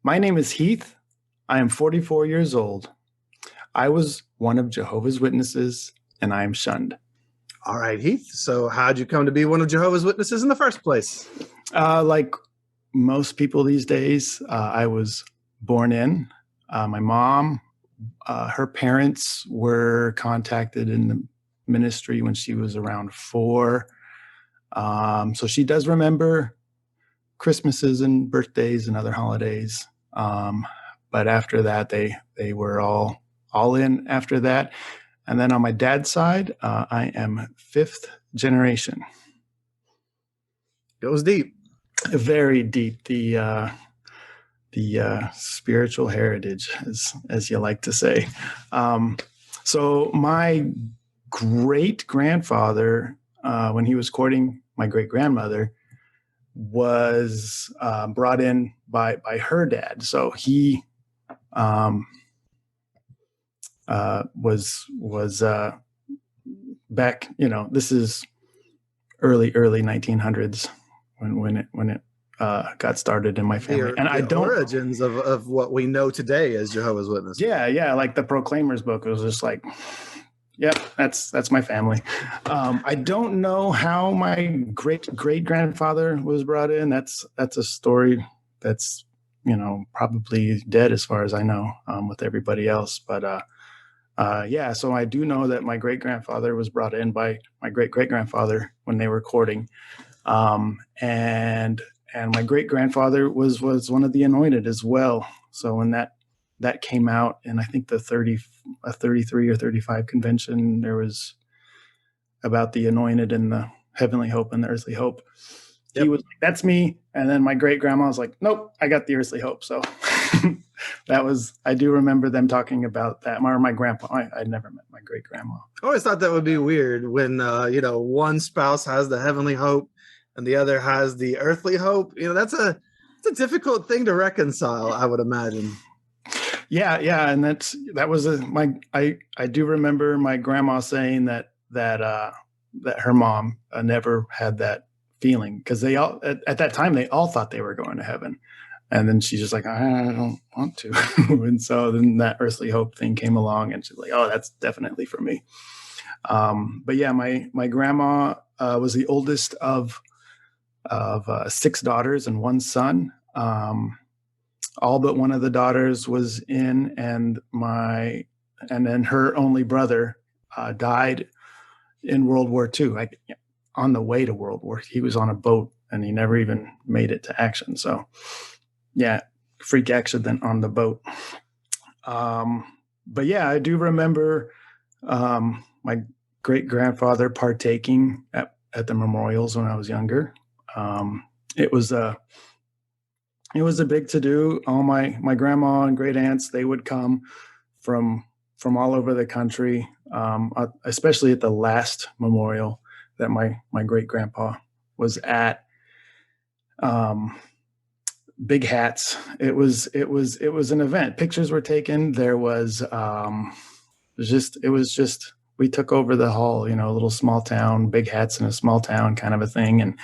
My name is Heath. I am 44 years old. I was one of Jehovah's Witnesses, and I am shunned. All right, Heath. So, how'd you come to be one of Jehovah's Witnesses in the first place? Like most people these days, I was born in. My mom, her parents were contacted in the ministry when she was around 4. So she does remember Christmases and birthdays and other holidays. But after that, they were all in after that. And then on my dad's side, I am 5th generation. Goes deep. Very deep. The spiritual heritage, as you like to say. So my great grandfather, when he was courting my great grandmother, was brought in by her dad. So he was back. This is early 1900s when it got started in my family. And I don't origins of what we know today as Jehovah's Witnesses. Yeah, like the Proclaimers book. It was just like, yep, that's my family. I don't know how my great grandfather was brought in. That's a story that's probably dead as far as I know, with everybody else. But yeah, so I do know that my great grandfather was brought in by my great grandfather when they were courting, and my great grandfather was one of the anointed as well. So when that came out, and I think the 33 or 35 convention, there was about the anointed and the heavenly hope and the earthly hope. Yep. He was like, that's me. And then my great grandma was like, nope, I got the earthly hope. So I do remember them talking about that. My grandpa, I never met my great grandma. I always thought that would be weird when, one spouse has the heavenly hope and the other has the earthly hope. That's a difficult thing to reconcile, I would imagine. Yeah. And I do remember my grandma saying that her mom never had that feeling, because they all at that time they all thought they were going to heaven, and then she's just like, I don't want to. And so then that earthly hope thing came along, and she's like, oh, that's definitely for me. But yeah, my grandma was the oldest of 6 daughters and 1 son. All but one of the daughters was in, and then her only brother died in World War II. On the way to World War, he was on a boat and he never even made it to action. So yeah, freak accident on the boat. But yeah, I do remember my great grandfather partaking at the memorials when I was younger. It was a big to-do. All my grandma and great aunts, they would come from all over the country, especially at the last memorial that my great grandpa was at. Big hats. It was an event. Pictures were taken. There was we took over the hall, a little small town, big hats in a small town kind of a thing, and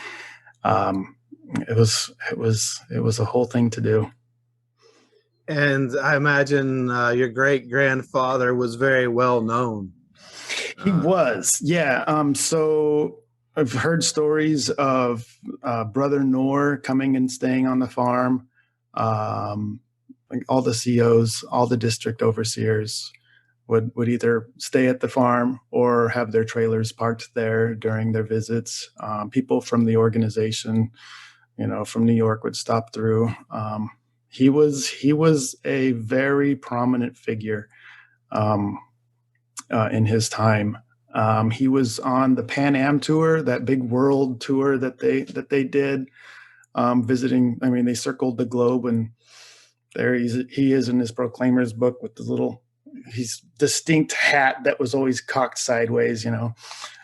it was a whole thing to do. And I imagine your great grandfather was very well known. He was, yeah. So I've heard stories of Brother Noor coming and staying on the farm. Like all the COs, all the district overseers would either stay at the farm or have their trailers parked there during their visits. People from the organization, from New York, would stop through. He was a very prominent figure in his time. He was on the Pan Am tour, that big world tour that they did, visiting. I mean, they circled the globe, and there he is in his Proclaimers book with the his distinct hat that was always cocked sideways.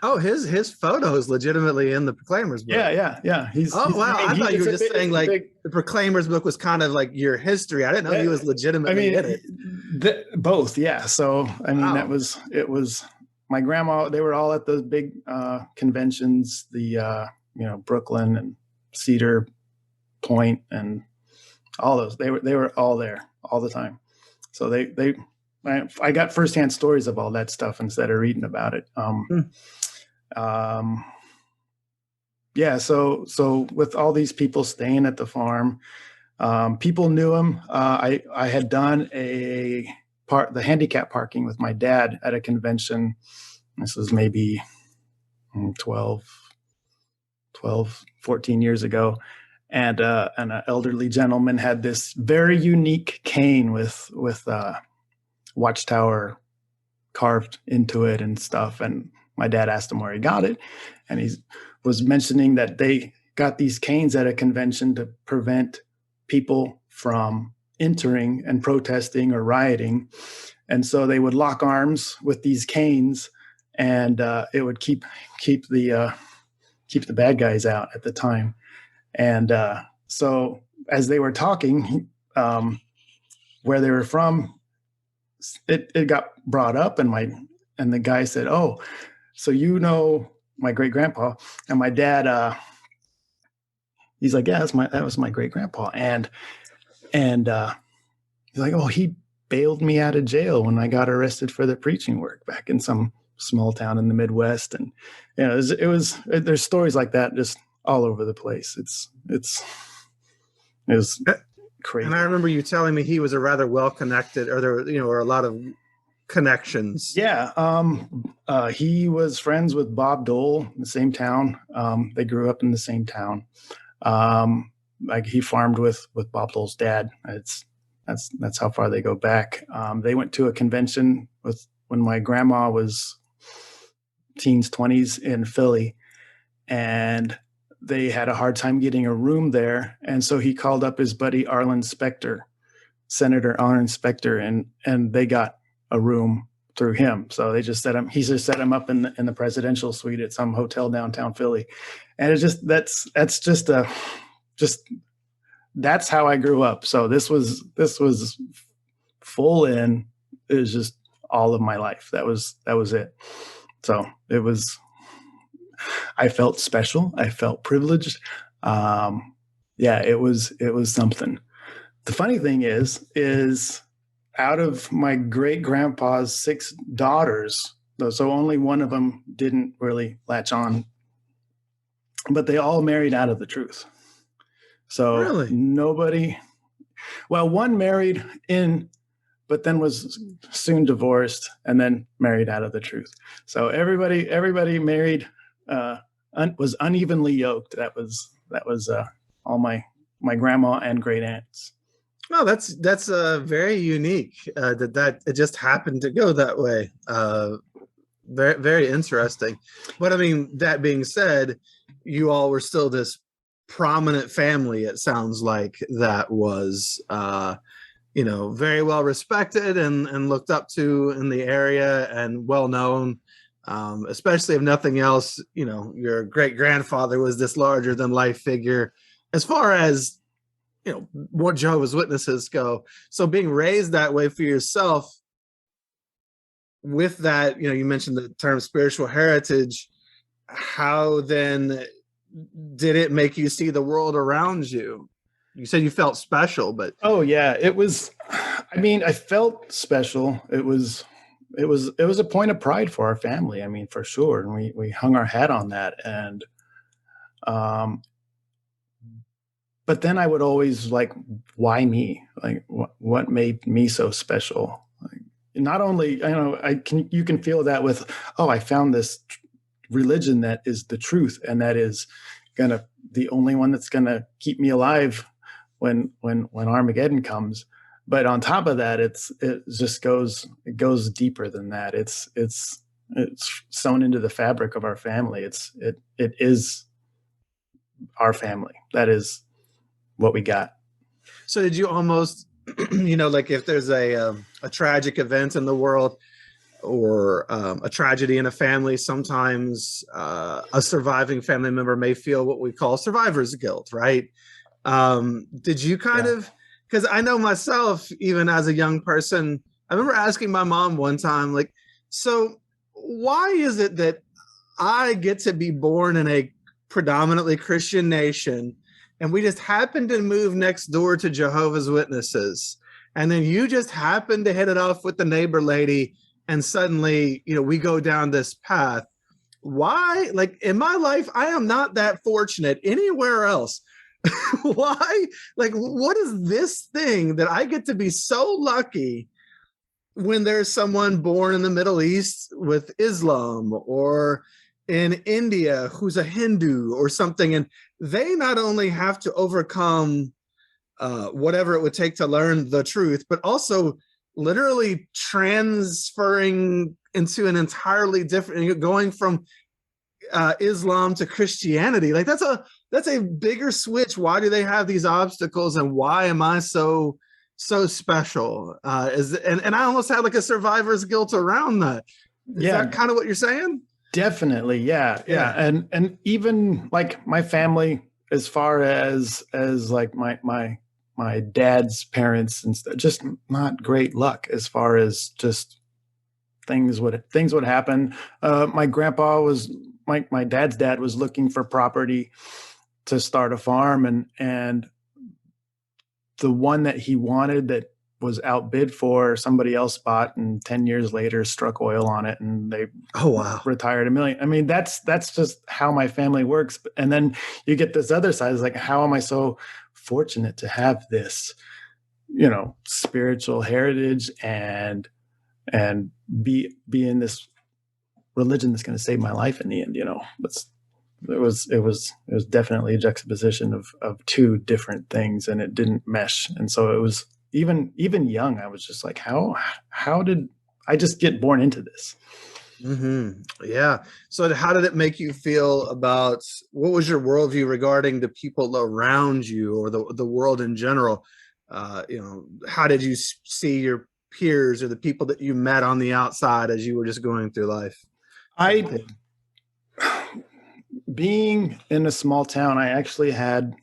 Oh, his photo is legitimately in the Proclaimers book. Yeah. Wow! I thought you were just saying like the Proclaimers book was kind of like your history. I didn't know he was legitimately in it. Both, yeah. So wow. It was my grandma. They were all at those big conventions, the Brooklyn and Cedar Point and all those. They were all there all the time. So I got firsthand stories of all that stuff instead of reading about it. Hmm. Um, yeah. So with all these people staying at the farm, people knew him. I had done the handicap parking with my dad at a convention. This was maybe 12, 14 years ago. And an elderly gentleman had this very unique cane with watchtower carved into it and stuff. And my dad asked him where he got it, and he was mentioning that they got these canes at a convention to prevent people from entering and protesting or rioting. And so they would lock arms with these canes, and it would keep the bad guys out at the time. And so as they were talking, where they were from, it got brought up, and the guy said, "Oh, so you know my great grandpa?" And my dad, he's like, "Yeah, that was my great grandpa." And he's like, "Oh, he bailed me out of jail when I got arrested for the preaching work back in some small town in the Midwest." And there's stories like that just all over the place. It was crazy. And I remember you telling me he was a rather well connected, or there were a lot of connections. Yeah. He was friends with Bob Dole in the same town. They grew up in the same town. Like he farmed with Bob Dole's dad. That's how far they go back. They went to a convention when my grandma was teens, 20s in Philly, and they had a hard time getting a room there. And so he called up his buddy Senator Arlen Specter, and they got a room through him. So he just set him up in the presidential suite at some hotel downtown Philly. And that's how I grew up. So this was full in. It was just all of my life. That was it. So I felt special. I felt privileged. Yeah, it was something. The funny thing is out of my great grandpa's 6 daughters, so only one of them didn't really latch on, but they all married out of the truth. So Really? one married in, but then was soon divorced and then married out of the truth. So everybody married, was unevenly yoked. That was all my grandma and great aunts. Well, that's very unique. That it just happened to go that way. Very, very interesting. But I mean, that being said, you all were still this prominent family. It sounds like that was, very well respected and looked up to in the area and well known. Especially if nothing else, your great grandfather was this larger than life figure as far as what Jehovah's Witnesses go. So being raised that way for yourself, with that, you mentioned the term spiritual heritage. How then did it make you see the world around you? You said you felt special, but oh yeah, it was. I mean, I felt special. It was a point of pride for our family. I mean, for sure, and we hung our hat on that. And but then I would always like, why me? Like, what made me so special? Like, not only, you can feel that with, oh, I found this religion that is the truth, and that is the only one that's gonna keep me alive when Armageddon comes. But on top of that, it goes deeper than that. It's sewn into the fabric of our family. It is our family. That is what we got. So did you almost, like if there's a tragic event in the world or a tragedy in a family, sometimes a surviving family member may feel what we call survivor's guilt, right? Did you kind of, because I know myself, even as a young person, I remember asking my mom one time, like, so why is it that I get to be born in a predominantly Christian nation and we just happened to move next door to Jehovah's Witnesses, and then you just happened to hit it off with the neighbor lady, and suddenly, we go down this path. Why? Like in my life, I am not that fortunate anywhere else. Why? Like, what is this thing that I get to be so lucky when there's someone born in the Middle East with Islam, or in India who's a Hindu or something, and they not only have to overcome whatever it would take to learn the truth, but also literally transferring into an entirely different, going from Islam to Christianity. Like that's a bigger switch. Why do they have these obstacles, and why am I so special? And I almost had like a survivor's guilt around that. Is that kind of what you're saying? Definitely. Yeah. And even like my family, as far as like my dad's parents and stuff, just not great luck as far as just things would happen. My grandpa was my dad's dad was looking for property to start a farm, and the one that he wanted that was outbid for, somebody else bought, and 10 years later struck oil on it, and they retired $1 million. I mean, that's just how my family works. And then you get this other side, is like, how am I so fortunate to have this, spiritual heritage and be in this religion that's going to save my life in the end. It was definitely a juxtaposition of two different things, and it didn't mesh. And so it was even young, I was just like, how did I just get born into this? Mm-hmm. Yeah. So how did it make you feel about, what was your worldview regarding the people around you, or the world in general? How did you see your peers or the people that you met on the outside as you were just going through life? Being in a small town, I actually had,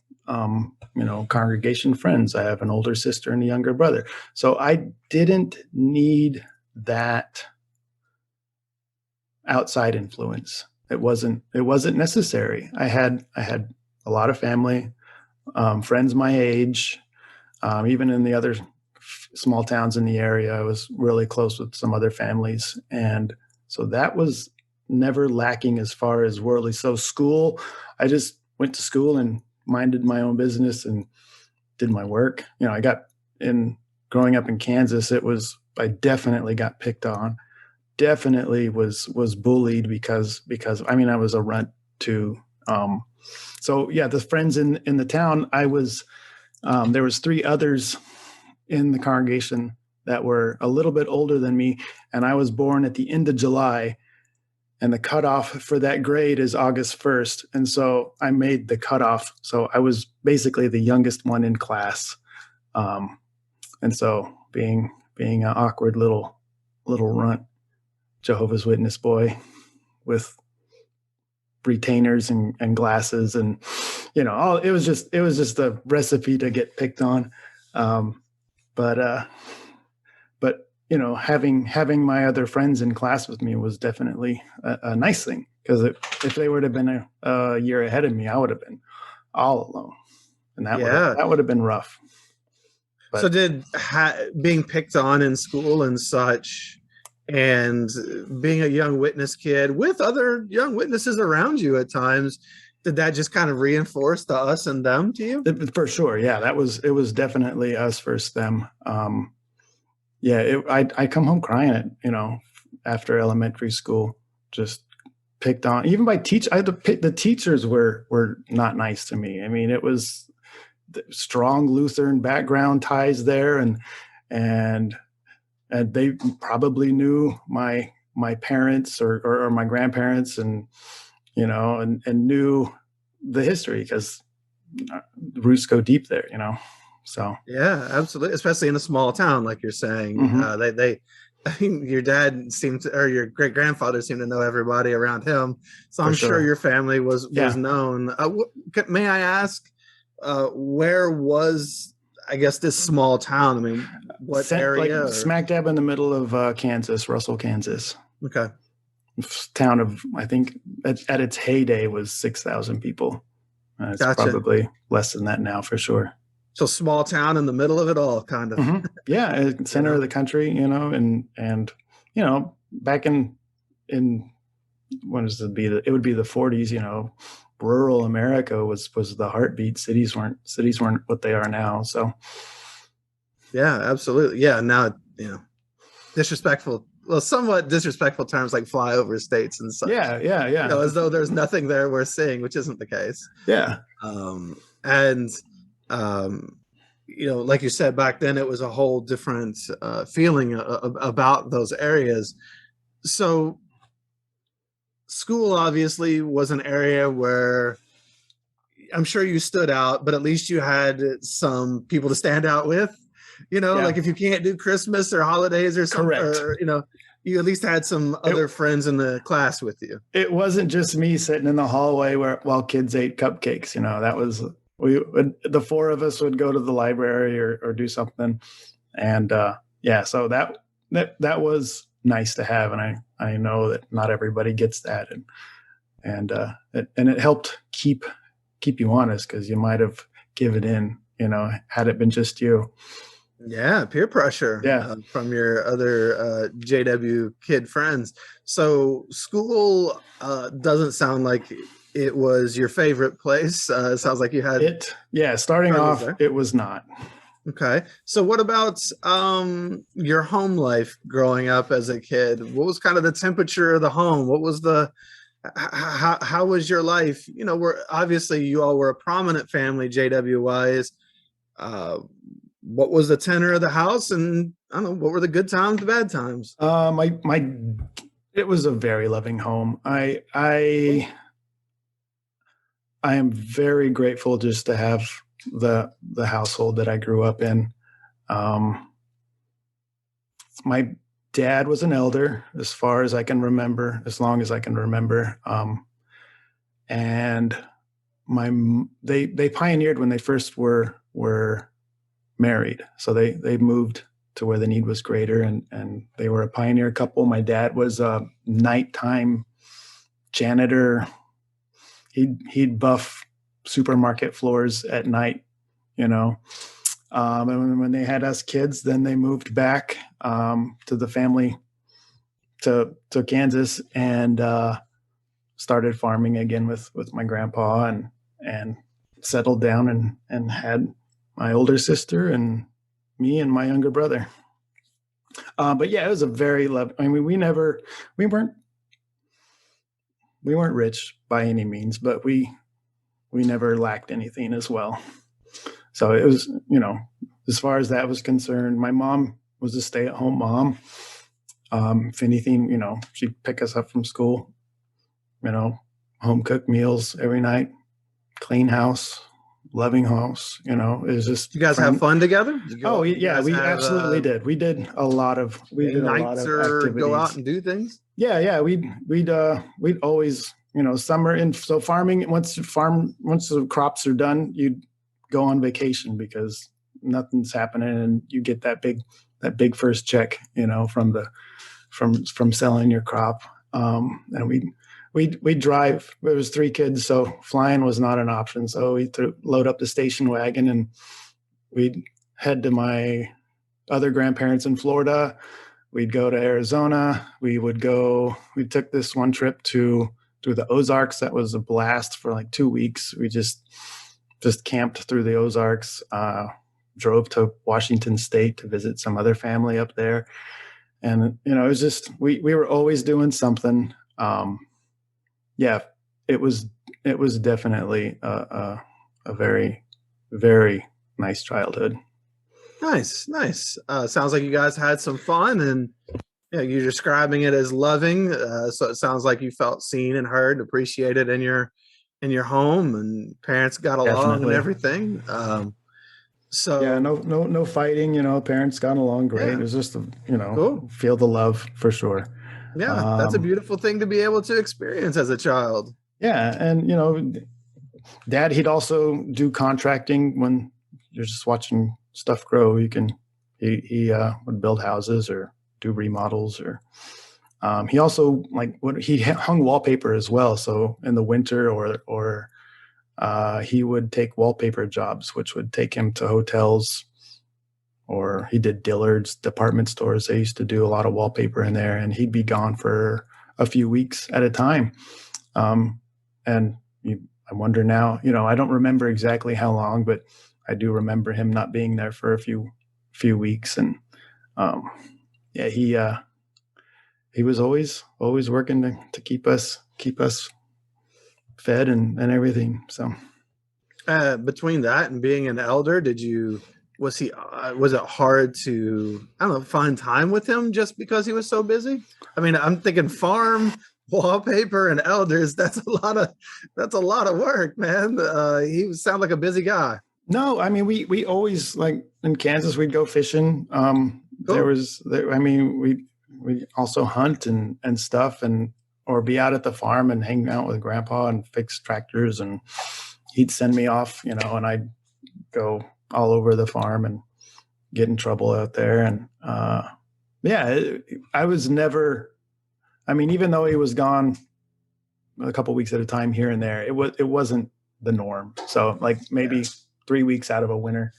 congregation friends. I have an older sister and a younger brother. So I didn't need that outside influence. It wasn't necessary. I had a lot of family, friends my age, even in the other small towns in the area. I was really close with some other families. And so that was never lacking as far as worldly. So school, I just went to school and minded my own business and did my work. I got in growing up in Kansas, I definitely got picked on, definitely was bullied because I was a runt too. So yeah, the friends in the town, there was 3 others in the congregation that were a little bit older than me. And I was born at the end of July, and the cutoff for that grade is August 1st. And so I made the cutoff. So I was basically the youngest one in class. And so being an awkward little runt Jehovah's Witness boy with retainers and glasses, and it was just a recipe to get picked on. But having my other friends in class with me was definitely a nice thing, because if they would have been a year ahead of me, I would have been all alone, and that would have been rough. But, so did being picked on in school and such, and being a young witness kid with other young witnesses around you at times, did that just kind of reinforce the us and them to you? For sure. Yeah, it was definitely us versus them. I come home crying after elementary school, just picked on, even by the teachers were not nice to me. I mean, it was strong Lutheran background ties there, and they probably knew my parents or my grandparents, and knew the history, because the roots go deep there, So yeah, absolutely, especially in a small town like you're saying. Mm-hmm. I mean, your dad or your great grandfather seemed to know everybody around him, so I'm sure your family was known. May I ask, where was, I guess, this small town? I mean, what area? Like smack dab in the middle of Kansas, Russell, Kansas. Okay. Town of, I think at its heyday was 6,000 people. It's Gotcha. probably less than that now for sure. So small town in the middle of it all, kind of. Yeah, You center of know. the country, and back in when is it be it would be the 40s, rural America was the heartbeat. Cities weren't what they are now. So Yeah, absolutely. Yeah, now disrespectful. Well, somewhat disrespectful terms like flyover states and such. yeah, yeah, yeah, As though there's nothing there worth seeing, which isn't the case. yeah. And um, like you said, back then it was a whole different feeling about those areas. So school obviously was an area where I'm sure you stood out, but at least you had some people to stand out with. Yeah, Like if you can't do Christmas or holidays or something, correct. or you at least had some It other friends in the class with you. it wasn't just me sitting in the hallway while kids ate cupcakes. That was the four of us would go to the library or do something, and yeah, so that was nice to have, and I know that not everybody gets that, and it helped keep you honest because you might have given in, had it been just you. Yeah, peer pressure Yeah, from your other JW kid friends. So school doesn't sound like it was your favorite place. It sounds like you had yeah. Starting struggles off, there. it was not. Okay. So what about your home life growing up as a kid? What was kind of the temperature of the home? What was how was your life? Where obviously you all were a prominent family, JW wise. Uh, what was the tenor of the house, and I don't know, what were the good times, the bad times? My it was a very loving home. I am very grateful just to have the household that I grew up in. Um, my dad was an elder, as far as I can remember, as long as I can remember, and they pioneered when they first were married, so they moved to where the need was greater, and they were a pioneer couple. My dad was a nighttime janitor. He'd buff supermarket floors at night, you know. And when they had us kids, then they moved back to the family to Kansas and started farming again with my grandpa and settled down and had my older sister and me and my younger brother. But yeah, it was a very love. I mean, we weren't we weren't rich by any means, but we never lacked anything as well. So it was, as far as that was concerned, my mom was a stay-at-home mom. If anything, she'd pick us up from school, home cooked meals every night, clean house, loving house. It was just You guys have fun together? Oh You yeah, guys we have absolutely did. We game did a lot nights of or go out activities. and do things? Yeah, we'd always, summer, and so farming, once the crops are done, you'd go on vacation because nothing's happening, and you get that big first check, from selling your crop. And we drive. There was three kids, so flying was not an option. So we load up the station wagon and we'd head to my other grandparents in Florida. We'd go to Arizona. We took this one trip to the Ozarks. That was a blast for like 2 weeks. We just camped through the Ozarks, drove to Washington State to visit some other family up there. And, it was just, we were always doing something. Yeah, it was definitely a very, very nice childhood. Nice, nice. Sounds like you guys had some fun, and you're describing it as loving. So it sounds like you felt seen and heard, appreciated in your home, and parents got along and Definitely. everything. Yeah, So no fighting, parents got along great. It yeah, was just, cool. feel the love for sure. Yeah, that's a Um, beautiful thing to be able to experience as a child. yeah. And, dad, he'd also do contracting when you're just watching stuff grow. He would build houses or do remodels he also he hung wallpaper as well. So in the winter or He would take wallpaper jobs, which would take him to hotels, or he did Dillard's department stores. They used to do a lot of wallpaper in there, and he'd be gone for a few weeks at a time. And I wonder now, I don't remember exactly how long, but I do remember him not being there for a few weeks. And yeah, he was always working to keep us fed and everything. So Between that and being an elder, was it hard to, I don't know, find time with him just because he was so busy? I mean, I'm thinking farm, wallpaper, and elders. That's a lot of work, man. He sounded like a busy guy. no, I mean we always, like in Kansas, we'd go fishing. Cool. I mean we also hunt and stuff, and or be out at the farm and hang out with Grandpa and fix tractors, and he'd send me off, and I'd go all over the farm and get in trouble out there. And yeah, I was never. I mean, even though he was gone a couple weeks at a time here and there, it wasn't the norm. So like maybe 3 weeks out of a winter.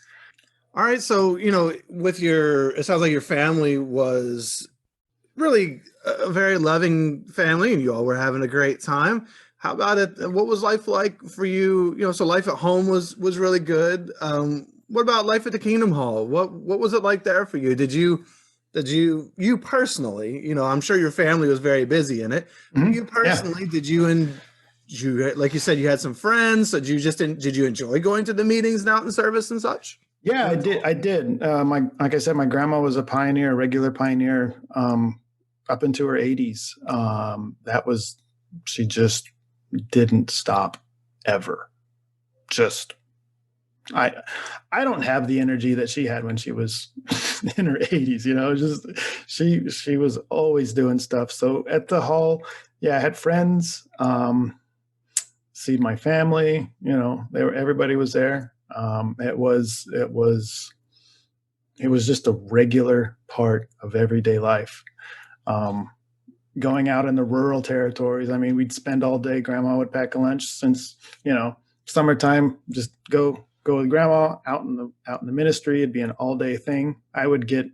All right. So, it sounds like your family was really a very loving family and you all were having a great time. How about it? What was life like for you? So life at home was really good. What about life at the Kingdom Hall? What was it like there for you? Did you personally, I'm sure your family was very busy in it. Mm-hmm. You personally, like you said, you had some friends. So did you enjoy going to the meetings and out in service and such? Yeah, I did. Like I said, my grandma was a pioneer, a regular pioneer, up into her 80s. She just didn't stop ever. Just, I don't have the energy that she had when she was in her 80s. Just she was always doing stuff. So at the hall, yeah, I had friends, see my family. Everybody was there. It was just a regular part of everyday life. Going out in the rural territories, I mean, we'd spend all day. Grandma would pack a lunch, since summertime. Just go with Grandma out in the ministry. It'd be an all day thing. I would get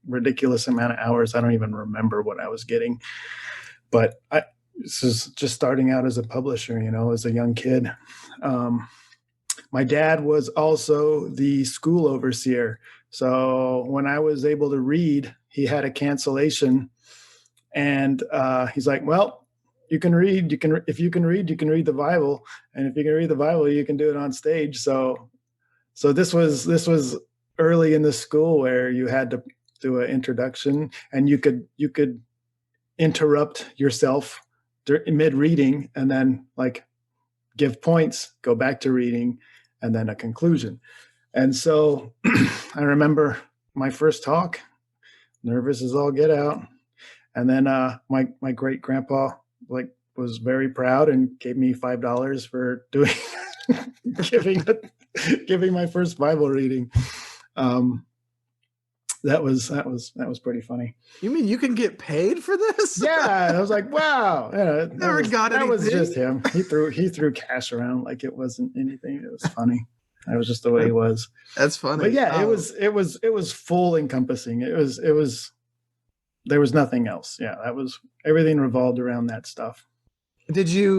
ridiculous amount of hours. I don't even remember what I was getting, but this is just starting out as a publisher. As a young kid. My dad was also the school overseer. So when I was able to read, he had a cancellation, and he's like, "Well, you can read. If you can read, you can read the Bible, and if you can read the Bible, you can do it on stage." So this was early in the school where you had to do an introduction, and you could interrupt yourself mid reading, and then like give points, go back to reading, and then a conclusion. And so I remember my first talk, nervous as all get out. And then my great grandpa was very proud and gave me $5 for doing giving my first Bible reading. That was pretty funny. You mean you can get paid for this? Yeah, I was like, wow. Yeah, that was just him. He threw cash around like it wasn't anything. It was funny. That was just the way he was. That's funny. But yeah, it was full encompassing. It was there was nothing else. Yeah, everything revolved around that stuff.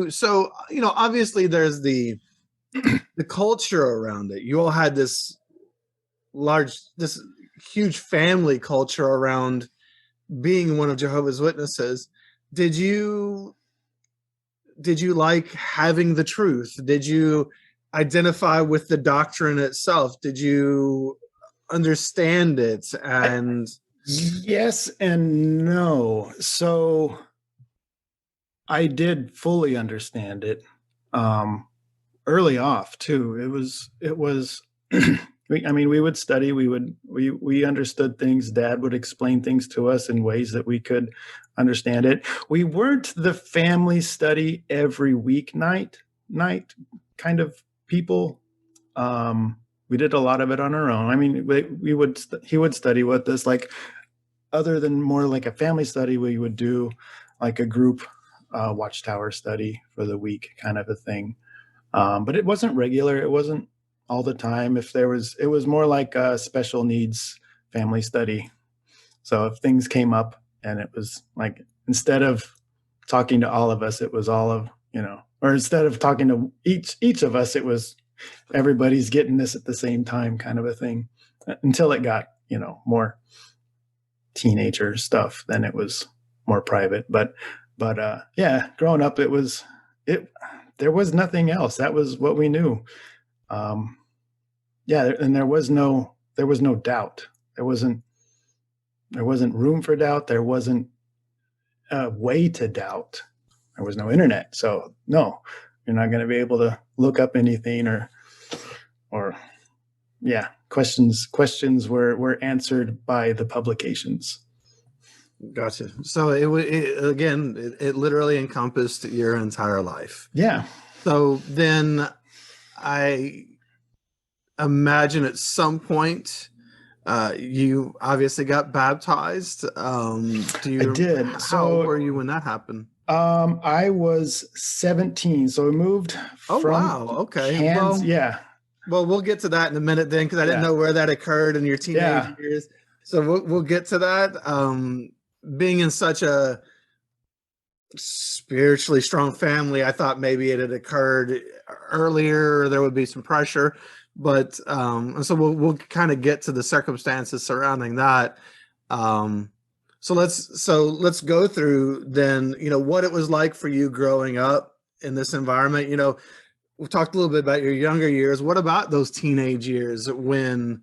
So obviously there's the culture around it. You all had this huge family culture around being one of Jehovah's Witnesses. Did you like having the truth? Did you identify with the doctrine itself? Did you understand it? And yes and no. So I did fully understand it early off too. It was we would study, we understood things. Dad would explain things to us in ways that we could understand it. We weren't the family study every weeknight kind of people. We did a lot of it on our own. I mean, he would study with us, like, other than more like a family study, we would do like a group watchtower study for the week, kind of a thing. But it wasn't regular. It wasn't all the time. If there was, it was more like a special needs family study. So if things came up and it was like, instead of talking to all of us, it was all of, or instead of talking to each of us, it was everybody's getting this at the same time kind of a thing, until it got, more teenager stuff. Then it was more private. But yeah, growing up, it there was nothing else. That was what we knew. Um, yeah, and there was no doubt. There wasn't room for doubt. There wasn't a way to doubt. There was no internet, so no, you're not going to be able to look up anything, or yeah, questions were answered by the publications. Gotcha. So it literally encompassed your entire life. Yeah. So then I imagine at some point you obviously got baptized. I did. How old were you when that happened? I was 17, so we moved Oh from wow. Okay. Kansas. Yeah, Well, we'll get to that in a minute then, because I didn't yeah, know where that occurred in your teenage yeah. years. So we'll get to that. Being in such a spiritually strong family, I thought maybe it had occurred earlier. There would be some pressure, but so we'll kind of get to the circumstances surrounding that. Um, so let's go through then. What it was like for you growing up in this environment. We've talked a little bit about your younger years. What about those teenage years when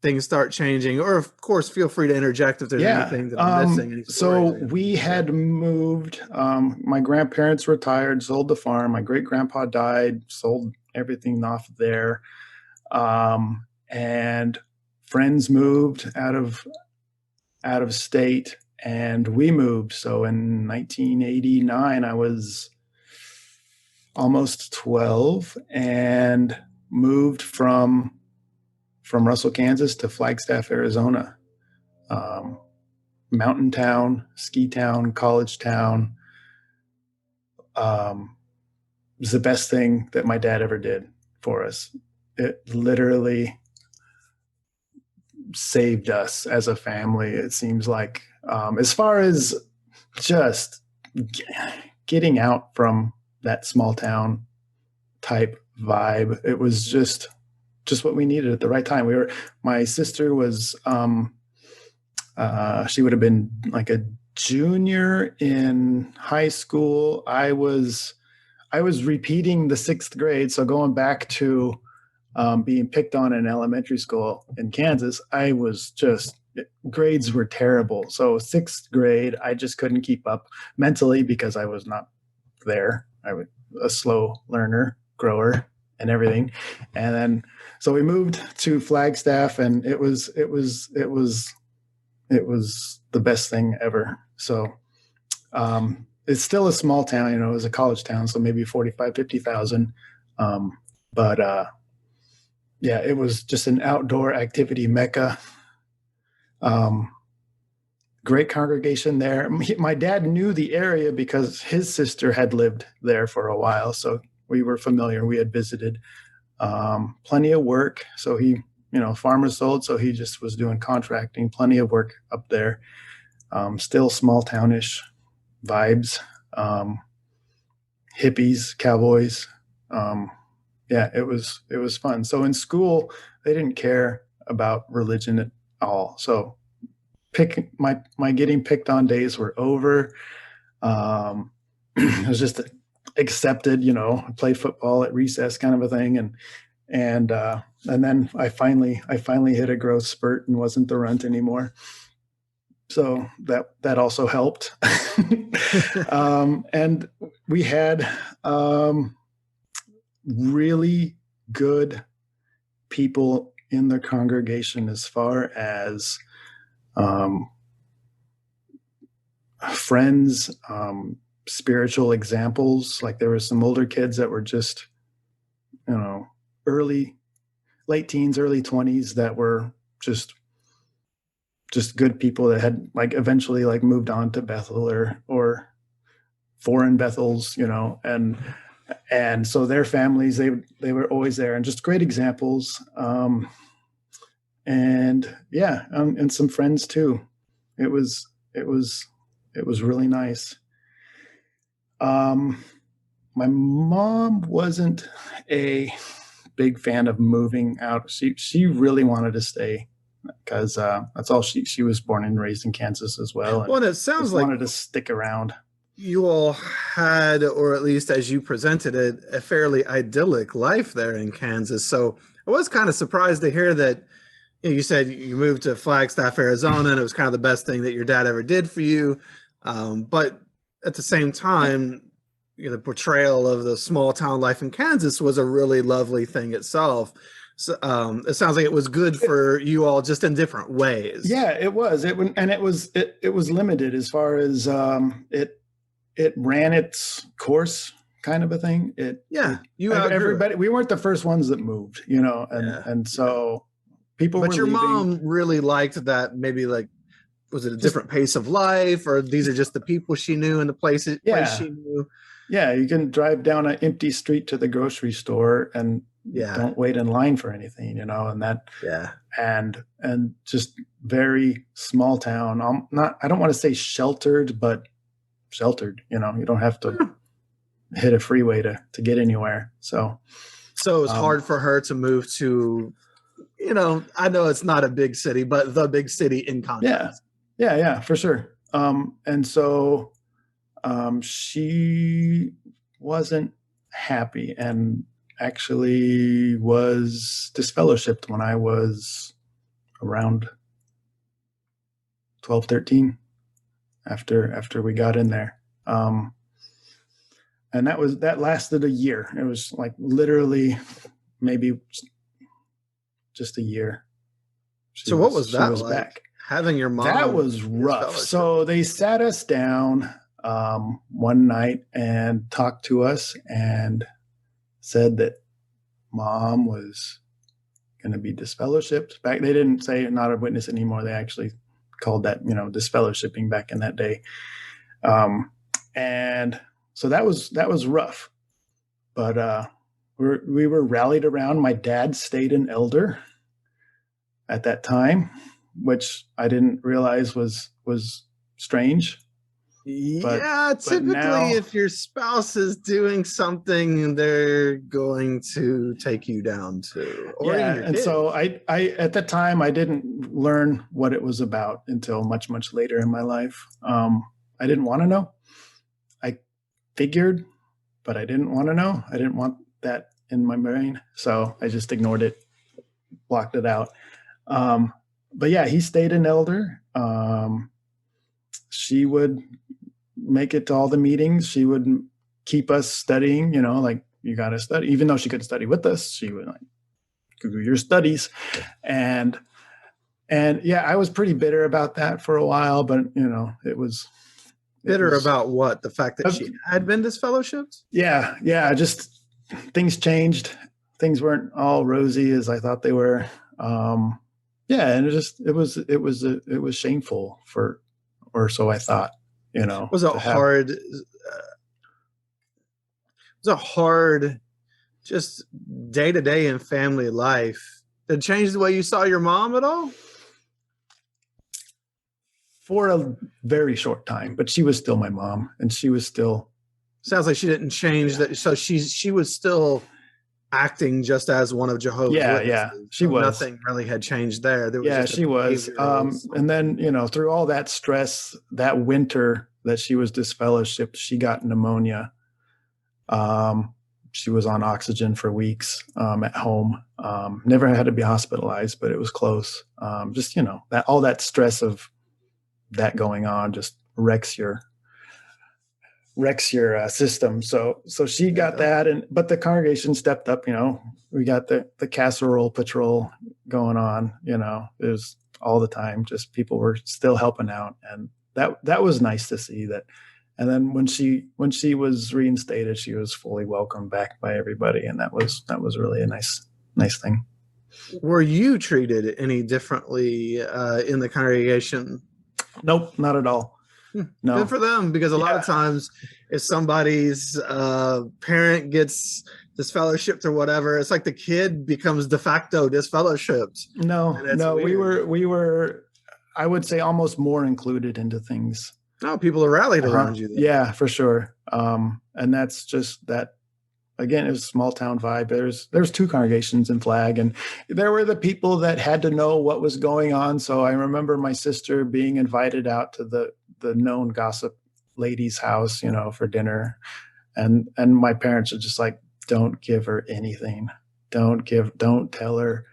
things start changing? Or, of course, feel free to interject if there's Yeah. anything that I'm missing, any stories So that you we want to share. had moved. My grandparents retired, sold the farm. My great grandpa died, sold everything off there. And friends moved out of state, and we moved. So in 1989, I was almost 12 and moved from Russell, Kansas to Flagstaff, Arizona. Um, Mountain town, ski town, college town. It was the best thing that my dad ever did for us. It literally saved us as a family. It seems like, as far as just getting out from that small town type vibe, it was just what we needed at the right time. My sister was, she would have been like a junior in high school. I was repeating the sixth grade, so going back to being picked on in elementary school in Kansas, I was just, grades were terrible. So sixth grade, I just couldn't keep up mentally because I was not there. I was a slow learner, grower, and everything. And then so we moved to Flagstaff, and it was the best thing ever. So it's still a small town, it was a college town, so maybe 45, 50,000. But yeah, it was just an outdoor activity mecca. Um, Great congregation there. My dad knew the area because his sister had lived there for a while, so we were familiar. We had visited. Plenty of work. So he, farmer sold, so he just was doing contracting. Plenty of work up there. Still small townish vibes. Hippies, cowboys. Yeah, it was fun. So in school, they didn't care about religion at all. So my getting picked on days were over. It was just accepted, play football at recess kind of a thing. And then I finally hit a growth spurt and wasn't the runt anymore. So that also helped. And we had really good people in the congregation as far as friends, spiritual examples. Like there were some older kids that were just, late teens, early 20s that were just good people that had like eventually like moved on to Bethel or foreign Bethels, and And so their families, they were always there, and just great examples. And yeah, and some friends too. It was it was it was really nice. Um, my mom wasn't a big fan of moving out. She really wanted to stay because that's all she was born and raised in Kansas as well, and Well, it sounds just like wanted to stick around. you all had, or at least as you presented it, a fairly idyllic life there in Kansas. So I was kind of surprised to hear that you said you moved to Flagstaff, Arizona, and it was kind of the best thing that your dad ever did for you. But at the same time, the portrayal of the small town life in Kansas was a really lovely thing itself. So it sounds like it was good for you all, just in different ways. Yeah, it was. It was limited as far as it ran its course, kind of a thing. You outgrew Everybody. it. We weren't the first ones that moved, and so people But were your leaving. mom really liked that. Maybe like, was it a different pace of life, or these are just the people she knew and the place she knew? Yeah, you can drive down an empty street to the grocery store and don't wait in line for anything, and that and just very small town. I don't want to say sheltered, but sheltered. You don't have to hit a freeway to get anywhere. So it was hard for her to move to, I know it's not a big city, but the big city in contrast. Yeah, for sure. And so she wasn't happy, and actually was disfellowshipped when I was around 12, 13, after we got in there. And that lasted a year. It was like literally maybe just a year. So what was that like? Back. Having your mom? That was rough. So they sat us down one night and talked to us and said that mom was going to be disfellowshipped. Back, they didn't say not a witness anymore. They actually called that, disfellowshipping back in that day. And so that was rough, but we were rallied around. My dad stayed an elder at that time, which I didn't realize was strange. Typically now, if your spouse is doing something, they're going to take you down too. And so I at that time I didn't learn what it was about until much, much later in my life. I didn't want to know. I figured, but I didn't want to know. I didn't want that in my brain, so I just ignored it, blocked it out. But yeah, he stayed an elder. She would make it to all the meetings. She would keep us studying, like, you got to study, even though she couldn't study with us. She would like, do your studies. And yeah, I was pretty bitter about that for a while, but it was bitter about what? The fact that she had been disfellowshipped? Yeah. Just things changed. Things weren't all rosy as I thought they were. And it was shameful or so I thought, Was it hard? Was it hard just day to day in family life? Did it change the way you saw your mom at all? For a very short time, but she was still my mom, and she was still. Sounds like she didn't change that. So she was still acting just as one of Jehovah's Witnesses. Yeah, she was. Nothing really had changed there. She was. And then, through all that stress, that winter that she was disfellowshipped, she got pneumonia. She was on oxygen for weeks at home. Never had to be hospitalized, but it was close. Just, that all that stress of that going on just wrecks your system. So she got that, but the congregation stepped up. We got the casserole patrol going on. It was all the time. Just people were still helping out, and that was nice to see that. And then when she was reinstated, she was fully welcomed back by everybody, and that was really a nice thing. Were you treated any differently in the congregation? Nope, not at all. Good No. for them, because a lot of Yeah. times if somebody's parent gets disfellowshipped or whatever, it's like the kid becomes de facto disfellowshipped, No, and it's no, weird. we were, I would say almost more included into things. No, people are rallied Uh-huh. around you then. Yeah, for sure. And that's just that, again, it was a small town vibe. There's two congregations in Flag, and there were the people that had to know what was going on. So I remember my sister being invited out to the known gossip lady's house, for dinner. And my parents are just like, don't give her anything. Don't tell her,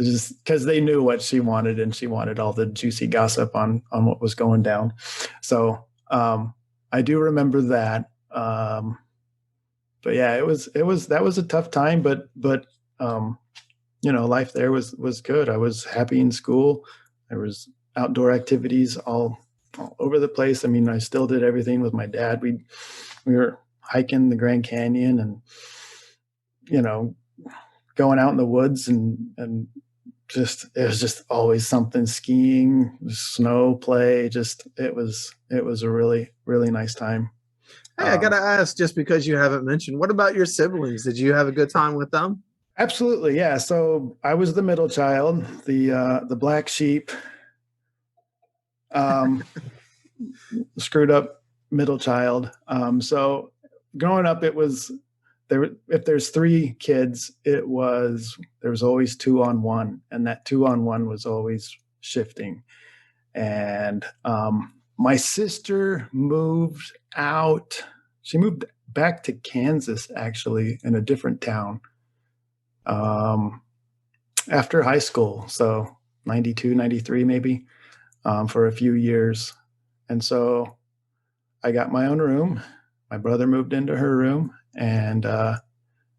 just because they knew what she wanted, and she wanted all the juicy gossip on what was going down. So I do remember that. But yeah, it was that was a tough time, but life there was good. I was happy in school. There was outdoor activities all over the place. I mean, I still did everything with my dad. We were hiking the Grand Canyon, and you know going out in the woods, and just it was just always something, skiing, snow play. Just it was a really really nice time. Hey, I gotta um, ask, just because you haven't mentioned, what about your siblings? Did you have a good time with them? Absolutely, yeah. So I was the middle child, the black sheep, um, screwed up middle child. So growing up, it was there. If there's three kids, there was always 2-on-1, and that 2-on-1 was always shifting. And my sister moved out. She moved back to Kansas, actually, in a different town. Um, After high school, so 92, 93 maybe, for a few years. And so I got my own room. My brother moved into her room, and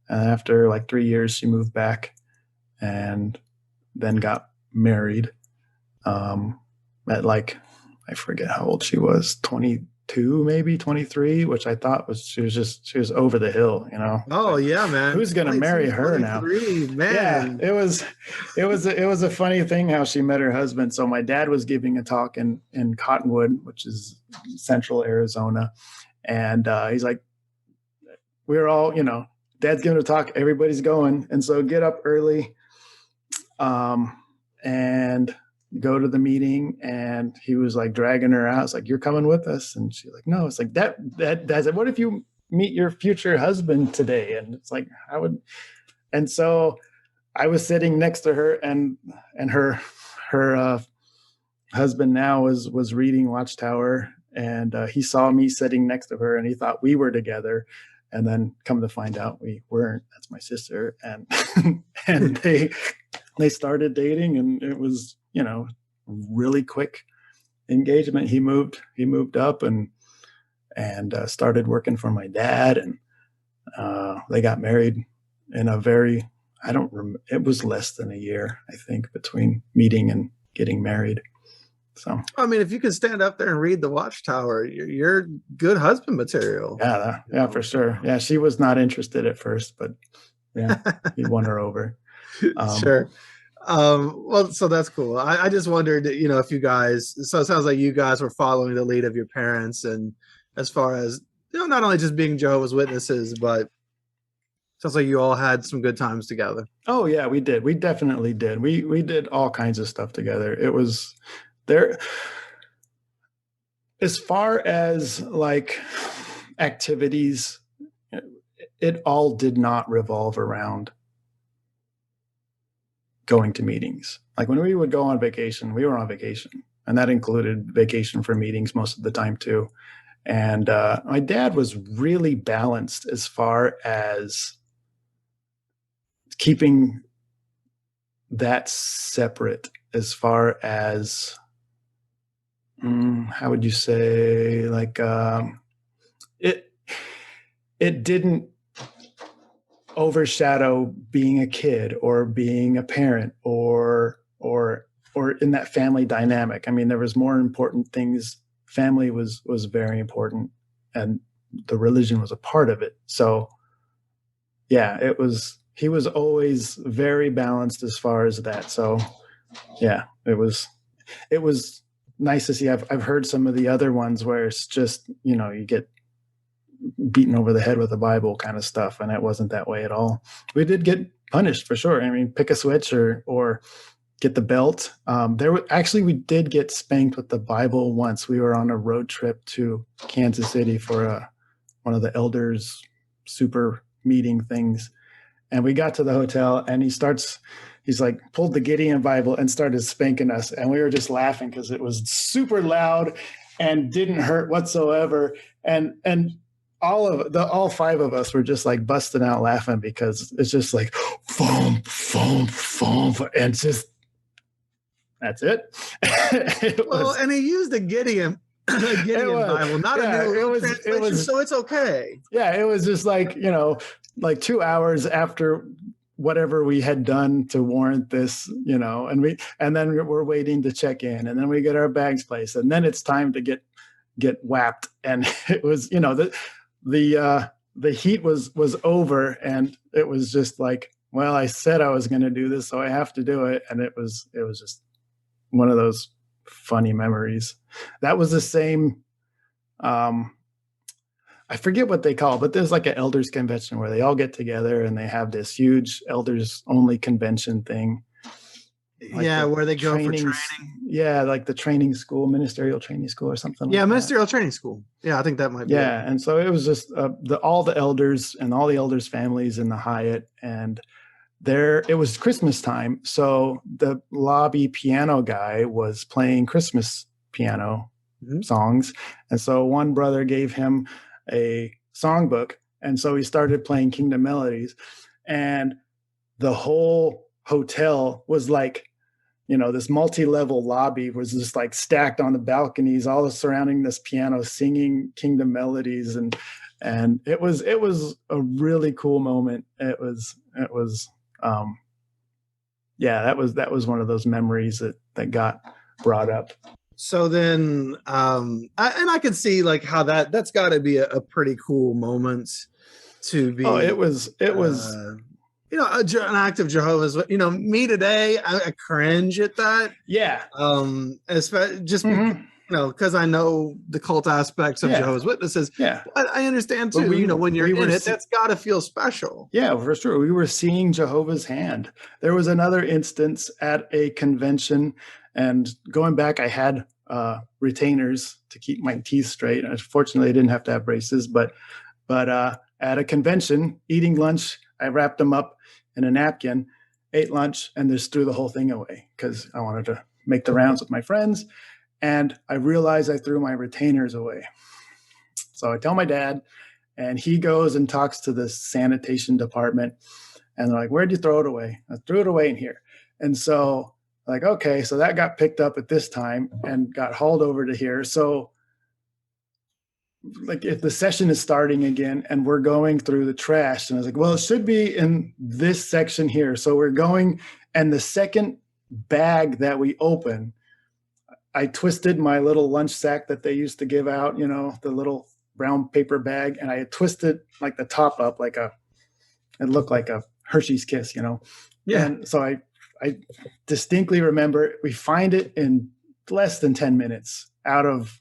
after like 3 years, she moved back and then got married, at like, I forget how old she was, 22, maybe 23, which I thought she was over the hill. Oh Like, yeah, man. who's going to 22, marry her now? 23, Yeah, man. it was a funny thing how she met her husband. So my dad was giving a talk in Cottonwood, which is central Arizona, and he's like, we're all, dad's giving a talk, everybody's going, and so get up early, and go to the meeting. And he was like dragging her out. It's like, you're coming with us, and she's like, no. It's like, that's it. What if you meet your future husband today? And it's like, I would. And so I was sitting next to her, and her husband now was reading Watchtower, and he saw me sitting next to her, and he thought we were together, and then come to find out we weren't. That's my sister, and and they started dating, and it was really quick engagement. He moved up, and started working for my dad, and they got married in a very, I don't remember, it was less than a year, I think, between meeting and getting married. So I mean, if you can stand up there and read the Watchtower, you're good husband material. yeah, for sure. Yeah, she was not interested at first, but yeah, he won her over. Sure. Well, so that's cool. I just wondered, if you guys, so it sounds like you guys were following the lead of your parents, and as far as, not only just being Jehovah's Witnesses, but sounds like you all had some good times together. Oh yeah, we did. We definitely did. We did all kinds of stuff together. It was there. As far as like activities, it all did not revolve around going to meetings. Like when we would go on vacation, we were on vacation, and that included vacation for meetings most of the time too. And my dad was really balanced as far as keeping that separate, as far as how would you say, like, it didn't overshadow being a kid or being a parent or in that family dynamic. I mean, there was more important things. Family was very important, and the religion was a part of it. So yeah, he was always very balanced as far as that. So yeah, it was nice to see. I've heard some of the other ones where it's just, you get beaten over the head with the Bible kind of stuff, and it wasn't that way at all. We did get punished for sure. I mean, pick a switch or get the belt. We did get spanked with the Bible once. We were on a road trip to Kansas City for one of the elders super meeting things, and we got to the hotel, and he's like pulled the Gideon Bible and started spanking us, and we were just laughing because it was super loud and didn't hurt whatsoever, and all five of us were just like busting out laughing because it's just like foam, foam, foam, and just that's it. And he used the Gideon Bible, not a new translation, so it's okay. Yeah, it was just like, like 2 hours after whatever we had done to warrant this, and then we're waiting to check in, and then we get our bags placed, and then it's time to get whapped, and it was, the heat was over, and it was just like, well, I said I was going to do this, so I have to do it, and it was just one of those funny memories. That was the same. I forget what they call it, but there's like an elders convention where they all get together and they have this huge elders only convention thing. Like where they go for training. Yeah, like the training school, ministerial training school or something. Yeah, ministerial training school. Yeah, I think that might be. Yeah, and so it was just all the elders and all the elders' families in the Hyatt, and it was Christmas time, so the lobby piano guy was playing Christmas piano songs, and so one brother gave him a songbook, and so he started playing Kingdom Melodies, and the whole hotel was like, this multi-level lobby was just like stacked on the balconies, all surrounding this piano, singing Kingdom Melodies, and it was a really cool moment. That was one of those memories that got brought up. So then, I can see like how that's got to be a pretty cool moment to be. Oh, it was. An act of Jehovah's. Me today, I cringe at that. Yeah. Especially just because I know the cult aspects of Jehovah's Witnesses. Yeah. But I understand too. When you're in it, that's got to feel special. Yeah, for sure. We were seeing Jehovah's hand. There was another instance at a convention, and going back, I had retainers to keep my teeth straight. Unfortunately, I didn't have to have braces, but at a convention, eating lunch, I wrapped them up in a napkin, ate lunch, and just threw the whole thing away because I wanted to make the rounds with my friends. And I realized I threw my retainers away. So I tell my dad, and he goes and talks to the sanitation department, and they're like, "Where'd you throw it away?" I threw it away in here. And so like, okay, so that got picked up at this time and got hauled over to here. So like if the session is starting again and we're going through the trash, and I was like, well, it should be in this section here. So we're going, and the second bag that we open, I twisted my little lunch sack that they used to give out, the little brown paper bag, and I twisted like the top up it looked like a Hershey's Kiss, Yeah. And so I distinctly remember we find it in less than 10 minutes out of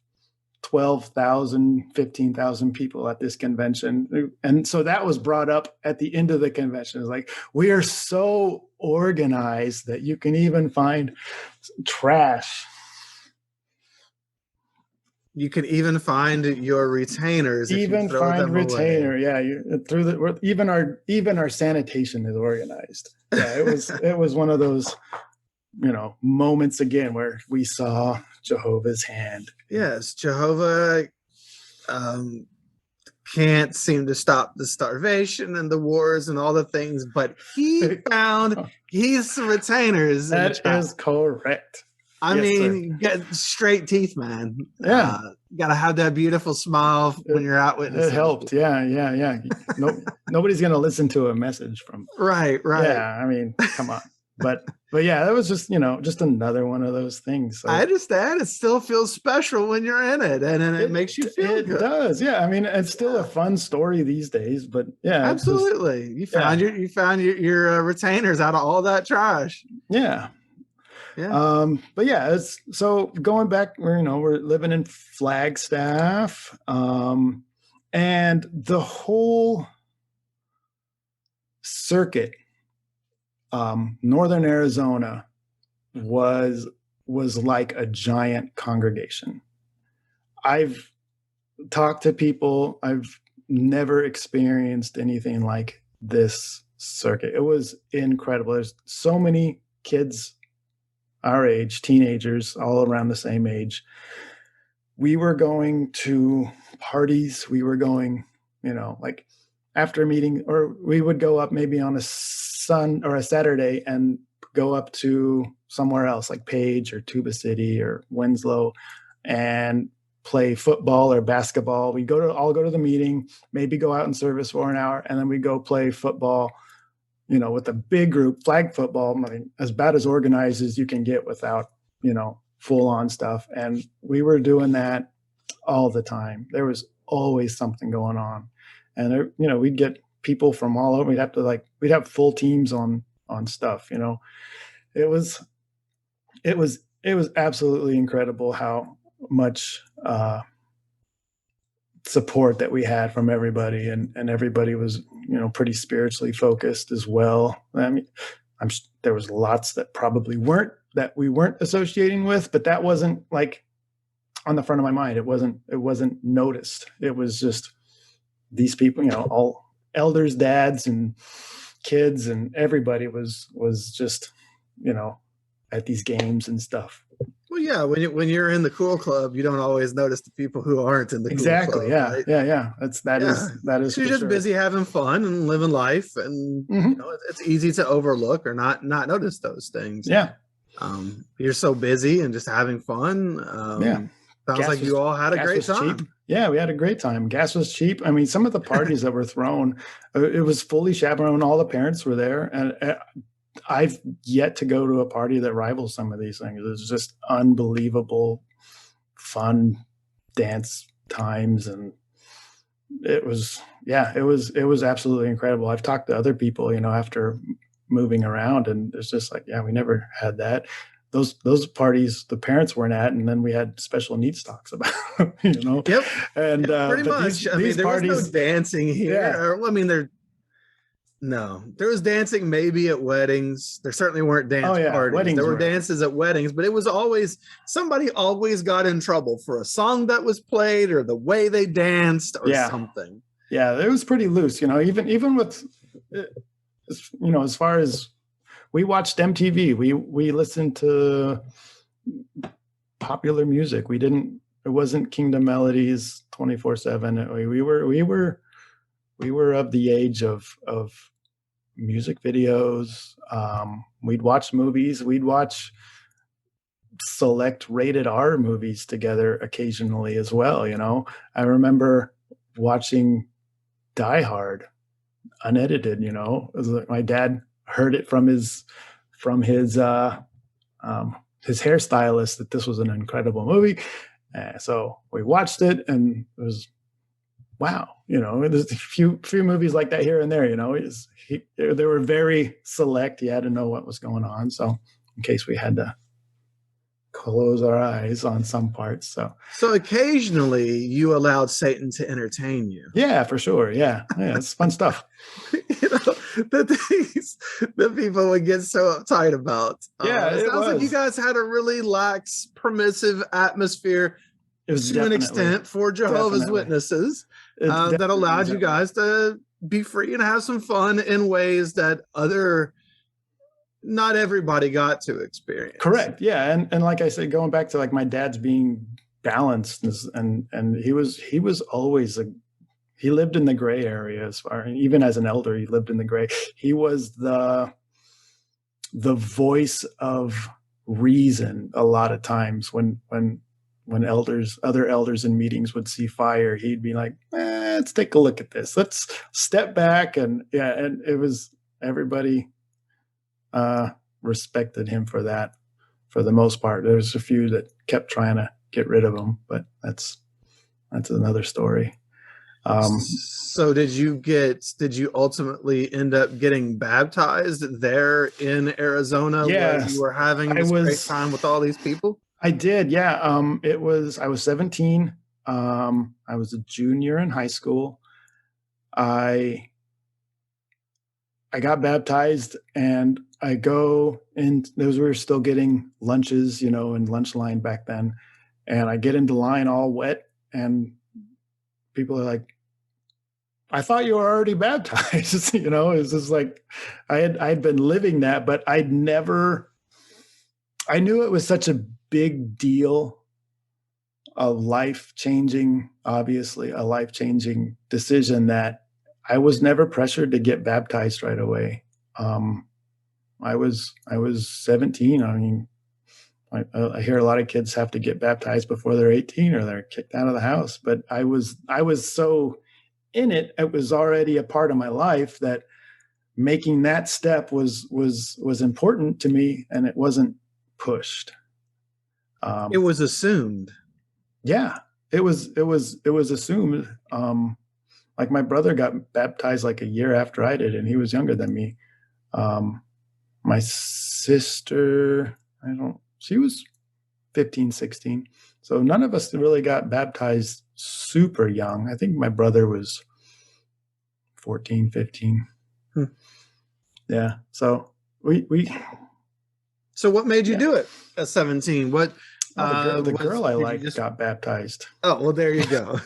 12,000, 15,000 people at this convention. And so that was brought up at the end of the convention. It's like, we are so organized that you can even find trash. You can even find your retainers. Even find retainer. Away. Yeah. Even our sanitation is organized. Yeah. It was one of those, moments again where we saw Jehovah's hand. Yes, Jehovah can't seem to stop the starvation and the wars and all the things, but he found his retainers. That is correct. I mean, get straight teeth, man. Yeah. You got to have that beautiful smile when you're out witnessing. It helped. Yeah. Nobody's going to listen to a message from. Right. Yeah. I mean, come on. But yeah, that was just, just another one of those things. So, I understand. It still feels special when you're in it, and it makes you feel good. It does. Yeah. I mean, it's still a fun story these days, but yeah. Absolutely. You found your retainers out of all that trash. Yeah. Yeah. But yeah, it's so going back, we're living in Flagstaff, and the whole circuit, northern Arizona was like a giant congregation. I've talked to people. I've never experienced anything like this circuit. It was incredible. There's so many kids our age, teenagers, all around the same age. We were going to parties. We were going, like after a meeting, or we would go up maybe on a Saturday and go up to somewhere else like Page or Tuba City or Winslow and play football or basketball. We all go to the meeting, maybe go out in service for an hour, and then we go play football, with a big group, flag football, I mean, as bad as organized as you can get without, full on stuff. And we were doing that all the time. There was always something going on. And, we'd get people from all over. We'd have full teams on stuff, it was absolutely incredible how much support that we had from everybody, and everybody was pretty spiritually focused as well. I mean, there was lots that probably we weren't associating with, but that wasn't like on the front of my mind. It wasn't noticed. It was just these people, all elders, dads, and kids, and everybody was just at these games and stuff. Well, yeah, when you're in the cool club, you don't always notice the people who aren't in the Exactly. cool club. Yeah. Right? Yeah. That is. You're just busy having fun and living life, and it's easy to overlook or not notice those things. Yeah. You're so busy and just having fun. Yeah. Sounds like you all had a great time. Cheap. Yeah, we had a great time. Gas was cheap. I mean, some of the parties that were thrown, it was fully chaperoned. All the parents were there, and I've yet to go to a party that rivals some of these things. It's just unbelievable, fun dance times, and it was absolutely incredible. I've talked to other people, after moving around, and it's just like, yeah, we never had that. Those parties the parents weren't at, and then we had special needs talks about, Yep. And pretty much. These there parties, was no dancing here. Yeah. I mean, there was dancing maybe at weddings. There certainly weren't dance parties. Weddings there were dances at weddings, but it was always somebody always got in trouble for a song that was played or the way they danced or something. Yeah, it was pretty loose, even with, as far as we watched MTV, we listened to popular music. It wasn't Kingdom Melodies 24/7. We were of the age of music videos. We'd watch movies. We'd watch select rated R movies together occasionally as well. I remember watching Die Hard unedited. My dad heard it from his hairstylist that this was an incredible movie. So we watched it, and it was, wow, there's a few movies like that here and there. They were very select. You had to know what was going on. So in case we had to close our eyes on some parts. So occasionally you allowed Satan to entertain you. Yeah, for sure. Yeah. It's fun stuff. The things that people would get so uptight about. Yeah, it sounds like you guys had a really lax, permissive atmosphere to an extent for Jehovah's Witnesses that allowed you guys to be free and have some fun in ways that not everybody got to experience. Correct. Yeah. And like I said, going back to like my dad's being balanced, and he was always he lived in the gray area even as an elder, he lived in the gray. He was the voice of reason a lot of times when other elders in meetings would see fire, he'd be like, let's take a look at this. Let's step back. And it was everybody respected him for that for the most part. There was a few that kept trying to get rid of him, but that's another story. Um, So did you ultimately end up getting baptized there in Arizona where you yes, were having I this great was. time with all these people? I did. Yeah. I was 17. I was a junior in high school. I I got baptized and I go in those we were still getting lunches, in lunch line back then. And I get into line all wet and people are like, I thought you were already baptized. It's just like I had been living that, but I knew it was such a big deal, a life changing, obviously a life changing decision, that I was never pressured to get baptized right away. Um, I was 17. I mean, I hear a lot of kids have to get baptized before they're 18 or they're kicked out of the house. But I was so in it. It was already a part of my life that making that step was important to me, and it wasn't pushed. It Um, was assumed. yeah, it was assumed. Like my brother got baptized like a year after I did, and he was younger than me. Um, my sister, she was 15, 16. So none of us really got baptized super young. I think my brother was 14, 15. Hmm. Yeah. So we So what made you yeah. do it at 17? What Oh, the was girl I did you liked just got baptized. Oh, well there you go.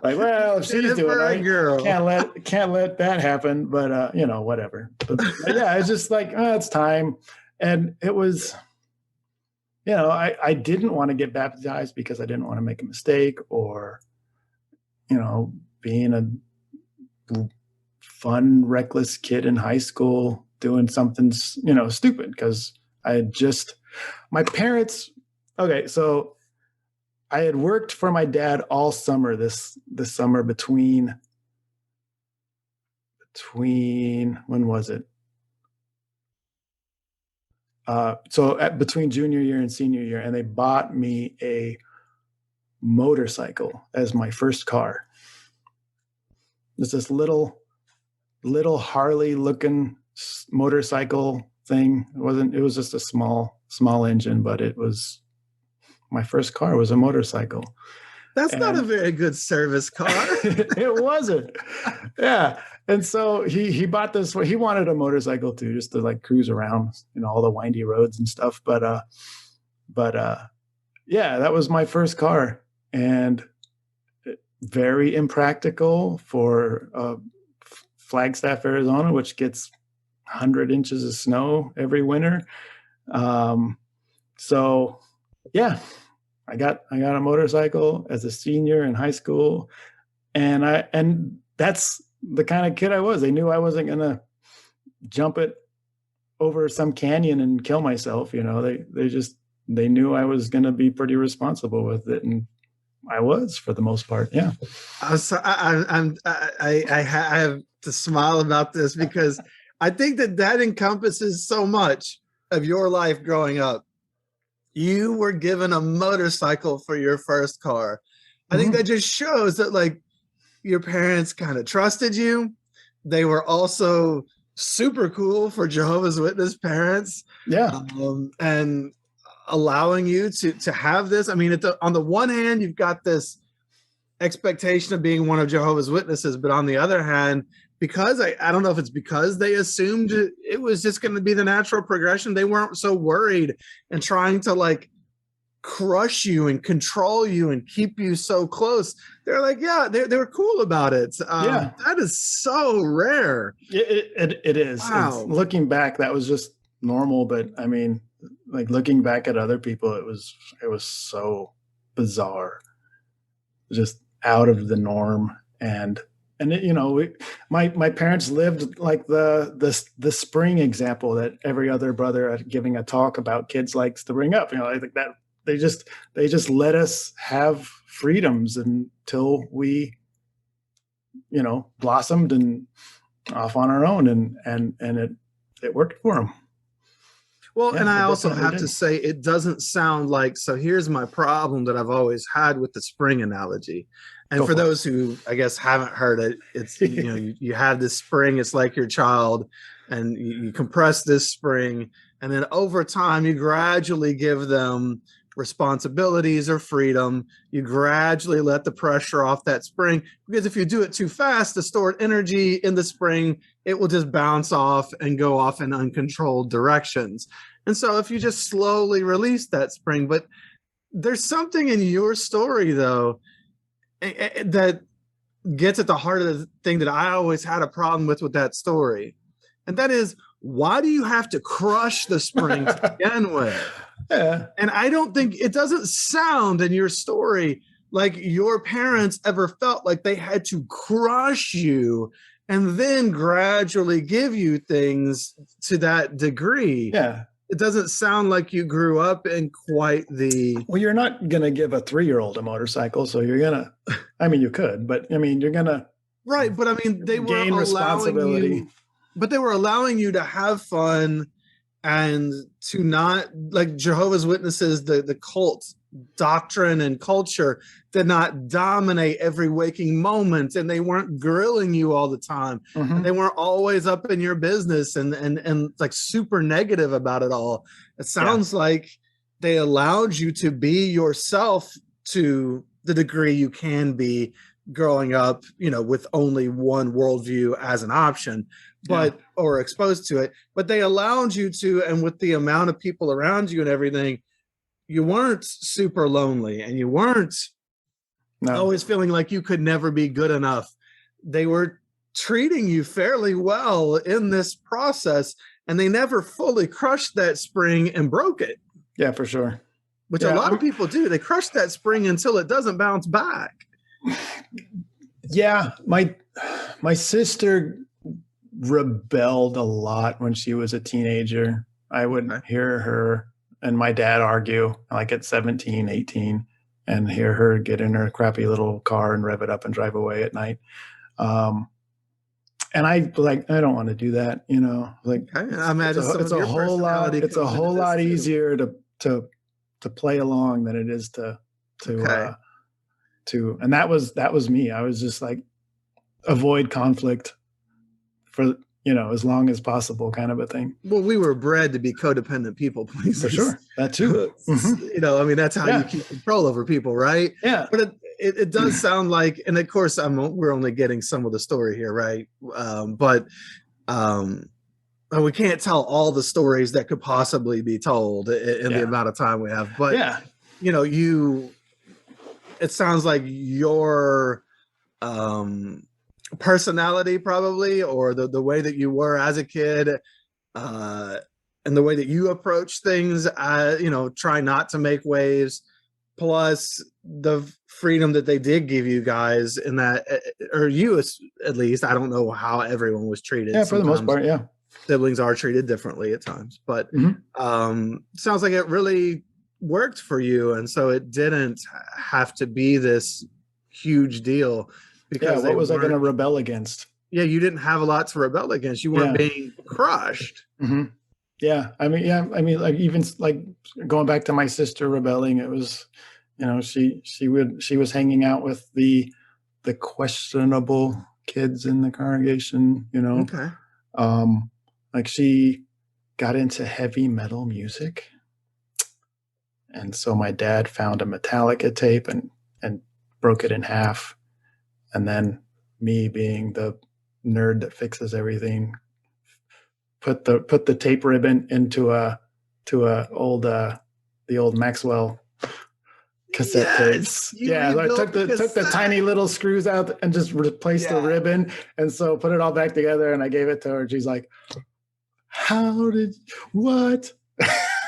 Like, well, You if did she's it doing for a it, girl. can't let that happen. But whatever. But yeah, it's just like, it's time. And it was, I didn't want to get baptized because I didn't want to make a mistake, or, being a fun, reckless kid in high school doing something, stupid. Because I had just, my parents, okay, so I had worked for my dad all summer this summer between when was it? Between junior year and senior year, and they bought me a motorcycle as my first car. It's this little Harley looking motorcycle thing. It was just a small engine, but it was my first car was a motorcycle. That's not a And very good service car. it wasn't. Yeah. And so he bought this. He wanted a motorcycle too, just to like cruise around, all the windy roads and stuff. But yeah, that was my first car, and very impractical for Flagstaff, Arizona, which gets 100 inches of snow every winter. Um, so yeah, I got a motorcycle as a senior in high school, and that's the kind of kid I was. They knew I wasn't gonna jump it over some canyon and kill myself. They knew I was gonna be pretty responsible with it, and I was for the most part. Yeah. I have to smile about this because I think that encompasses so much of your life growing up. You were given a motorcycle for your first car. I think Mm-hmm. that just shows that like your parents kind of trusted you. They were also super cool for Jehovah's Witness parents, Yeah. and allowing you to have this. I mean, on the one hand, you've got this expectation of being one of Jehovah's Witnesses, but on the other hand, because I don't know if it's because they assumed it was just going to be the natural progression, they weren't so worried and trying to like crush you and control you and keep you so close. They're like, yeah, they were cool about it. Yeah. That is so rare. It is. It's Wow. looking back, that was just normal. But I mean, like looking back at other people, it was so bizarre, just out of the norm. And my parents lived like the spring example that every other brother giving a talk about kids likes to bring up. I think that they just let us have freedoms until we blossomed and off on our own, and it worked for them. Well, Yeah, and I it also definitely have to did. say, it doesn't sound like, so here's my problem that I've always had with the spring analogy. And Go for for those who, I guess, haven't heard it, it's, it. you have this spring, it's like your child, and you compress this spring. And then over time, you gradually give them responsibilities or freedom. You gradually let the pressure off that spring, because if you do it too fast, the stored energy in the spring, it will just bounce off and go off in uncontrolled directions. And so if you just slowly release that spring, but there's something in your story though that gets at the heart of the thing that I always had a problem with that story. And that is, why do you have to crush the spring to begin with? Yeah. And I don't think, it doesn't sound in your story like your parents ever felt like they had to crush you and then gradually give you things to that degree. Yeah. It doesn't sound like you grew up in quite the Well, you're not going to give a 3-year-old a motorcycle. So you're going to, I mean, you could, but I mean, you're going to right. But I mean, they were gain allowing responsibility. you, but they were allowing you to have fun and to not, like Jehovah's Witnesses, the cult doctrine and culture did not dominate every waking moment, and they weren't grilling you all the time, and they Mm-hmm. weren't always up in your business and like super negative about it all. It Yeah. sounds like they allowed you to be yourself to the degree you can be growing up, with only one worldview as an option, Yeah. but or exposed to it, but they allowed you to, and with the amount of people around you and everything, you weren't super lonely and you weren't No. always feeling like you could never be good enough. They were treating you fairly well in this process, and they never fully crushed that spring and broke it, Yeah, for sure. which a Yeah. lot of people do. They crush that spring until it doesn't bounce back. Yeah. My sister rebelled a lot when she was a teenager. I would Okay. hear her and my dad argue like at 17, 18, and hear her get in her crappy little car and rev it up and drive away at night. Um, and I don't want to do that, like Okay. I imagine some it's of a your whole lot, personality it's a comes into whole this lot too. easier to play along than it is Okay. and that was me. I was just like, avoid conflict for, as long as possible kind of a thing. Well, we were bred to be codependent people For pleasers. sure. That too. Hmm. I mean, that's how you Yeah. keep control over people, right? Yeah. But it does sound like, and of course, we're only getting some of the story here, right? But we can't tell all the stories that could possibly be told in the Yeah. amount of time we have. But Yeah. it sounds like your personality, probably, or the way that you were as a kid, uh, and the way that you approach things, try not to make waves, plus the freedom that they did give you guys in that, or you at least. I don't know how everyone was treated. Yeah. For the most Sometimes part. Yeah. siblings are treated differently at times, but Hmm. sounds like it really worked for you, and so it didn't have to be this huge deal Yeah. because they What was I going weren't. to rebel against? Yeah, you didn't have a lot to rebel against. You weren't Yeah. being crushed. Hmm. Yeah. I mean, yeah. I mean, like, even like going back to my sister rebelling, it was, she was hanging out with the questionable kids in the congregation, Okay. like she got into heavy metal music. And so my dad found a Metallica tape and broke it in half. And then me, being the nerd that fixes everything, put the tape ribbon into the old Maxwell cassette tapes. You Yeah, so I rebuilt the took the cassette. tiny little screws out and just replaced the Yeah. ribbon, and so put it all back together. And I gave it to her. And she's like, "How did what?"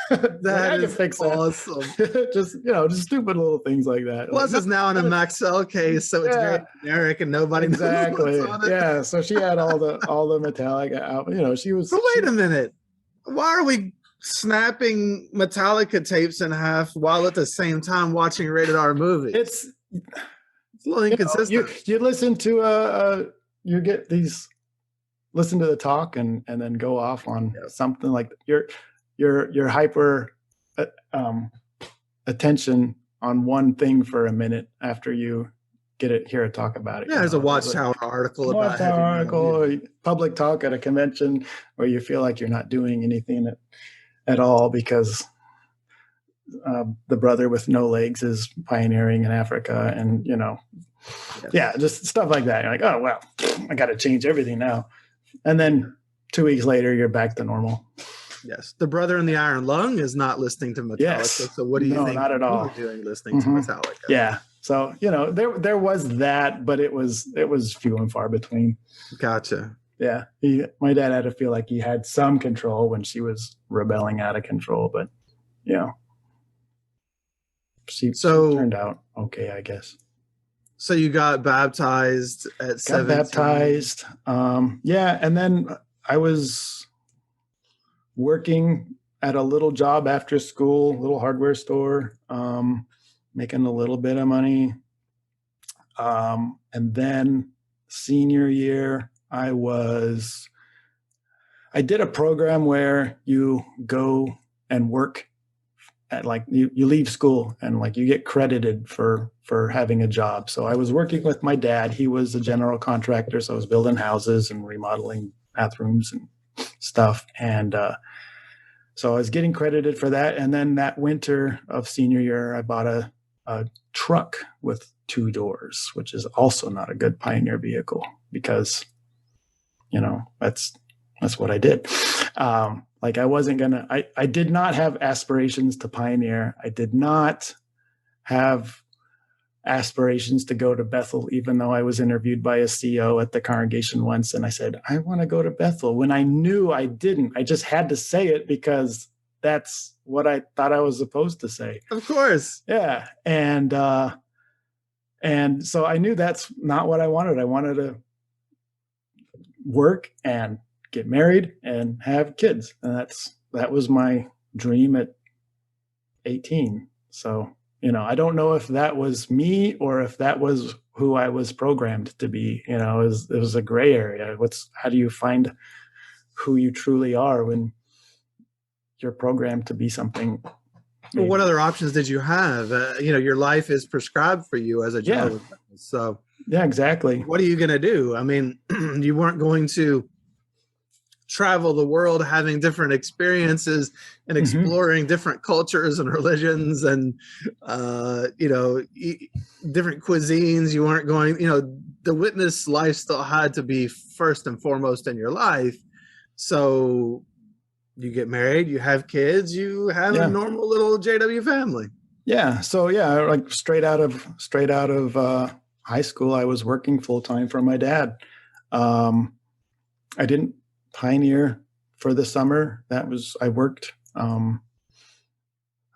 That I can is fix awesome. that. Just stupid little things like that. Plus, Like, it's now in a Maxell case, so it's very yeah, generic and nobody knows what's exactly. on it. Yeah, so she had all the Metallica out. But wait a minute. Why are we snapping Metallica tapes in half while at the same time watching rated R movies? It's It's a little inconsistent. you listen to you get these, listen to the talk and then go off on Yep. something like your hyper um, attention on one thing for a minute after you hear it talk about it. Yeah, You there's a know, there's a Watchtower article about Watchtower heavy metal music. article, public talk at a convention where you feel like you're not doing anything at all because the brother with no legs is pioneering in Africa, and yeah, just stuff like that. You're like, oh well, I got to change everything now, and then 2 weeks later, you're back to normal. Yes, the brother in the Iron Lung is not listening to Metallica. Yes. So what do you No, think not at you all. were doing listening to Metallica? Yeah. So there was that, but it was few and far between. Gotcha. Yeah, my dad had to feel like he had some control when she was rebelling out of control, but she turned out okay, I guess. So you got baptized at 17? Got baptized. Yeah, and then I was working at a little job after school, little hardware store, making a little bit of money. And then senior year, I did a program where you go and work at, like, you leave school and like you get credited for having a job. So I was working with my dad. He was a general contractor, so I was building houses and remodeling bathrooms and stuff. And so I was getting credited for that. And then that winter of senior year, I bought a truck with 2 doors, which is also not a good pioneer vehicle because, that's what I did. Like I did not have aspirations to pioneer. I did not have aspirations to go to Bethel, even though I was interviewed by a CEO at the congregation once. And I said, I want to go to Bethel, when I knew I didn't. I just had to say it because that's what I thought I was supposed to say. Of course. Yeah. And so I knew that's not what I wanted. I wanted to work and get married and have kids. And that was my dream at 18. So, I don't know if that was me or if that was who I was programmed to be. It was a gray area. How do you find who you truly are when you're programmed to be something? Well, what other options did you have? Your life is prescribed for you as a Jehovah's Witness. So yeah, exactly. What are you going to do? I mean, you weren't going to travel the world having different experiences and exploring different cultures and religions and different cuisines. You weren't going, the witness lifestyle had to be first and foremost in your life. So you get married, you have kids, you have a normal little JW family. Yeah. So like straight out of high school, I was working full time for my dad. I didn't pioneer for the summer. I worked. I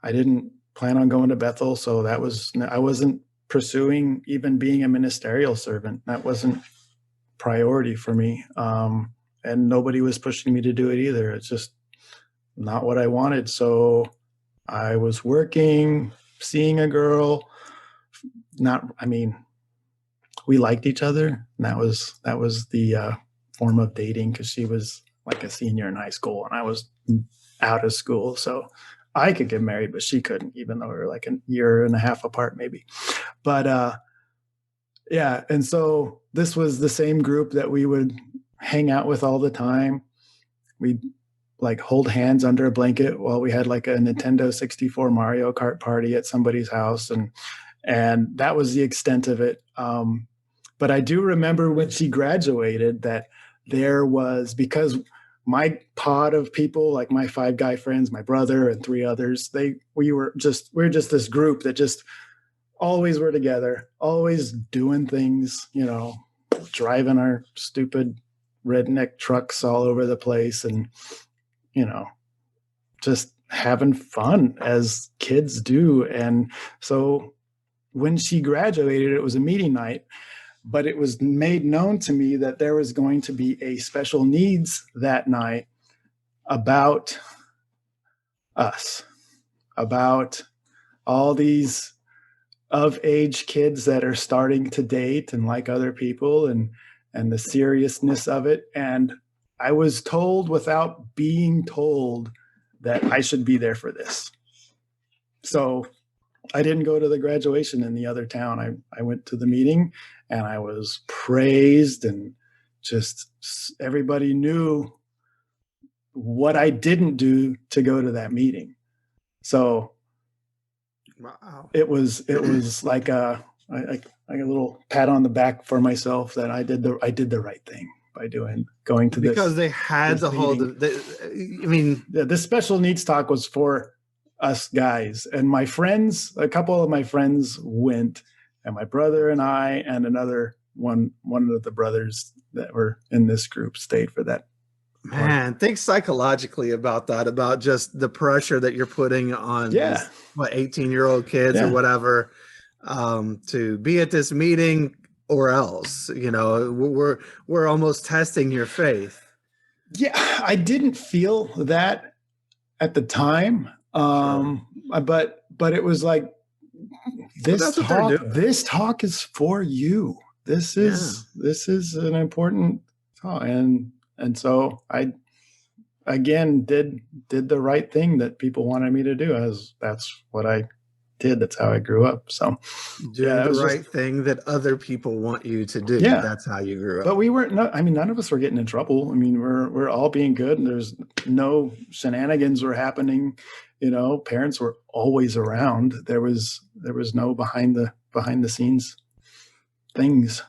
didn't plan on going to Bethel, so I wasn't pursuing even being a ministerial servant. That wasn't priority for me. And nobody was pushing me to do it either. It's just not what I wanted. So I was working, seeing a girl. We liked each other. And that was the form of dating, because she was like a senior in high school and I was out of school. So I could get married, but she couldn't, even though we were like a year and a half apart maybe. But yeah. And so this was the same group that we would hang out with all the time. We'd like hold hands under a blanket while we had like a Nintendo 64 Mario Kart party at somebody's house. And that was the extent of it. But I do remember when she graduated that there was, because my pod of people, like my 5 guy friends, my brother and 3 others, we were just this group that just always were together, always doing things, driving our stupid redneck trucks all over the place and, just having fun as kids do. And so when she graduated, it was a meeting night, but it was made known to me that there was going to be a special needs that night about us, about all these of age kids that are starting to date and like other people, and the seriousness of it. And I was told without being told that I should be there for this. So I didn't go to the graduation in the other town. I went to the meeting, and I was praised, and just everybody knew what I didn't do to go to that meeting. So Wow. it was like a little pat on the back for myself that I did the right thing by going to because this, they had to hold this special needs talk was for us guys, and my friends, a couple of my friends went, and my brother and I and another one of the brothers that were in this group stayed for that. Man, think psychologically about that, about just the pressure that you're putting on these 18-year-old kids or whatever, to be at this meeting, or else, we're almost testing your faith. Yeah, I didn't feel that at the time. But it was like, this talk is for you. This is an important talk. And so I, again, did the right thing that people wanted me to do, as that's what I did. That's how I grew up. So doing the right thing that other people want you to do. Yeah. That's how you grew up. But we weren't, none of us were getting in trouble. I mean, we're all being good, and there's no shenanigans were happening. Parents were always around. There was no behind the scenes things.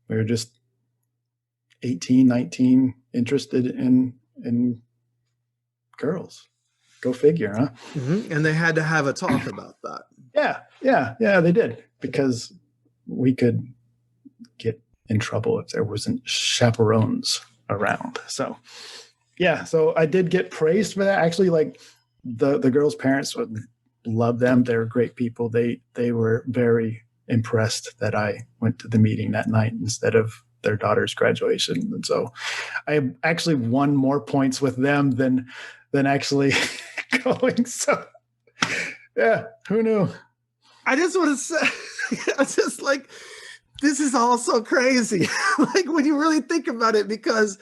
We were just 18, 19, interested in girls. Go figure, huh? Mm-hmm. And they had to have a talk about that. Yeah, they did, because we could get in trouble if there wasn't chaperones around. So I did get praised for that. Actually, like the girls' parents would love them. They're great people. They were very impressed that I went to the meeting that night instead of their daughter's graduation. And so I actually won more points with them than actually going. So yeah, who knew? I just want to say, it's just like, this is all so crazy. Like, when you really think about it, because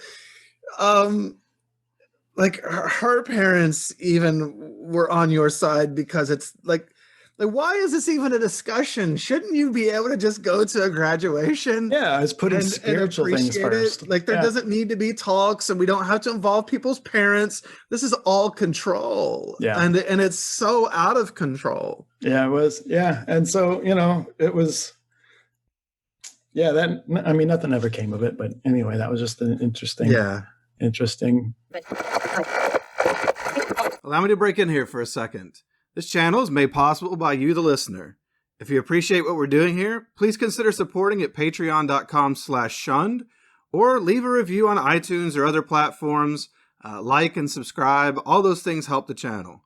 like her parents even were on your side, because it's like why is this even a discussion? Shouldn't you be able to just go to a graduation? Yeah, I was putting spiritual things first. Like, there doesn't need to be talks, and we don't have to involve people's parents. This is all control. Yeah. And it's so out of control. Yeah, it was. Yeah. And so, it was, nothing ever came of it, but anyway, that was just an interesting. Allow me to break in here for a second. This channel is made possible by you, the listener. If you appreciate what we're doing here, please consider supporting at patreon.com/shunned, or leave a review on iTunes or other platforms. Like and subscribe. All those things help the channel.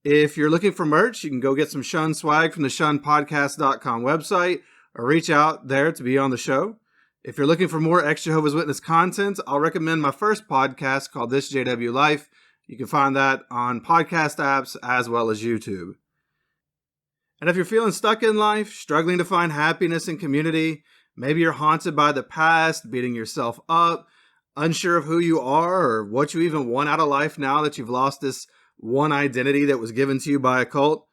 If you're looking for merch, you can go get some Shunned swag from the shunnedpodcast.com website, or reach out there to be on the show. If you're looking for more ex-Jehovah's Witness content, I'll recommend my first podcast called This JW Life. You can find that on podcast apps as well as YouTube. And if you're feeling stuck in life, struggling to find happiness and community, maybe you're haunted by the past, beating yourself up, unsure of who you are or what you even want out of life now that you've lost this one identity that was given to you by a cult,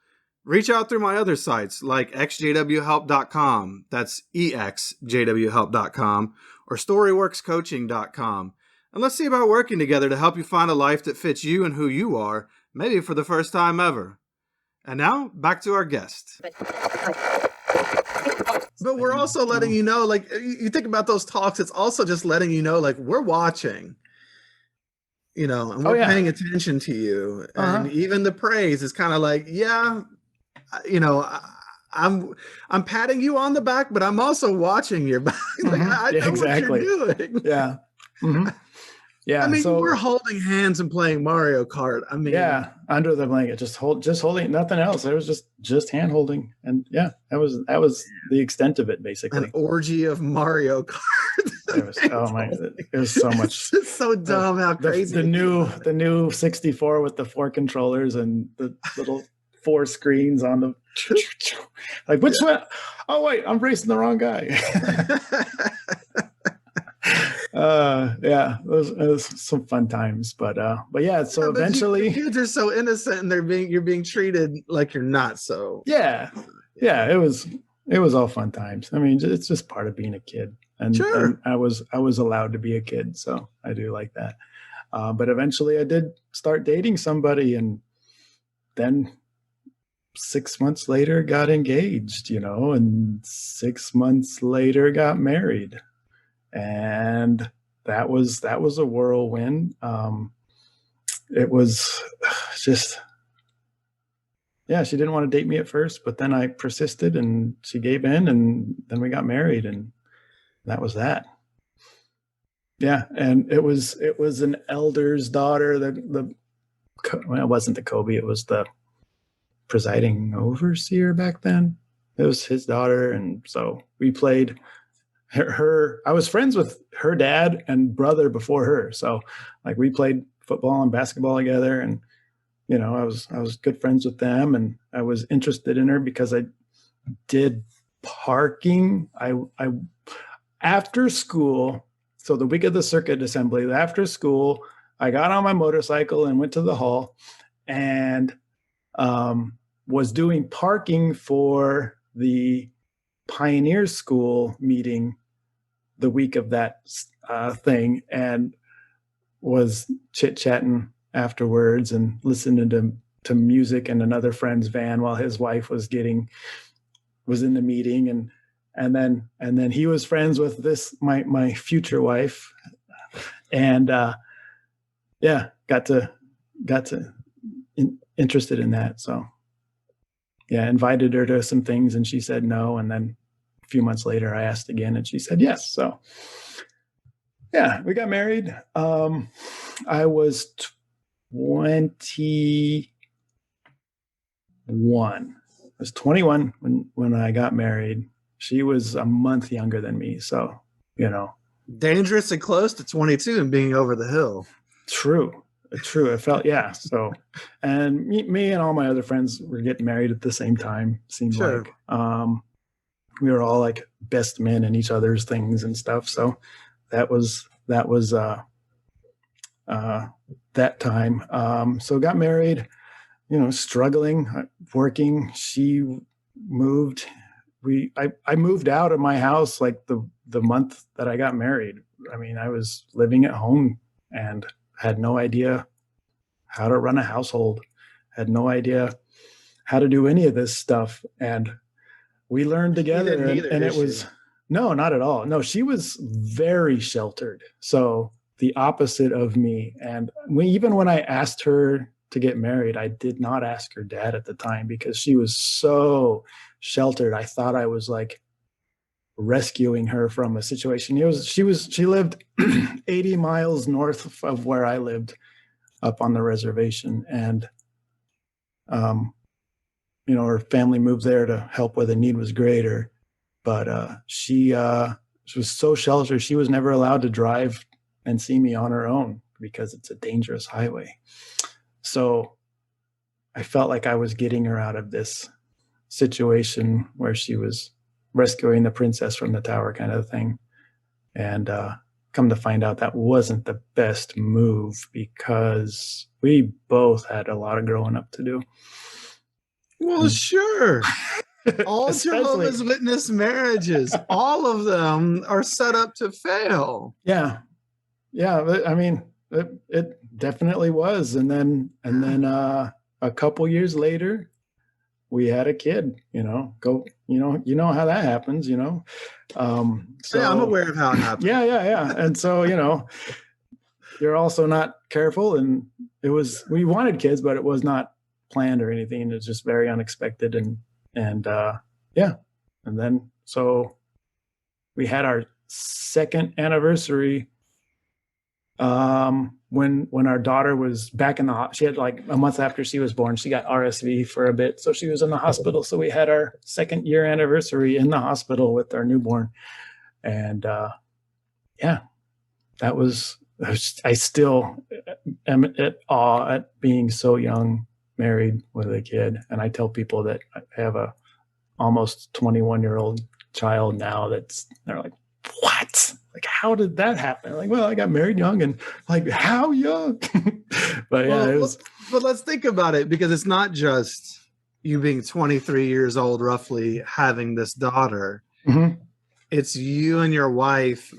reach out through my other sites like xjwhelp.com, that's exjwhelp.com, or storyworkscoaching.com. And let's see about working together to help you find a life that fits you and who you are, maybe for the first time ever. And now, back to our guest. But we're also letting you know, like, you think about those talks, it's also just letting you know, like, we're watching, and we're paying attention to you. And even the praise is kind of like, I'm patting you on the back, but I'm also watching your back. Like, I know what you're doing. Yeah. Mm-hmm. Yeah. I mean, we're holding hands and playing Mario Kart. I mean, under the blanket, just holding, nothing else. It was just hand holding, and that was the extent of it, basically. An orgy of Mario Kart. It was so much. It's so dumb how crazy. The new 64 with the 4 controllers and the little 4 screens on the. Like, which one? Oh wait, I'm racing the wrong guy. Yeah, it was some fun times, but yeah, so Yeah, but your eventually, kids are so innocent, and you're being treated like you're not. So yeah, yeah, yeah, it was all fun times. I mean, it's just part of being a kid, and sure. I was allowed to be a kid, so I do like that. But eventually, I did start dating somebody, and then 6 months later, got engaged, and 6 months later, got married, and that was a whirlwind. It was just, yeah, she didn't want to date me at first, but then I persisted, and she gave in, and then we got married, and that was that. Yeah, and it was an elder's daughter. Well, it wasn't the Kobe. It was the presiding overseer back then. It was his daughter, and so we played her. I was friends with her dad and brother before her, so like we played football and basketball together, and I was good friends with them, and I was interested in her because I did parking. I After school, so the week of the circuit assembly, after school, I got on my motorcycle and went to the hall, and um, was doing parking for the Pioneer School meeting the week of that thing, and was chit chatting afterwards and listening to music in another friend's van while his wife was in the meeting, and then he was friends with this my future wife, and yeah, got to interested in that. So yeah, invited her to some things, and she said no, and then a few months later I asked again, and she said yes. So yeah, we got married. I was 21. I was 21 when I got married. She was a month younger than me, so you know, Dangerously close to 22 and being over the hill. true, true. It felt, yeah. So, and me and all my other friends were getting married at the same time. Seemed Sure. like we were all like best men in each other's things and stuff. So that was uh, that time. So got married, struggling, working. She moved. I moved out of my house like the month that I got married. I mean, I was living at home and had no idea how to run a household, had no idea how to do any of this stuff. And we learned You together, didn't and, either, and did it she? was, no, not at all. No, she was very sheltered. So the opposite of me. And even when I asked her to get married, I did not ask her dad at the time because she was so sheltered. I thought I was like rescuing her from a situation. She lived 80 miles north of where I lived up on the reservation. And, um, her family moved there to help where the need was greater. But she was so sheltered. She was never allowed to drive and see me on her own because it's a dangerous highway. So I felt like I was getting her out of this situation where she was rescuing the princess from the tower kind of thing. And come to find out that wasn't the best move because we both had a lot of growing up to do. Well, sure. All Especially, Jehovah's Witness marriages, all of them are set up to fail. yeah, yeah. I mean, it definitely was. And then a couple years later, we had a kid. You know how that happens. Yeah, I'm So aware of how it happened. yeah, yeah, yeah. And so you're also not careful, and we wanted kids, but it was not planned or anything. It was just very unexpected, and yeah, and then so we had our second anniversary when our daughter was back in the she had like a month after she was born, she got RSV for a bit, so she was in the hospital. So we had our second year anniversary in the hospital with our newborn, and yeah, that was I still am at awe at being so young, married with a kid. And I tell people that I have a almost 21-year-old child now they're like, what? like, how did that happen? Like, well, I got married young, and like, how young? But yeah, it was. But let's think about it, because it's not just you being 23 years old, roughly, having this daughter. Mhm. It's you and your wife.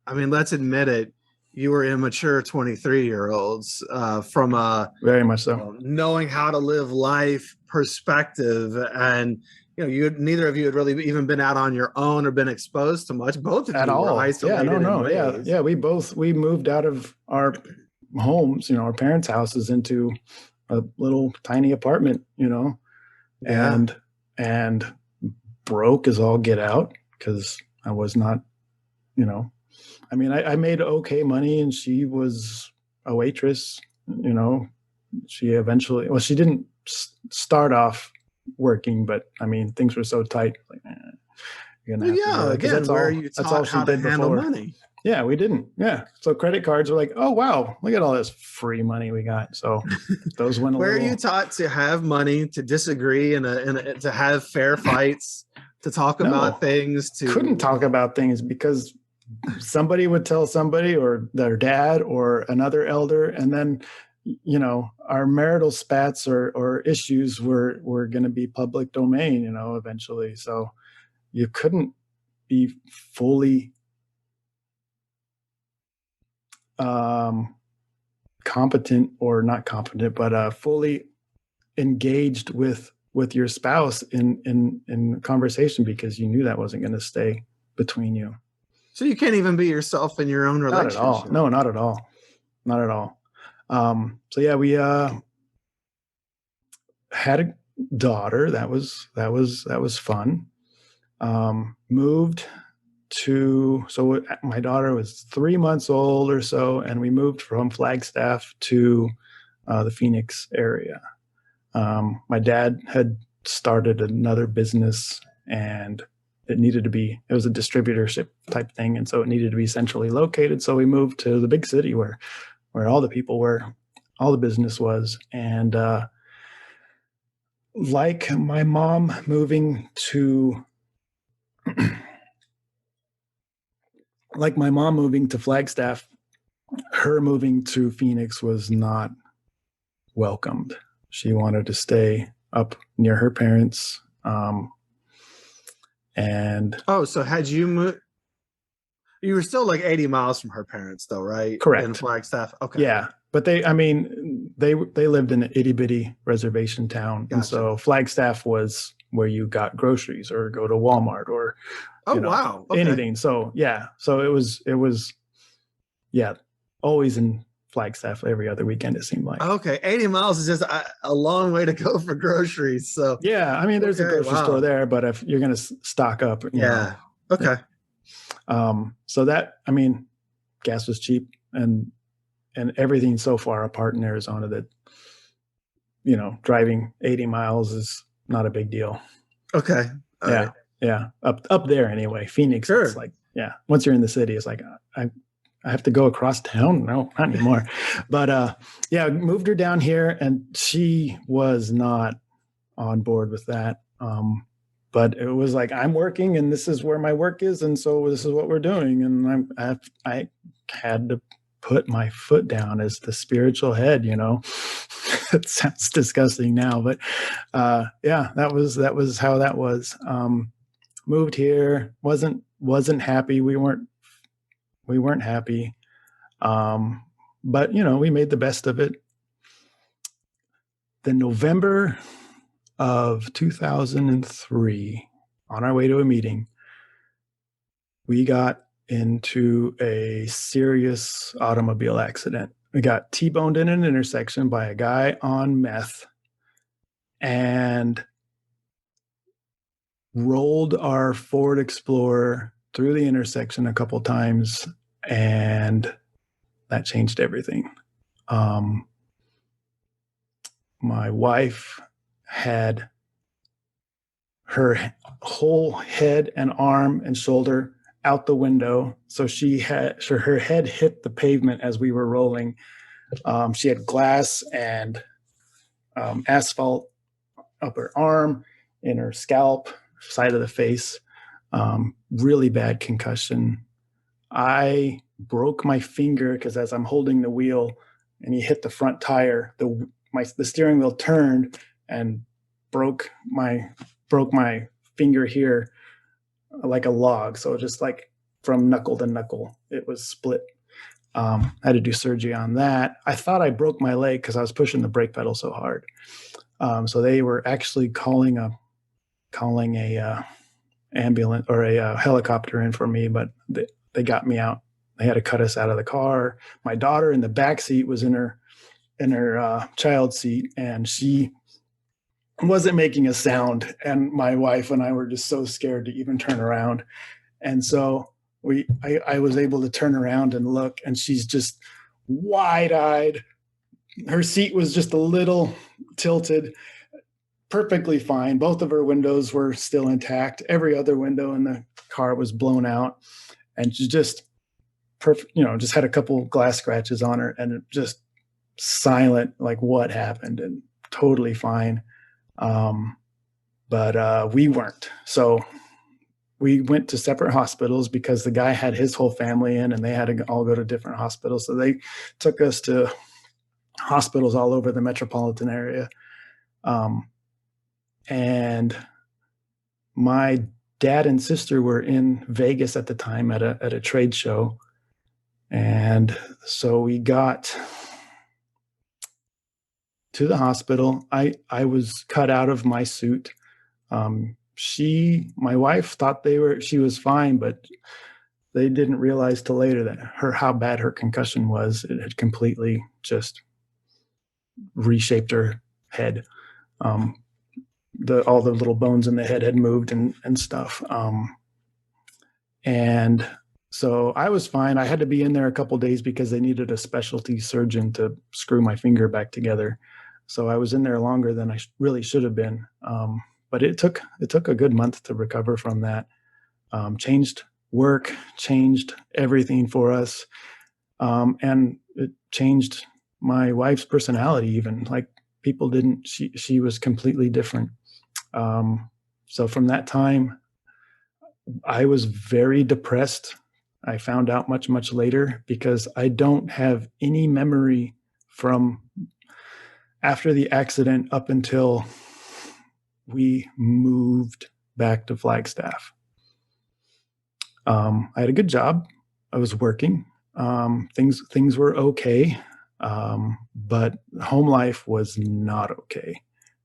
I mean, let's admit it. You were immature 23-year-olds, from a, Very much so. knowing how to live life perspective. And, you, neither of you had really even been out on your own or been exposed to much. Both of At you were all. Yeah, isolated no, in no. Yeah, ways. yeah. We moved out of our homes, our parents' houses, into a little tiny apartment, Yeah. and and broke as all get out because I was not, I mean, I made okay money, and she was a waitress. She eventually, well, she didn't start off working, but I mean, things were so tight. Like, you're gonna Well, have to do yeah. it because Again, that's where all. you That's all taught she how to did handle before. money. Yeah, we didn't. Yeah, so credit cards were like, oh wow, look at all this free money we got. So those went a Where are you little. taught to have money, to disagree, and to have fair fights, to talk about No, things, couldn't to talk about things because somebody would tell somebody, or their dad or another elder, and then our marital spats or issues were going to be public domain, eventually. So you couldn't be fully competent, or not competent, but fully engaged with your spouse in conversation, because you knew that wasn't going to stay between you. so you can't even be yourself in your own Not at all. relationship. No, not at all. Not at all. So yeah, we had a daughter. That was fun. Moved to, so my daughter was 3 months old or so, and we moved from Flagstaff to the Phoenix area. My dad had started another business, and it was a distributorship type thing, and so it needed to be centrally located. So we moved to the big city where all the people were, all the business was. And like my mom moving to Flagstaff, her moving to Phoenix was not welcomed. She wanted to stay up near her parents. And Oh, so had you moved, you were still like 80 miles from her parents, though, right? In correct. Flagstaff. Okay. Yeah. But they lived in an itty bitty reservation town. And Gotcha. so Flagstaff was where you got groceries or go to Walmart or, Oh, wow. Okay. anything. So yeah. So it was, yeah, always in Flagstaff every other weekend, it seemed like. Okay. 80 miles is just a long way to go for groceries. So, Yeah. I mean, there's a okay. grocery store Wow. there, but if you're going to stock up, Yeah. yeah. Okay. So that, I mean, gas was cheap, and everything so far apart in Arizona that, driving 80 miles is not a big deal. Okay. All Yeah. right. Yeah. Up there anyway. Phoenix, Sure. it's like, yeah, once you're in the city, it's like, I have to go across town. No, not anymore. But yeah, moved her down here, and she was not on board with that. But it was like, I'm working, and this is where my work is, and so this is what we're doing. And I had to put my foot down as the spiritual head. It sounds disgusting now, but yeah, that was how that was. Moved here, wasn't happy. We weren't happy. But we made the best of it. The November of 2003, on our way to a meeting, we got into a serious automobile accident. We got T-boned in an intersection by a guy on meth, and rolled our Ford Explorer through the intersection a couple times, and that changed everything. My wife had her whole head and arm and shoulder out the window. So her head hit the pavement as we were rolling. She had glass and asphalt up her arm, in her scalp, side of the face. Really bad concussion. I broke my finger because as I'm holding the wheel and he hit the front tire, the steering wheel turned and broke my broke my finger here like a log. So just like from knuckle to knuckle, it was split. I had to do surgery on that. I thought I broke my leg because I was pushing the brake pedal so hard. So they were actually calling a ambulance or a helicopter in for me, but they got me out. They had to cut us out of the car. My daughter in the back seat was in her child seat, and she wasn't making a sound. And my wife and I were just so scared to even turn around. And so I was able to turn around and look, and she's just wide-eyed. Her seat was just a little tilted, perfectly fine. Both of her windows were still intact. Every other window in the car was blown out, and she just perfect, just had a couple glass scratches on her, and just silent, like what happened, and totally fine. But we weren't. So we went to separate hospitals because the guy had his whole family in, and they had to all go to different hospitals. So they took us to hospitals all over the metropolitan area. And my dad and sister were in Vegas at the time at a trade show. And so we got to the hospital. I was cut out of my suit. My wife thought she was fine, but they didn't realize till later that how bad her concussion was. It had completely just reshaped her head. All the little bones in the head had moved and stuff. And so I was fine. I had to be in there a couple days because they needed a specialty surgeon to screw my finger back together. So I was in there longer than I really should have been. But it took a good month to recover from that. Changed work, changed everything for us. And it changed my wife's personality even. Like people didn't, she was completely different. So from that time, I was very depressed. I found out much, much later because I don't have any memory from after the accident up until we moved back to Flagstaff. I had a good job. I was working. Things were okay. But home life was not okay.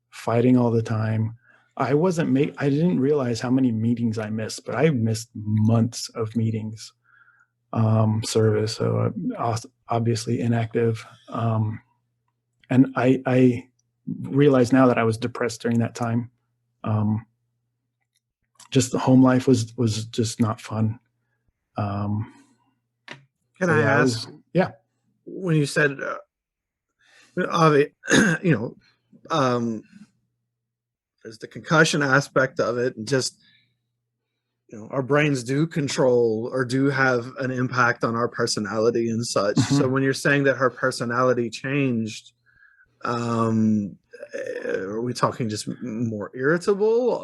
Fighting all the time. I didn't realize how many meetings I missed, but I missed months of meetings, service. So obviously inactive. And I realize now that I was depressed during that time. Just the home life was just not fun. Can I ask? Yeah. When you said, there's the concussion aspect of it, and just our brains do control or do have an impact on our personality and such. Mm-hmm. So when you're saying that her personality changed, are we talking just more irritable?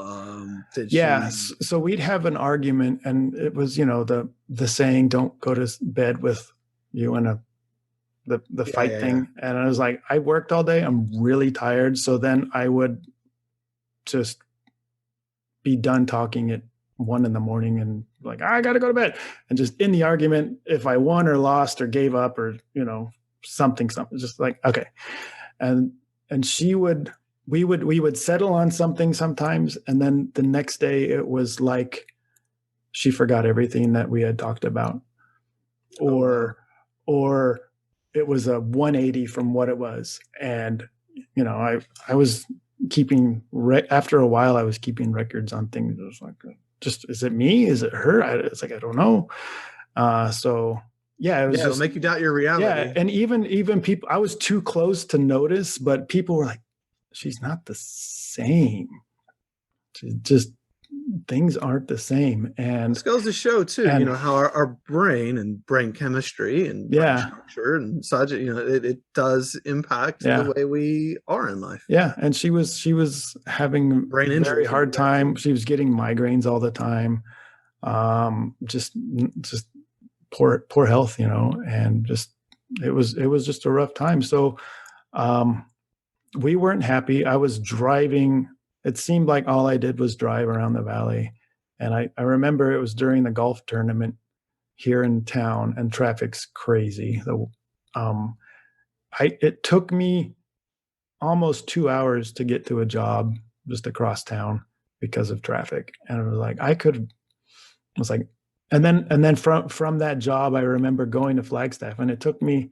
So we'd have an argument, and it was the saying, "Don't go to bed with you in the fight thing." Yeah. And I was like, I worked all day, I'm really tired. So then I would just be done talking at 1 a.m. and like, I gotta go to bed, and just in the argument, if I won or lost or gave up or something just like, okay. And we would settle on something sometimes, and then the next day it was like she forgot everything that we had talked about, or it was a 180 from what it was. And I was keeping after a while I was keeping records on things. It was like, is it me? Is it her? It's like, I don't know. So yeah, it was it'll make you doubt your reality. Yeah, and even people, I was too close to notice, but people were like, she's not the same. She's just, things aren't the same. And this goes to show too, how our brain and brain chemistry and brain structure and such, it does impact the way we are in life. Yeah, and she was having brain a very hard time. She was getting migraines all the time. Just poor health, and just it was just a rough time. So we weren't happy. I was driving. It seemed like all I did was drive around the valley. And I remember it was during the golf tournament here in town, and traffic's crazy. Um, it took me almost 2 hours to get to a job just across town because of traffic. And it was like, was like, and then from that job, I remember going to Flagstaff, and it took me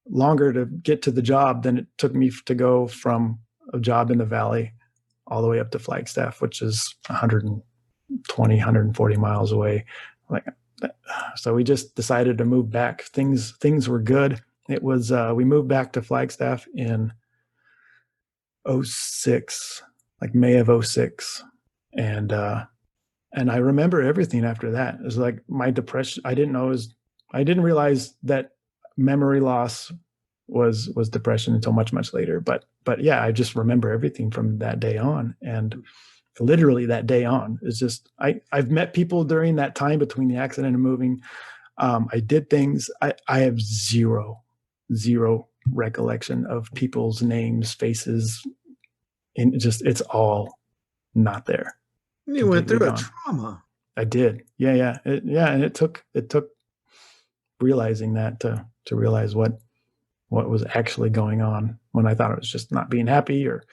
longer to get to the job than it took me to go from a job in the valley all the way up to Flagstaff, which is 120, 140 miles away. Like, so we just decided to move back. Things were good. It was, we moved back to Flagstaff in 06, like May of 06. And I remember everything after that. It was like my depression. I didn't realize that memory loss was depression until much later. But yeah, I just remember everything from that day on. And literally that day on is just, I've met people during that time between the accident and moving. I did things. I have zero recollection of people's names, faces, and it's all not there. You went through a trauma. I did. Yeah. And it took realizing that to realize what was actually going on, when I thought it was just not being happy or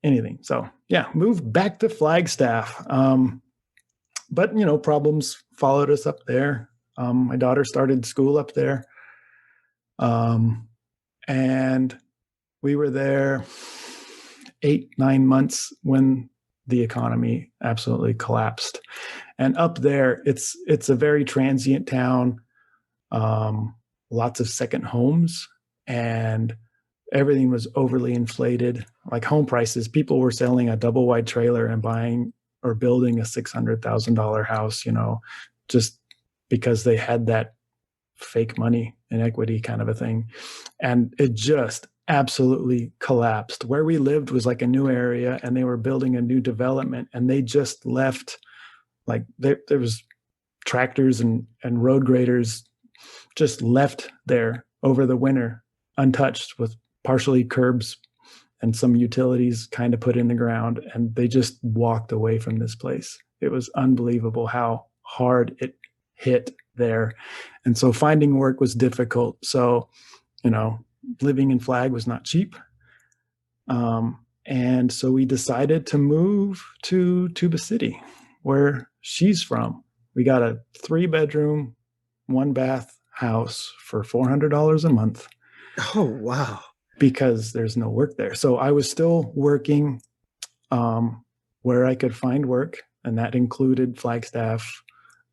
anything. So yeah, moved back to Flagstaff. But problems followed us up there. My daughter started school up there. And we were there 8-9 months when the economy absolutely collapsed. And up there, it's a very transient town, lots of second homes, and everything was overly inflated. Like home prices, people were selling a double wide trailer and buying or building a $600,000 house, just because they had that fake money and equity kind of a thing. And it just absolutely collapsed. Where we lived was like a new area, and they were building a new development, and they just left, like there was tractors and road graders just left there over the winter untouched, with partially curbs and some utilities kind of put in the ground, and they just walked away from this place. It was unbelievable how hard it hit there. And so finding work was difficult. So, living in Flag was not cheap. And so we decided to move to Tuba City, where she's from. We got a 3-bedroom, 1-bath house for $400 a month. Oh, wow. Because there's no work there. So I was still working where I could find work, and that included Flagstaff,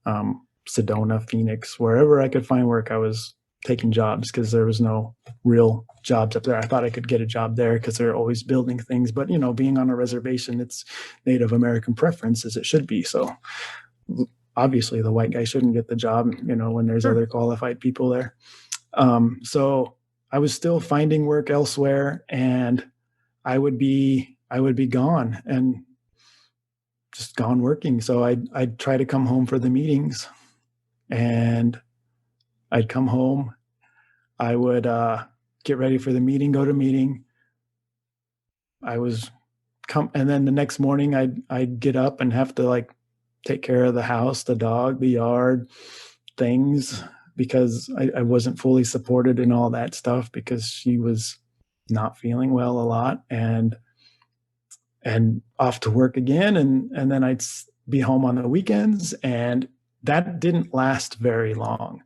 Sedona, Phoenix, wherever I could find work. I was taking jobs because there was no real jobs up there. I thought I could get a job there because they're always building things. But, being on a reservation, it's Native American preference, as it should be. So obviously the white guy shouldn't get the job, when there's other qualified people there. So I was still finding work elsewhere, and I would be gone and just gone working. So I'd try to come home for the meetings, and I'd come home. I would get ready for the meeting, go to meeting. And then the next morning I'd get up and have to take care of the house, the dog, the yard, things, because I wasn't fully supported in all that stuff because she was not feeling well a lot, and off to work again. And then I'd be home on the weekends, and that didn't last very long.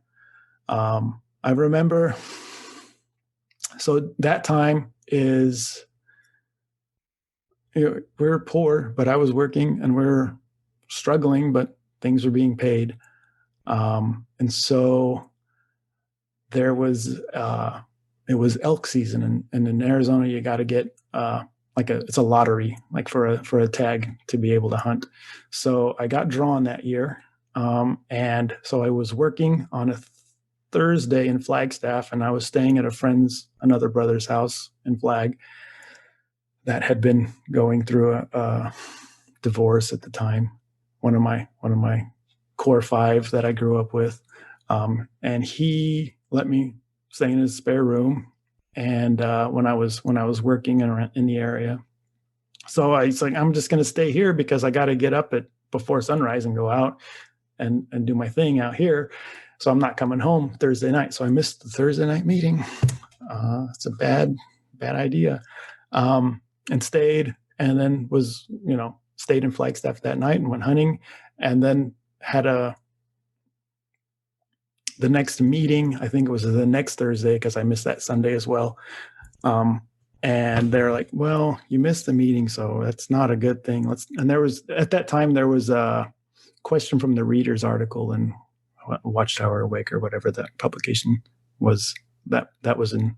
I remember, so that time is, we were poor, but I was working, and we were struggling, but things were being paid. And so there was, it was elk season, and in Arizona, you got to get, it's a lottery, for a tag to be able to hunt. So I got drawn that year. And so I was working on a Thursday in Flagstaff, and I was staying at another brother's house in Flag that had been going through a divorce at the time. One of my core five that I grew up with. And he let me stay in his spare room. And when I was working in the area, so he's like, I'm just going to stay here because I got to get up before sunrise and go out and do my thing out here. So I'm not coming home Thursday night. So I missed the Thursday night meeting. It's a bad idea. And stayed, and then stayed in Flagstaff that night and went hunting, and then had the next meeting. I think it was the next Thursday because I missed that Sunday as well. And they're like, well, you missed the meeting, so that's not a good thing. And there was, at that time, there was a question from the Reader's article in Watchtower Awake or whatever that publication was, that was in,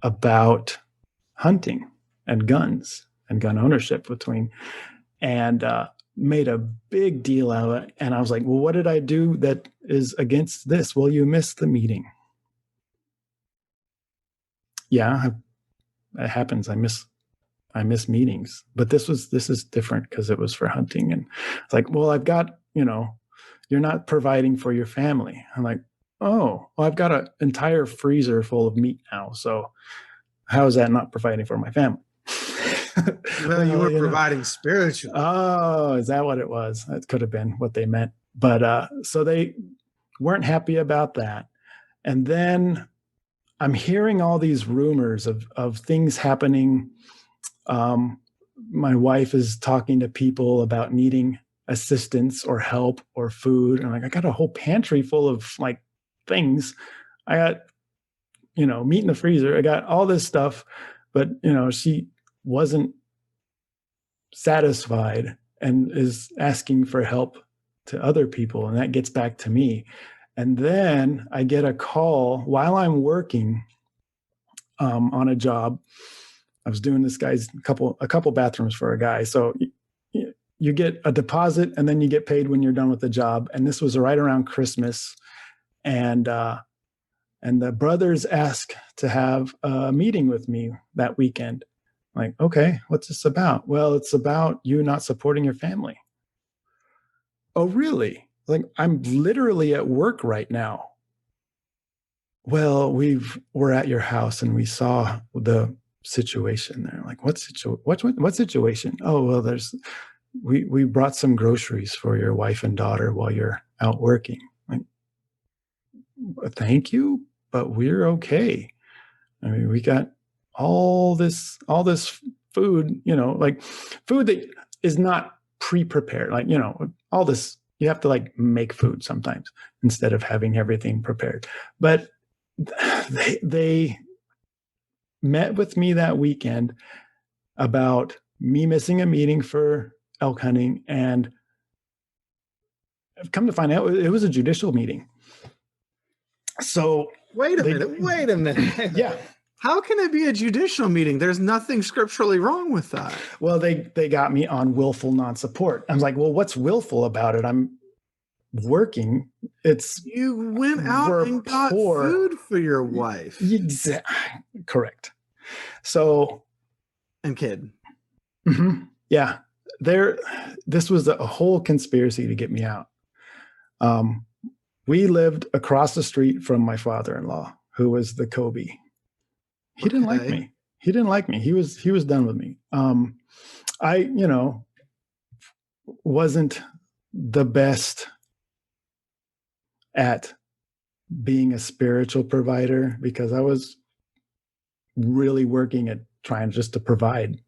about hunting and guns and gun ownership and made a big deal out of it. And I was like, well, what did I do that is against this? Well, you missed the meeting. Yeah, it happens. I miss meetings, but this is different because it was for hunting. And it's like, well, I've got, you're not providing for your family. I'm like, oh, well, I've got an entire freezer full of meat now. So how is that not providing for my family? Well, you were providing spiritually. Oh, is that what it was? That could have been what they meant. But so they weren't happy about that. And then I'm hearing all these rumors of things happening. My wife is talking to people about needing assistance or help or food. And I got a whole pantry full of like things. I got, meat in the freezer. I got all this stuff, but she wasn't satisfied and is asking for help to other people. And that gets back to me. And then I get a call while I'm working on a job. I was doing this guy's a couple bathrooms for a guy. So you get a deposit and then you get paid when you're done with the job. And this was right around Christmas. And the brothers asked to have a meeting with me that weekend. Like, okay, what's this about? Well, it's about you not supporting your family. Oh, really? Like, I'm literally at work right now. Well, we're at your house and we saw the situation there. Like, what situation? Oh, well, we brought some groceries for your wife and daughter while you're out working. Like, thank you, but we're okay. I mean, we got all this food, like food that is not pre-prepared. Like, all this, you have to like make food sometimes instead of having everything prepared. But they met with me that weekend about me missing a meeting for elk hunting, and I've come to find out it was a judicial meeting. So wait a minute. Yeah. How can it be a judicial meeting? There's nothing scripturally wrong with that. Well, they got me on willful non-support. I was like, well, what's willful about it? I'm working. You went out and got food for your wife. Correct. So, and kid. Mm-hmm, yeah. This was a whole conspiracy to get me out. We lived across the street from my father-in-law, who was the Kobe. He didn't like me. He didn't like me. He was done with me. I, wasn't the best at being a spiritual provider because I was really working at trying just to provide.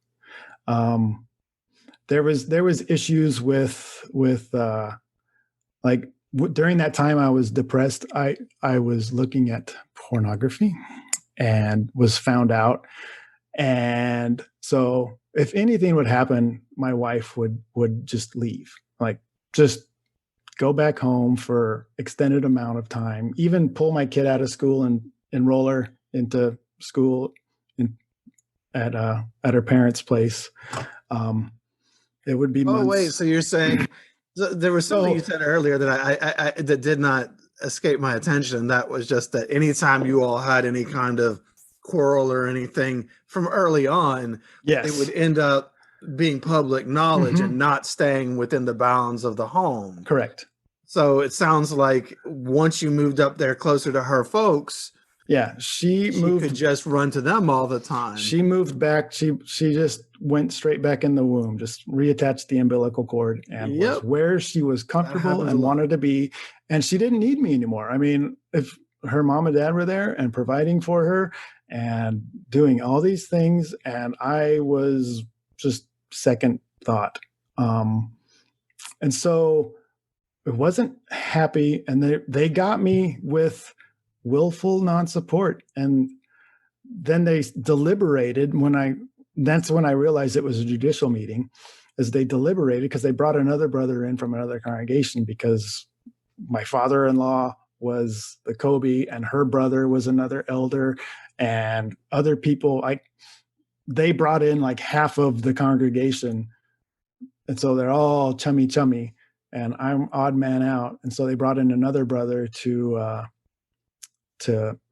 There was issues with during that time I was depressed. I was looking at pornography and was found out. And so if anything would happen, my wife would just leave, like just go back home for extended amount of time, even pull my kid out of school and enroll her into school at her parents' place. It would be months. Oh, wait. So you're saying there was something you said earlier that I that did not escape my attention. That was just that anytime you all had any kind of quarrel or anything from early on, yes, it would end up being public knowledge Mhm. and not staying within the bounds of the home. Correct. So it sounds like once you moved up there closer to her folks, Yeah, she could just run to them all the time. she moved back. She just went straight back in the womb, just reattached the umbilical cord and was Yep, where she was that comfortable happens a and lot. wanted to be. And she didn't need me anymore. I mean, if her mom and dad were there and providing for her and doing all these things, and I was just second thought. Um, and so it wasn't happy. And they got me with willful non-support. And then they deliberated that's when I realized it was a judicial meeting, as they deliberated because they brought another brother in from another congregation because my father-in-law was the Kobe and her brother was another elder, and other people like they brought in like half of the congregation, and so they're all chummy and I'm odd man out, and so they brought in another brother to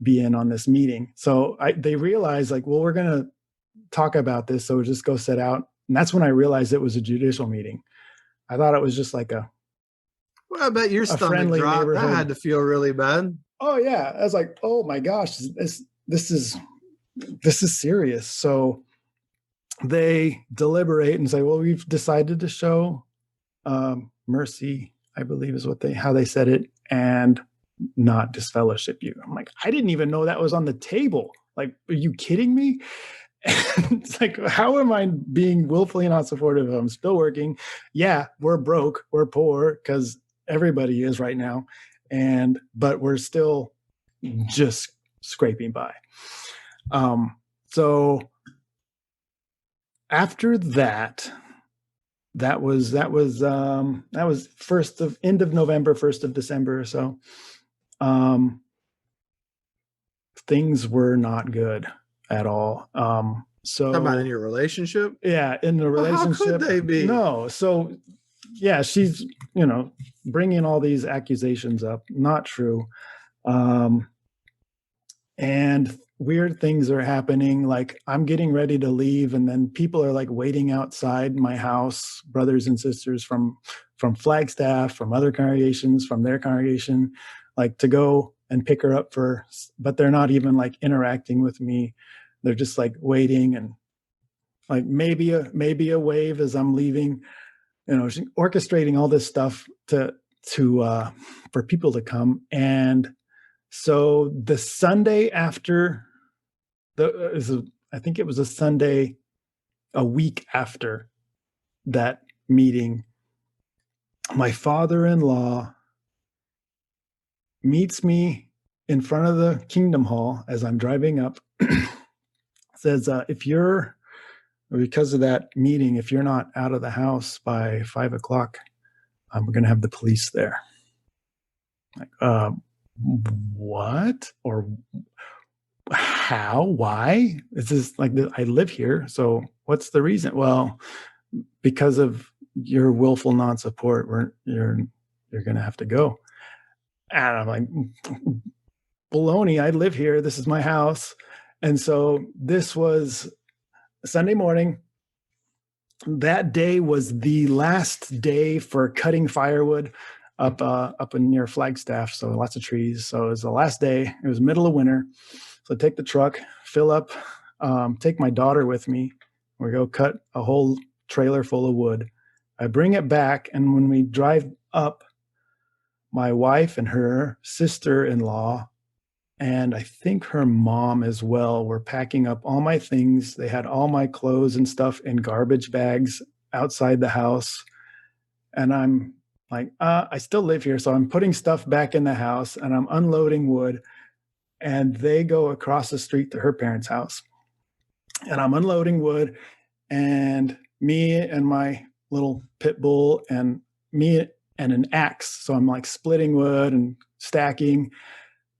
be in on this meeting. So they realized like, well, we're going to talk about this. So just go sit out. And that's when I realized it was a judicial meeting. I thought it was just like Well, I bet your a stomach friendly dropped. That neighborhood. had to feel really bad. Oh yeah. I was like, oh my gosh, this is serious. So they deliberate and say, well, we've decided to show mercy, I believe is how they said it, and not disfellowship you. I'm like, I didn't even know that was on the table. Like, are you kidding me? And it's like, how am I being willfully not supportive of? I'm still working. Yeah, we're broke, we're poor, because everybody is right now. But we're still just scraping by. So after that, that was end of November, 1st of December or so. Things were not good at all. Talking about in So your relationship? yeah, in the Well, how could relationship, they be? no. So yeah, she's bringing all these accusations up, not true. Um, and weird things are happening. Like I'm getting ready to leave, and then people are like waiting outside my house, brothers and sisters from Flagstaff, from other congregations, from their congregation, like to go and pick her up but they're not even like interacting with me. They're just like waiting and like maybe a wave as I'm leaving. She's orchestrating all this stuff to for people to come. And so the Sunday after I think it was a Sunday, a week after that meeting, my father-in-law meets me in front of the Kingdom Hall as I'm driving up, says, because of that meeting, if you're not out of the house by 5 o'clock, we're going to have the police there. Like, what? Or how? Why? Is this like, I live here, so what's the reason? Well, because of your willful non-support, you're going to have to go. And I'm like, baloney, I live here. This is my house. And so this was Sunday morning. That day was the last day for cutting firewood up in near Flagstaff. So lots of trees. So it was the last day. It was middle of winter. So I take the truck, fill up, take my daughter with me. We go cut a whole trailer full of wood. I bring it back, and when we drive up, my wife and her sister-in-law, and I think her mom as well, were packing up all my things. They had all my clothes and stuff in garbage bags outside the house. And I'm like, I still live here. So I'm putting stuff back in the house and I'm unloading wood. And they go across the street to her parents' house. And I'm unloading wood, and me and my little pit bull and me and an axe. So I'm like splitting wood and stacking.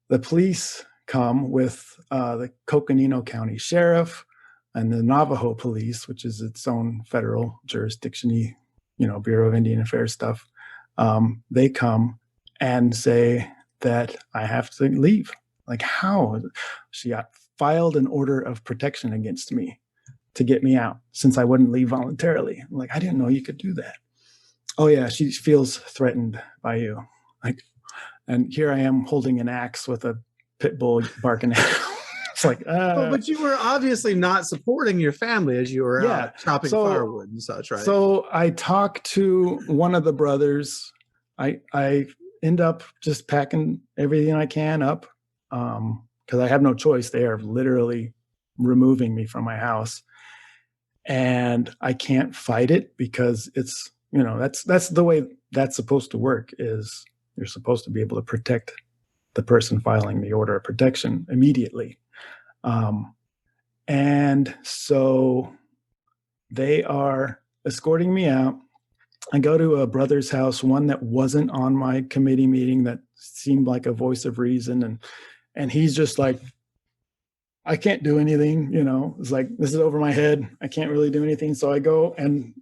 The police come with the Coconino County Sheriff and the Navajo Police, which is its own federal jurisdiction, Bureau of Indian Affairs stuff. They come and say that I have to leave. Like, how? She got filed an order of protection against me. to get me out since I wouldn't leave voluntarily. I'm like, I didn't know you could do that. Oh yeah, she feels threatened by you. Like, and here I am holding an axe with a pit bull barking at. It's like, But you were obviously not supporting your family as you were yeah. out chopping firewood and such, right? So I talked to one of the brothers. I end up just packing everything I can up because I have no choice. They are literally removing me from my house, and I can't fight it because it's, that's the way that's supposed to work. Is you're supposed to be able to protect the person filing the order of protection immediately. And so they are escorting me out. I go to a brother's house, one that wasn't on my committee meeting, that seemed like a voice of reason. And he's just like, I can't do anything, it's like, this is over my head. I can't really do anything. So I go and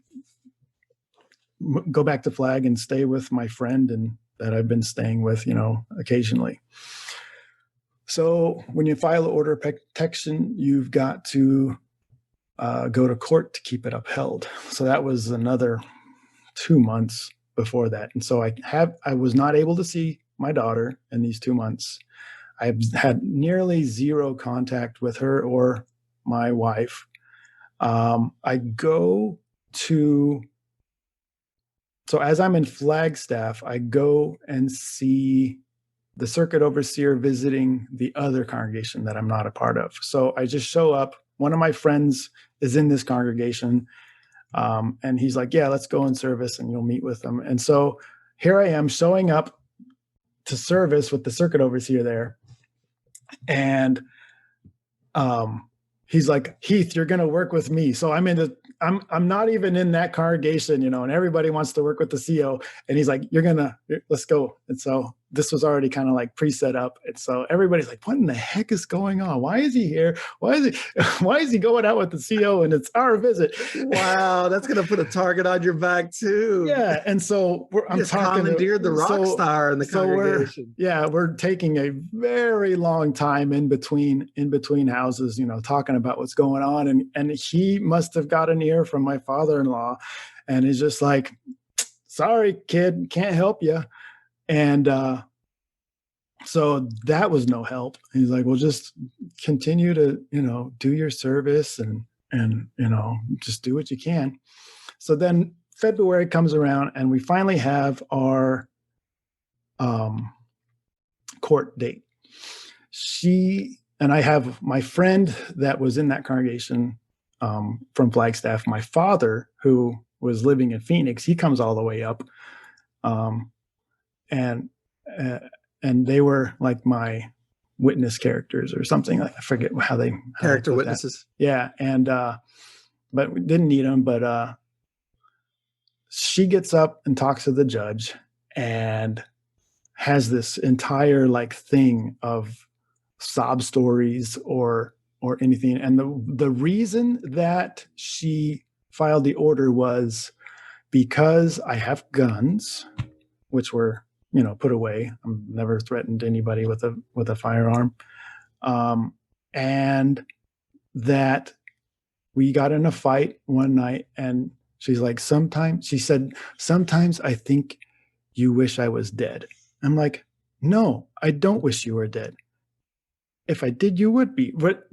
go back to Flag and stay with my friend and that I've been staying with, occasionally. So when you file an order of protection, you've got to go to court to keep it upheld. So that was another 2 months before that. And so I was not able to see my daughter in these 2 months. I've had nearly zero contact with her or my wife. I go to, so as I'm in Flagstaff, I go and see the circuit overseer visiting the other congregation that I'm not a part of. So I just show up. One of my friends is in this congregation. And he's like, yeah, let's go in service and you'll meet with them. And so here I am showing up to service with the circuit overseer there. And he's like, Heath, you're going to work with me. So I'm not even in that congregation, and everybody wants to work with the CO. And he's like, let's go. And so this was already kind of like pre-set up. And so everybody's like, what in the heck is going on? Why is he here? Why is he going out with the CO and it's our visit? Wow, that's going to put a target on your back too. Yeah. And so I'm talking commandeered the rock star in the congregation. We're taking a very long time in between houses, talking about what's going on. And he must have got an ear from my father-in-law and he's just like, sorry, kid, can't help you. And so that was no help. He's like, well, just continue to, do your service and just do what you can. So then February comes around and we finally have our court date. She and I have my friend that was in that congregation from Flagstaff. My father, who was living in Phoenix, he comes all the way up. And they were like my witness characters or something. I forget how they character witnesses. That. Yeah, and but we didn't need them. But she gets up and talks to the judge and has this entire like thing of sob stories or anything. And the reason that she filed the order was because I have guns, which were put away. I'm never threatened anybody with a firearm. And that we got in a fight one night and she's like, sometimes I think you wish I was dead. I'm like, no, I don't wish you were dead. If I did, you would be. But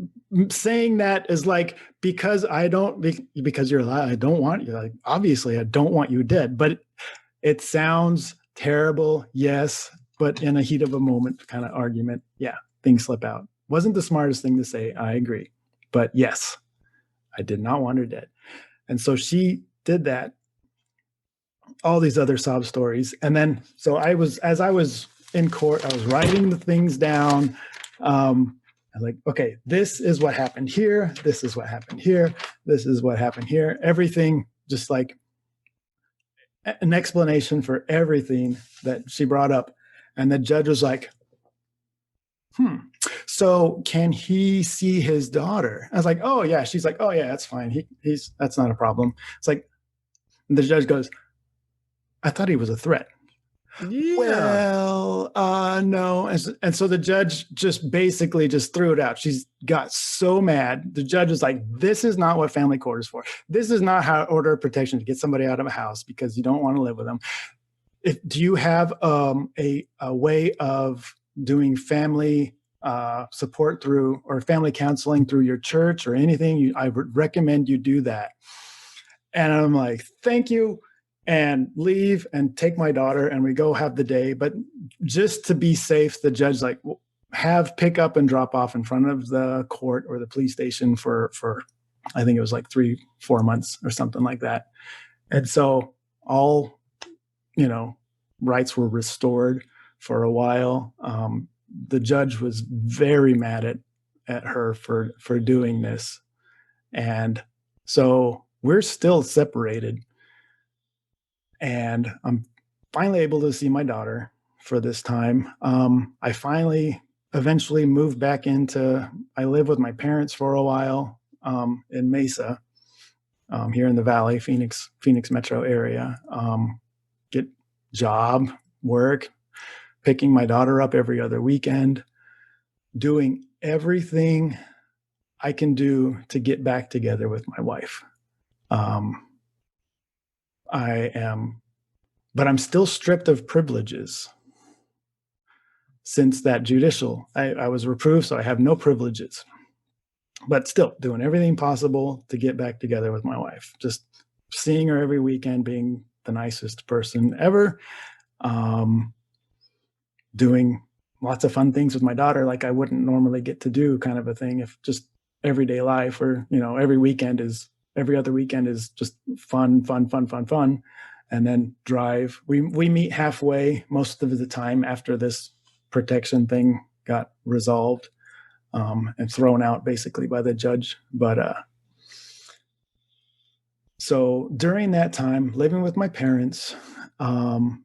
saying that is like, because you're alive, I don't want you. Like, obviously I don't want you dead, but it sounds terrible, yes, but in a heat of a moment kind of argument, yeah, things slip out. Wasn't the smartest thing to say, I agree. But yes, I did not want her dead. And so she did that, all these other sob stories. And then, so as I was in court, I was writing the things down. I was like, okay, this is what happened here. This is what happened here. This is what happened here. Everything just like an explanation for everything that she brought up. And the judge was like, so can he see his daughter? I was like, oh yeah. She's like, oh yeah, that's fine. That's not a problem. It's like, the judge goes, I thought he was a threat. Yeah. Well, no. And so the judge just basically just threw it out. She's got so mad. The judge is like, this is not what family court is for. This is not how order of protection to get somebody out of a house because you don't want to live with them. Do you have a way of doing family support through or family counseling through your church or anything? I would recommend you do that. And I'm like, thank you, and leave and take my daughter, and we go have the day. But just to be safe, the judge like have pick up and drop off in front of the court or the police station for I think it was like 3-4 months or something like that. And so all, rights were restored for a while. The judge was very mad at her for doing this, and so we're still separated. And I'm finally able to see my daughter for this time. I finally eventually moved back into. I lived with my parents for a while in Mesa, here in the Valley, Phoenix metro area. Get job, work, picking my daughter up every other weekend, doing everything I can do to get back together with my wife. But I'm still stripped of privileges since that judicial. I was reproved, so I have no privileges, but still doing everything possible to get back together with my wife. Just seeing her every weekend, being the nicest person ever, doing lots of fun things with my daughter like I wouldn't normally get to do, kind of a thing, if just everyday life, or every other weekend is just fun. And then drive. We meet halfway most of the time after this protection thing got resolved, and thrown out basically by the judge. But so during that time, living with my parents,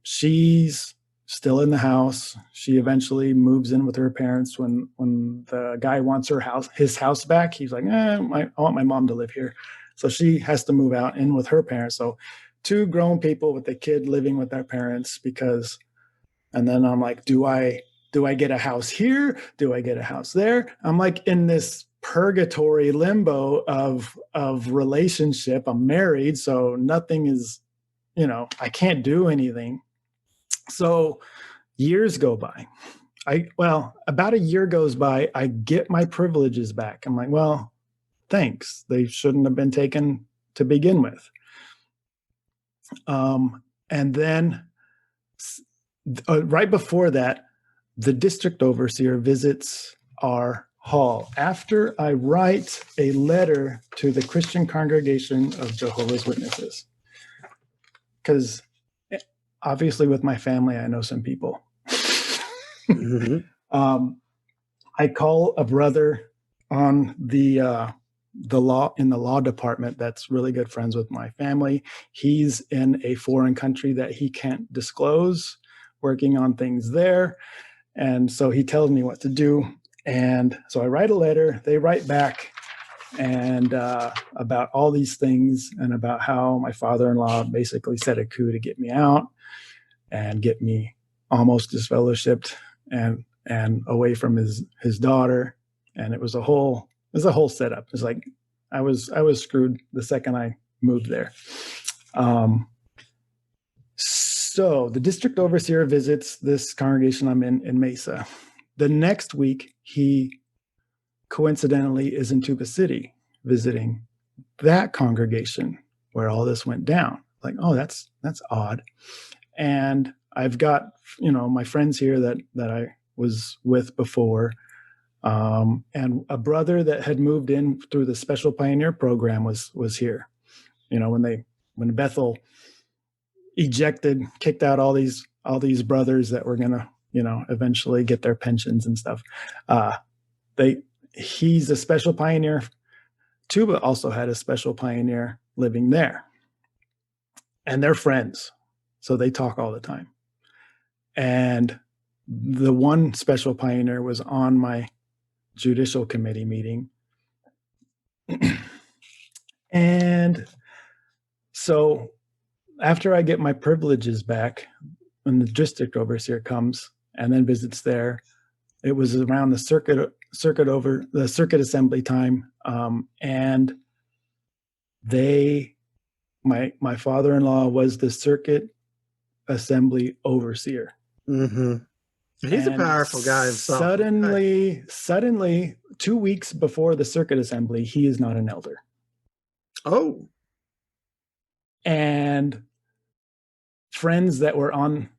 she's still in the house. She eventually moves in with her parents when the guy wants his house back. He's like, I want my mom to live here. So she has to move out in with her parents. So 2 grown people with a kid living with their parents and then I'm like, do I get a house here? Do I get a house there? I'm like in this purgatory limbo of relationship. I'm married, so nothing is, I can't do anything. So years go by. About a year goes by, I get my privileges back. I'm like, well, thanks. They shouldn't have been taken to begin with. And then right before that, the district overseer visits our hall after I write a letter to the Christian Congregation of Jehovah's Witnesses. Because obviously with my family, I know some people. Mm-hmm. I call a brother on the law department that's really good friends with my family. He's in a foreign country that he can't disclose, working on things there. And so he tells me what to do. And so I write a letter, they write back, and about all these things, and about how my father-in-law basically set a coup to get me out and get me almost disfellowshipped and away from his daughter. And it was a whole setup. It's like I was screwed the second I moved there. So the district overseer visits this congregation I'm in Mesa. The next week, he coincidentally is in Tuba City visiting that congregation where all this went down. Like, oh, that's odd. And I've got, my friends here that I was with before, and a brother that had moved in through the Special Pioneer Program was here. When Bethel kicked out all these brothers that were gonna, eventually get their pensions and stuff. He's a Special Pioneer. Tuba also had a Special Pioneer living there, and they're friends, so they talk all the time. And the one Special Pioneer was on my judicial committee meeting. And so after I get my privileges back, when the district overseer comes and then visits there. It was around the circuit assembly time, and my father-in-law was the circuit assembly overseer. Mm-hmm. He's a And powerful guy himself. suddenly, 2 weeks before the circuit assembly, he is not an elder. Oh. And friends that were on,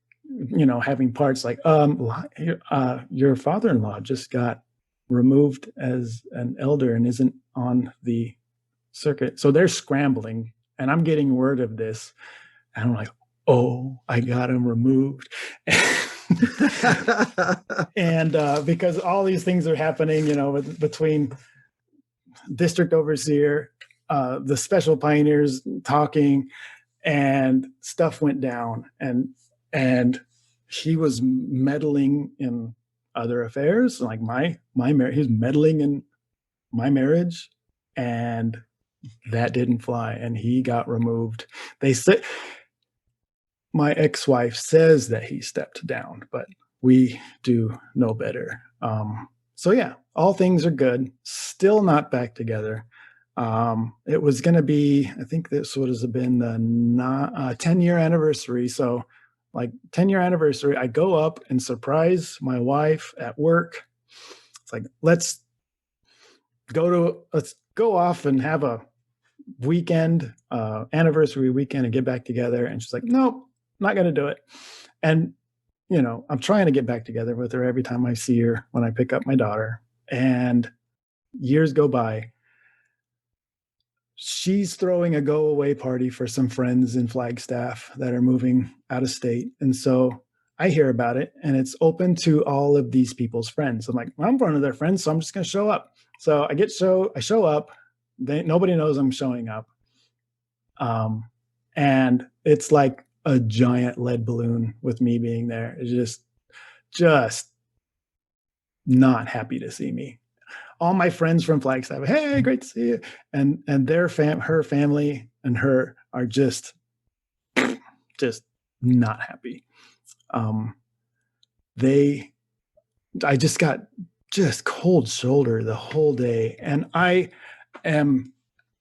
having parts like, your father-in-law just got removed as an elder and isn't on the circuit. So they're scrambling, and I'm getting word of this, and I'm like, oh, I got him removed. And because all these things are happening, between district overseer, the special pioneers talking, and stuff went down, and he was meddling in other affairs, like my marriage. He's meddling in my marriage, and that didn't fly, and he got removed. They say my ex-wife says that he stepped down, but we do know better. So yeah, all things are good. Still not back together. It was going to be, I think this would have been the 10-year anniversary. So like 10-year anniversary, I go up and surprise my wife at work. It's like, let's go off and have a weekend, anniversary weekend, and get back together. And she's like, nope, not going to do it. And, I'm trying to get back together with her every time I see her when I pick up my daughter. And years go by. She's throwing a go away party for some friends in Flagstaff that are moving out of state. And so I hear about it, and it's open to all of these people's friends. I'm like, well, I'm one of their friends, so I'm just going to show up. So I show up. Nobody knows I'm showing up. And it's like a giant lead balloon with me being there. It's just not happy to see me. All my friends from Flagstaff, hey, great to see you. And her family and her are just not happy. I just got cold shoulder the whole day. And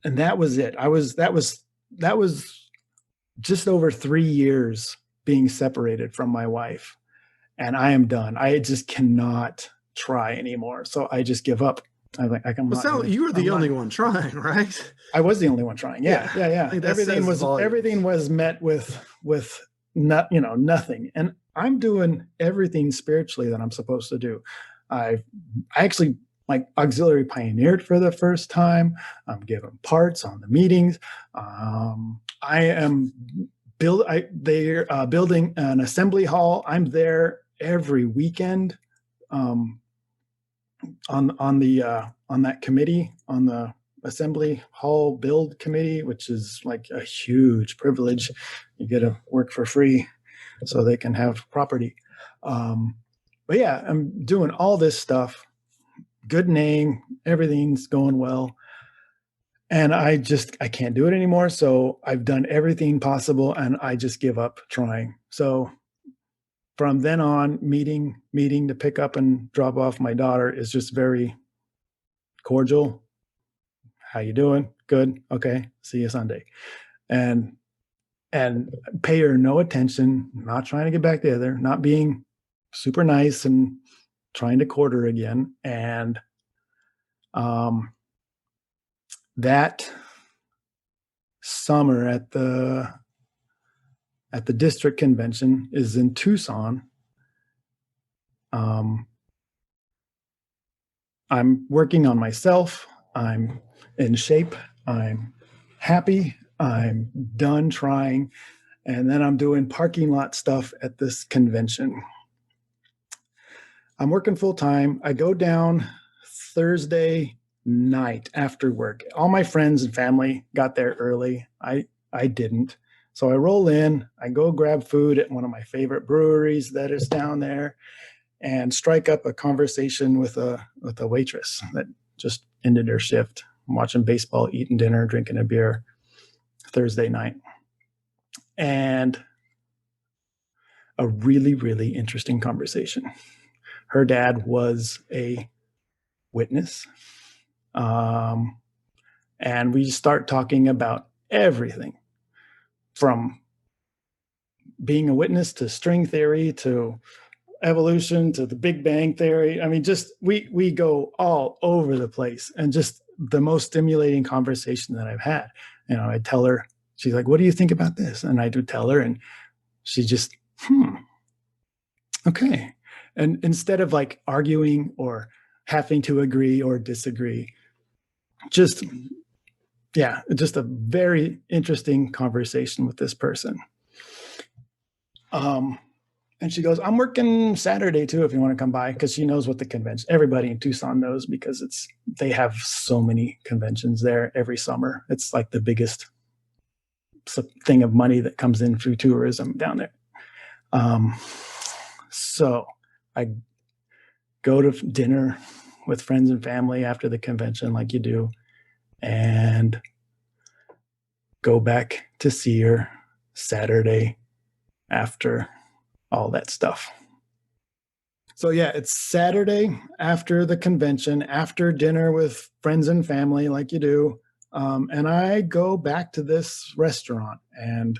that was it. That was just over 3 years being separated from my wife, and I am done. I just cannot try anymore. So I just give up. I'm like, you were the only one trying, right? I was the only one trying. Yeah. Everything was met with nothing. And I'm doing everything spiritually that I'm supposed to do. I actually like auxiliary pioneered for the first time. I'm giving parts on the meetings. They're building an assembly hall. I'm there every weekend on that committee, on the assembly hall build committee, which is like a huge privilege. You get to work for free so they can have property. But yeah, I'm doing all this stuff. Good name, everything's going well. And I can't do it anymore. So I've done everything possible, and I just give up trying. So from then on, meeting to pick up and drop off my daughter is just very cordial. How you doing? Good. Okay. See you Sunday. And pay her no attention, not trying to get back together, not being super nice and trying to court her again. And that summer at the district convention is in Tucson. I'm working on myself. I'm in shape. I'm happy. I'm done trying. And then I'm doing parking lot stuff at this convention. I'm working full time. I go down Thursday night after work. All my friends and family got there early. I didn't. So I roll in, I go grab food at one of my favorite breweries that is down there, and strike up a conversation with a waitress that just ended her shift. I'm watching baseball, eating dinner, drinking a beer Thursday night. And a really, really interesting conversation. Her dad was a witness. And we start talking about everything from being a witness to string theory to evolution to the Big Bang theory. I mean, just we go all over the place, and just the most stimulating conversation that I've had. I tell her, she's like, "What do you think about this?" And I do tell her, and she just, okay. And instead of like arguing or having to agree or disagree, just just a very interesting conversation with this person. And she goes, "I'm working Saturday too, if you want to come by," because she knows what the convention, everybody in Tucson knows, because they have so many conventions there every summer. It's like the biggest thing of money that comes in through tourism down there. So I go to dinner with friends and family after the convention, like you do, and go back to see her Saturday after all that stuff. So yeah, it's Saturday after the convention, after dinner with friends and family, like you do. And I go back to this restaurant and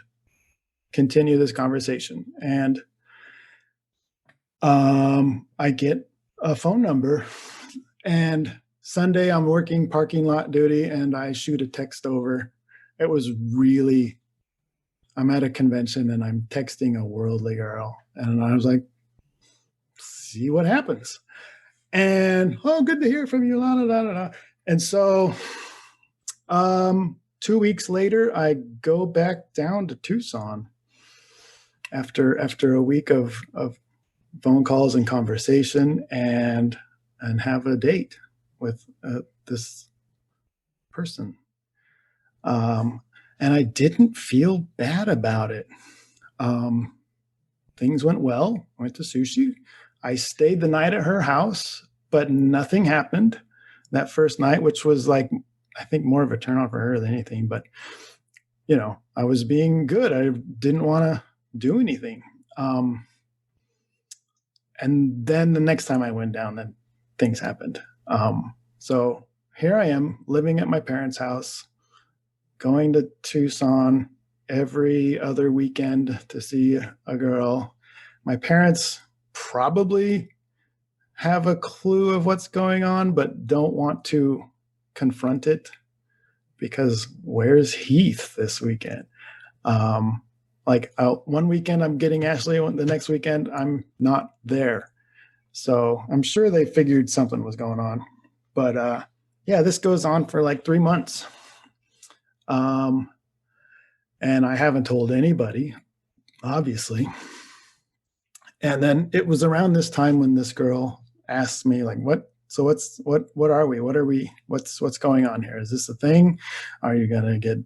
continue this conversation. And I get a phone number, and Sunday I'm working parking lot duty, and I shoot a text over. It was really, I'm at a convention and I'm texting a worldly girl, and I was like, see what happens. And, "Oh, good to hear from you. La, la, la, la, la." And so 2 weeks later, I go back down to Tucson after a week of phone calls and conversation, and have a date with this person. And I didn't feel bad about it. Things went well. Went to sushi. I stayed the night at her house, but nothing happened that first night, which was like, I think, more of a turn on for her than anything. But, I was being good. I didn't want to do anything. And then the next time I went down, then things happened. So here I am living at my parents' house, going to Tucson every other weekend to see a girl. My parents probably have a clue of what's going on, but don't want to confront it, because where's Heath this weekend? One weekend I'm getting Ashley, the next weekend I'm not there. So I'm sure they figured something was going on. But this goes on for like 3 months. And I haven't told anybody, obviously. And then it was around this time when this girl asked me, like, what are we? What's going on here? Is this a thing? Are you going to get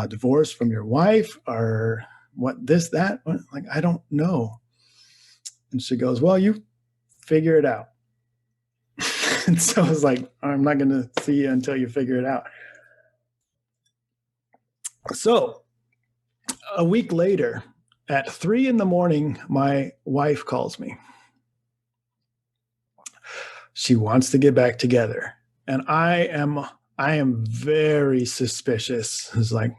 divorced from your wife, or what, this, that? Like, I don't know. And she goes, "Well, you figure it out." And so I was like, "I'm not going to see you until you figure it out." So a week later, at 3 a.m, my wife calls me. She wants to get back together. And I am very suspicious. It's like,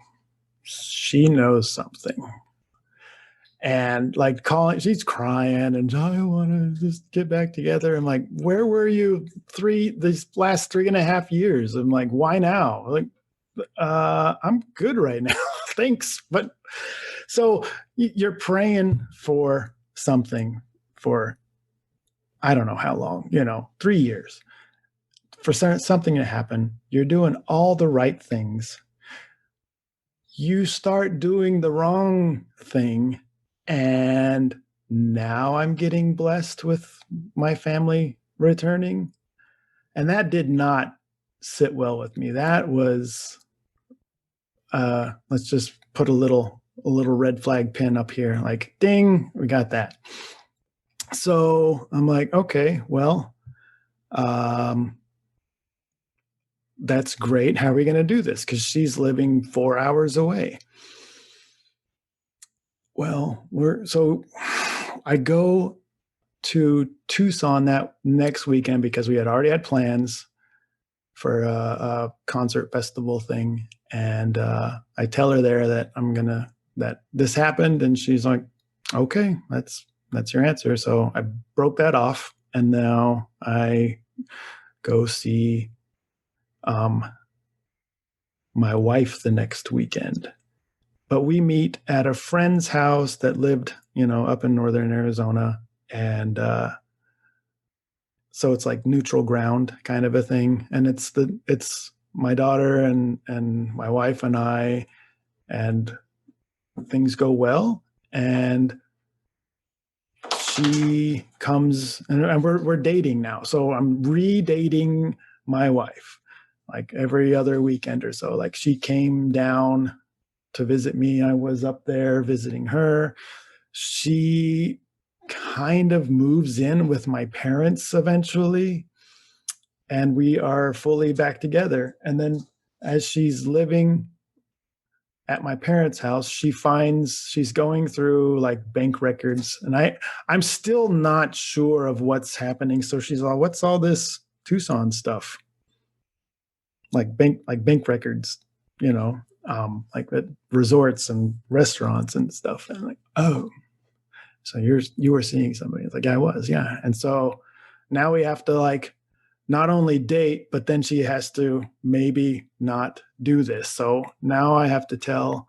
she knows something. And like calling, she's crying, and "I want to just get back together." I'm like, "Where were you these last 3.5 years?" I'm like, "Why now?" Like, I'm good right now. Thanks. But so you're praying for something for, I don't know how long, 3 years, for something to happen. You're doing all the right things. You start doing the wrong thing, and now I'm getting blessed with my family returning. And that did not sit well with me. That was, let's just put a little red flag pin up here, like, ding, we got that. So I'm like, okay, well, that's great. How are we going to do this? Because she's living 4 hours away. Well, I go to Tucson that next weekend because we had already had plans for a concert festival thing. And I tell her there that that this happened. And she's like, okay, that's your answer. So I broke that off. And now I go see um, my wife the next weekend. But we meet at a friend's house that lived, up in northern Arizona. And so it's like neutral ground kind of a thing. And it's my daughter and my wife and I, and things go well. And she comes and we're dating now. So I'm re-dating my wife like every other weekend or so. Like she came down to visit me. I was up there visiting her. She kind of moves in with my parents eventually, and we are fully back together. And then as she's living at my parents' house, she finds she's going through like bank records, and I'm still not sure of what's happening. So she's like, "What's all this Tucson stuff? Like bank records, like at resorts and restaurants and stuff." And I'm like, "Oh, so you were seeing somebody?" It's like, "Yeah, I was, yeah." And so now we have to like not only date, but then she has to maybe not do this. So now I have to tell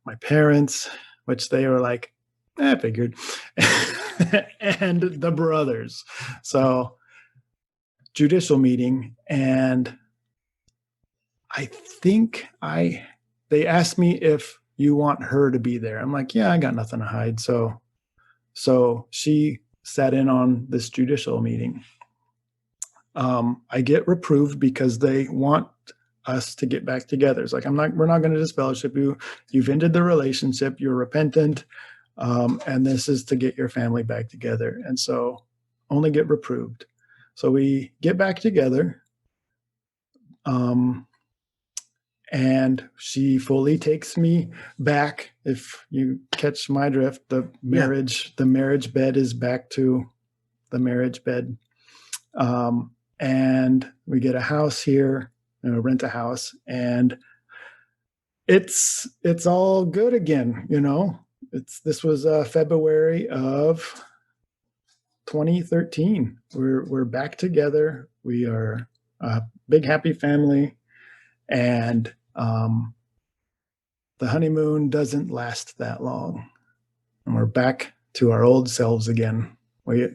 my parents, which they were like, I figured, and the brothers. So judicial meeting, and I think they asked me if you want her to be there. I'm like, yeah, I got nothing to hide. So she sat in on this judicial meeting. I get reproved because they want us to get back together. It's like, we're not going to disfellowship you. You've ended the relationship. You're repentant. And this is to get your family back together. And so only get reproved. So we get back together. And she fully takes me back. If you catch my drift, the marriage bed is back to the marriage bed. And we get a house here, rent a house, and it's all good again. This was February of 2013. We're back together. We are a big happy family, and the honeymoon doesn't last that long, and we're back to our old selves again.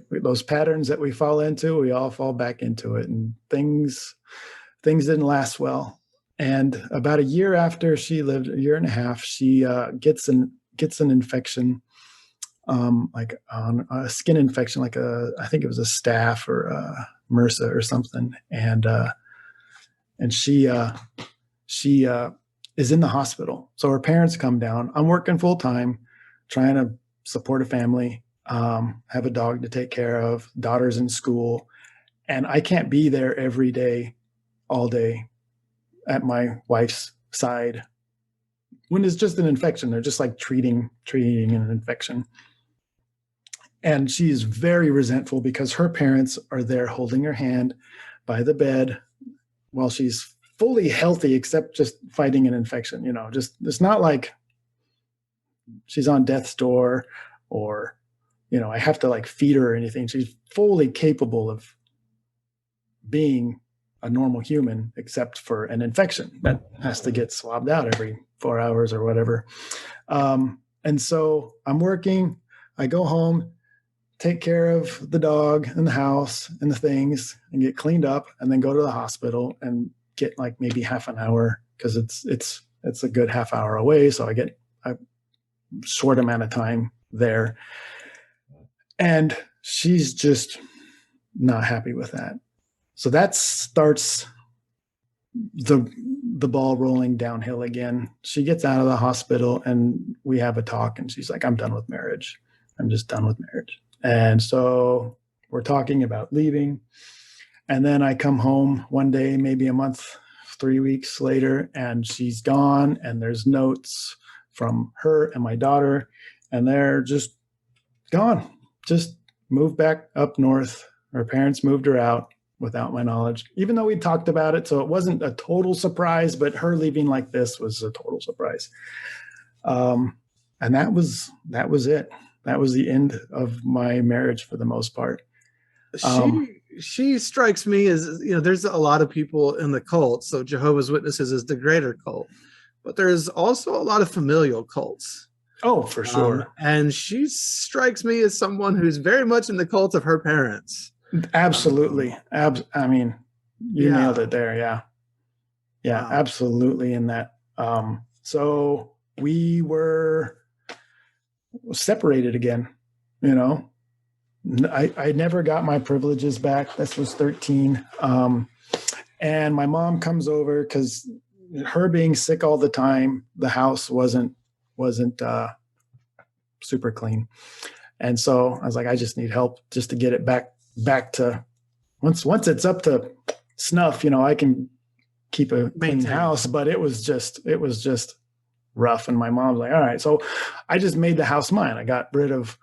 Those patterns that we fall into, we all fall back into it, and things didn't last well. And about a year after she lived, a year and a half, she gets an infection, like on a skin infection, like I think it was a staph or a MRSA or something, and she is in the hospital. So her parents come down. I'm working full time, trying to support a family. Have a dog to take care of, daughter's in school, and I can't be there every day, all day at my wife's side when it's just an infection. They're just like treating an infection. And she's very resentful because her parents are there holding her hand by the bed while she's fully healthy, except just fighting an infection. Just it's not like she's on death's door or I have to like feed her or anything. She's fully capable of being a normal human, except for an infection that has to get swabbed out every 4 hours or whatever. And so I'm working. I go home, take care of the dog and the house and the things, and get cleaned up, and then go to the hospital and get like maybe half an hour because it's a good half hour away. So I get a short amount of time there. And she's just not happy with that. So that starts the ball rolling downhill again. She gets out of the hospital and we have a talk, and she's like, I'm done with marriage. I'm just done with marriage. And so we're talking about leaving. And then I come home one day, maybe a month, 3 weeks later, and she's gone. And there's notes from her and my daughter, and they're just gone. just moved back up north. Her parents moved her out without my knowledge, even though we talked about it. So it wasn't a total surprise, but her leaving like this was a total surprise. And that was it. That was the end of my marriage for the most part. She strikes me as, there's a lot of people in the cult. So Jehovah's Witnesses is the greater cult, but there's also a lot of familial cults. Oh, for sure. And she strikes me as someone who's very much in the cult of her parents. Absolutely. I mean, you nailed it there. Yeah. Yeah, Wow. absolutely. In that. So we were separated again, I never got my privileges back. This was 13. And my mom comes over because her being sick all the time, the house wasn't super clean. And so I was like, I just need help just to get it back to once it's up to snuff, I can keep a clean house. But it was just rough. And my mom's like, all right. So I just made the house mine. I got rid of,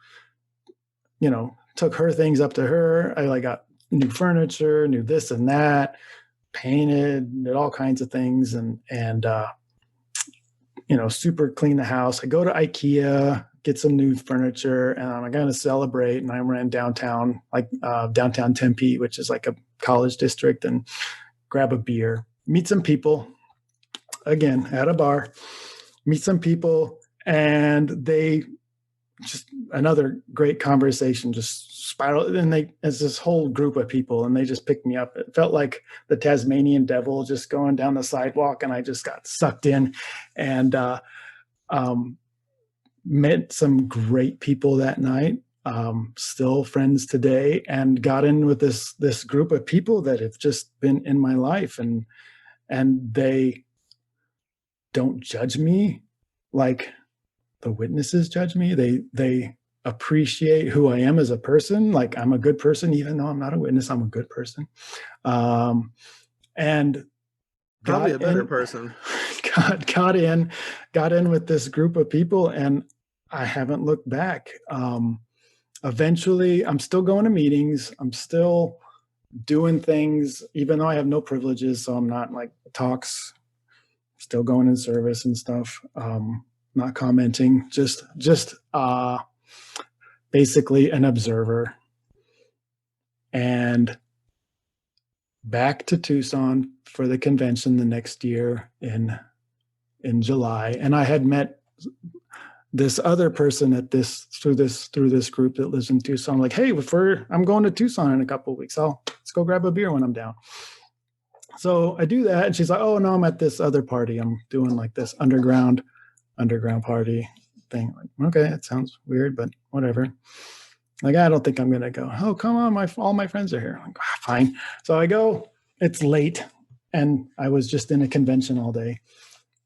took her things up to her. I got new furniture, new this and that, painted, did all kinds of things, and super clean the house. I go to IKEA, get some new furniture, and I'm going to celebrate. And I ran downtown, downtown Tempe, which is like a college district, and grab a beer, meet some people, again, at a bar, meet some people, and they just another great conversation just spiraled. And it's this whole group of people, and they just picked me up. It felt like the Tasmanian devil just going down the sidewalk, and I just got sucked in, and met some great people that night. Still friends today, and got in with this group of people that have just been in my life, and they don't judge me like the witnesses judge me. They appreciate who I am as a person. Like, I'm a good person, even though I'm not a witness. I'm a good person. And probably a better person. Got in with this group of people, and I haven't looked back. Eventually, I'm still going to meetings. I'm still doing things, even though I have no privileges. So I'm not like talks, still going in service and stuff. Not commenting, just basically an observer. And back to Tucson for the convention the next year in July. And I had met this other person through this group that lives in Tucson. Like, hey, I'm going to Tucson in a couple of weeks. Let's go grab a beer when I'm down. So I do that, and she's like, oh no, I'm at this other party. I'm doing like this underground party thing. Like, okay, it sounds weird, but whatever. Like, I don't think I'm gonna go. Oh, come on, all my friends are here. I'm like, fine. So I go. It's late, and I was just in a convention all day,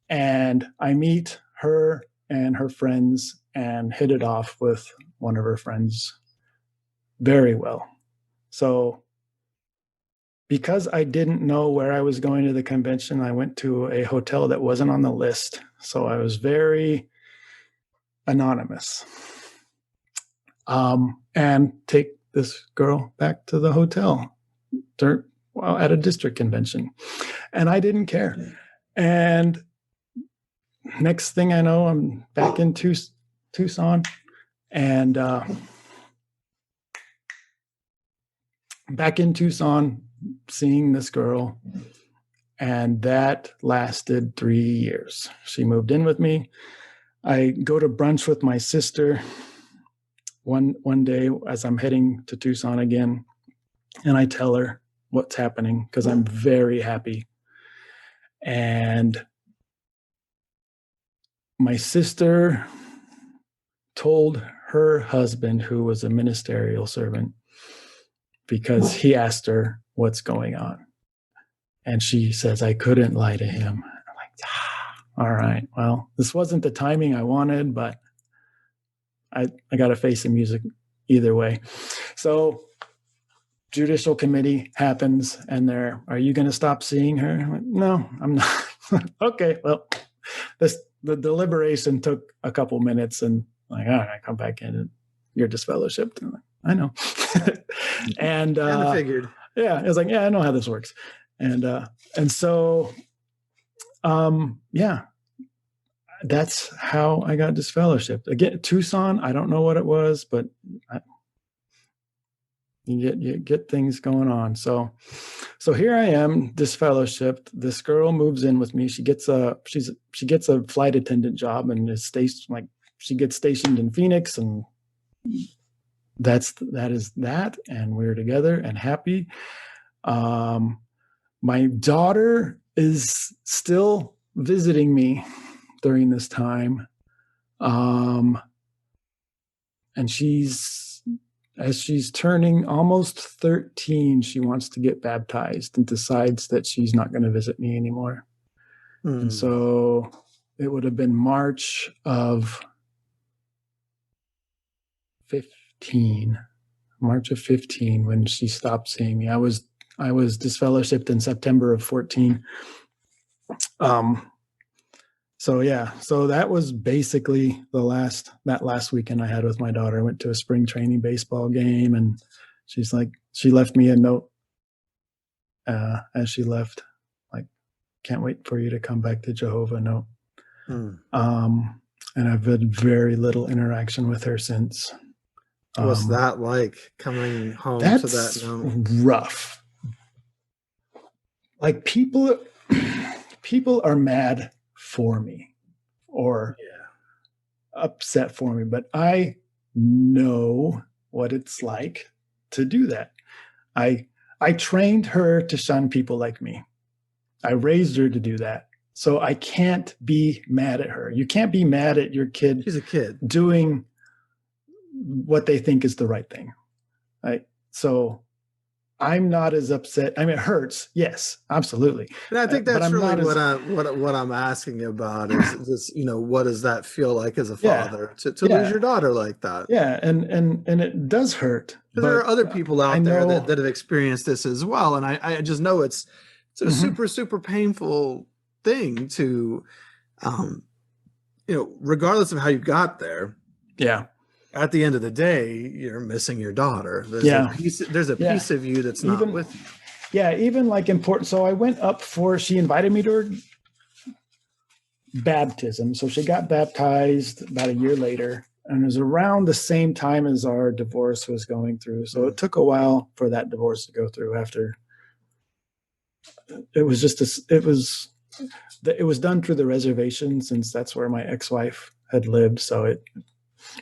and I meet her and her friends and hit it off with one of her friends very well. So because I didn't know where I was going to the convention, I went to a hotel that wasn't on the list. So I was very anonymous. And take this girl back to the hotel at a district convention. And I didn't care. And next thing I know, I'm back in Tucson, and seeing this girl, and that lasted 3 years. She moved in with me. I go to brunch with my sister one day as I'm heading to Tucson again, and I tell her what's happening because I'm very happy. And my sister told her husband, who was a ministerial servant, because he asked her what's going on. And she says, I couldn't lie to him. I'm like, all right, well, this wasn't the timing I wanted, but I got to face the music either way. So judicial committee happens, and are you going to stop seeing her? I'm like, no, I'm not. Okay, well, the deliberation took a couple minutes, and like, all right, come back in. you're disfellowshipped. I'm like, I know. And Kind of figured. yeah, I was like, yeah, I know how this works. And so yeah, that's how I got disfellowshipped. Again, Tucson, I don't know what it was, but you get things going on. So here I am, disfellowshipped. This girl moves in with me. She gets a flight attendant job and is stationed, like, she gets stationed in Phoenix, and that is that. And we're together and happy. My daughter is still visiting me during this time. And as she's turning almost 13, she wants to get baptized and decides that she's not going to visit me anymore. And so it would have been March of 15 when she stopped seeing me. I was disfellowshipped in September of 14. So yeah, so that was basically that last weekend I had with my daughter. I went to a spring training baseball game, and she left me a note as she left, like, can't wait for you to come back to Jehovah note. And I've had very little interaction with her since. What's that like, coming home to that note? Rough. Like, people are mad for me or upset for me, but I know what it's like to do that. I trained her to shun people like me. I raised her to do that. So I can't be mad at her. You can't be mad at your kid. She's a kid doing what they think is the right thing. Right? So I'm not as upset. I mean, it hurts. Yes, absolutely. And I think that's really what I'm asking about is this, what does that feel like as a father to lose your daughter like that? Yeah. And it does hurt. But there are other people out there that have experienced this as well. And I just know it's a super, super painful thing to, regardless of how you got there. Yeah. At the end of the day, you're missing your daughter. There's a piece of you that's not with you. Yeah, even like important. So I went up she invited me to her baptism. So she got baptized about a year later, and it was around the same time as our divorce was going through. So it took a while for that divorce to go through. After it was it was done through the reservation, since that's where my ex-wife had lived. So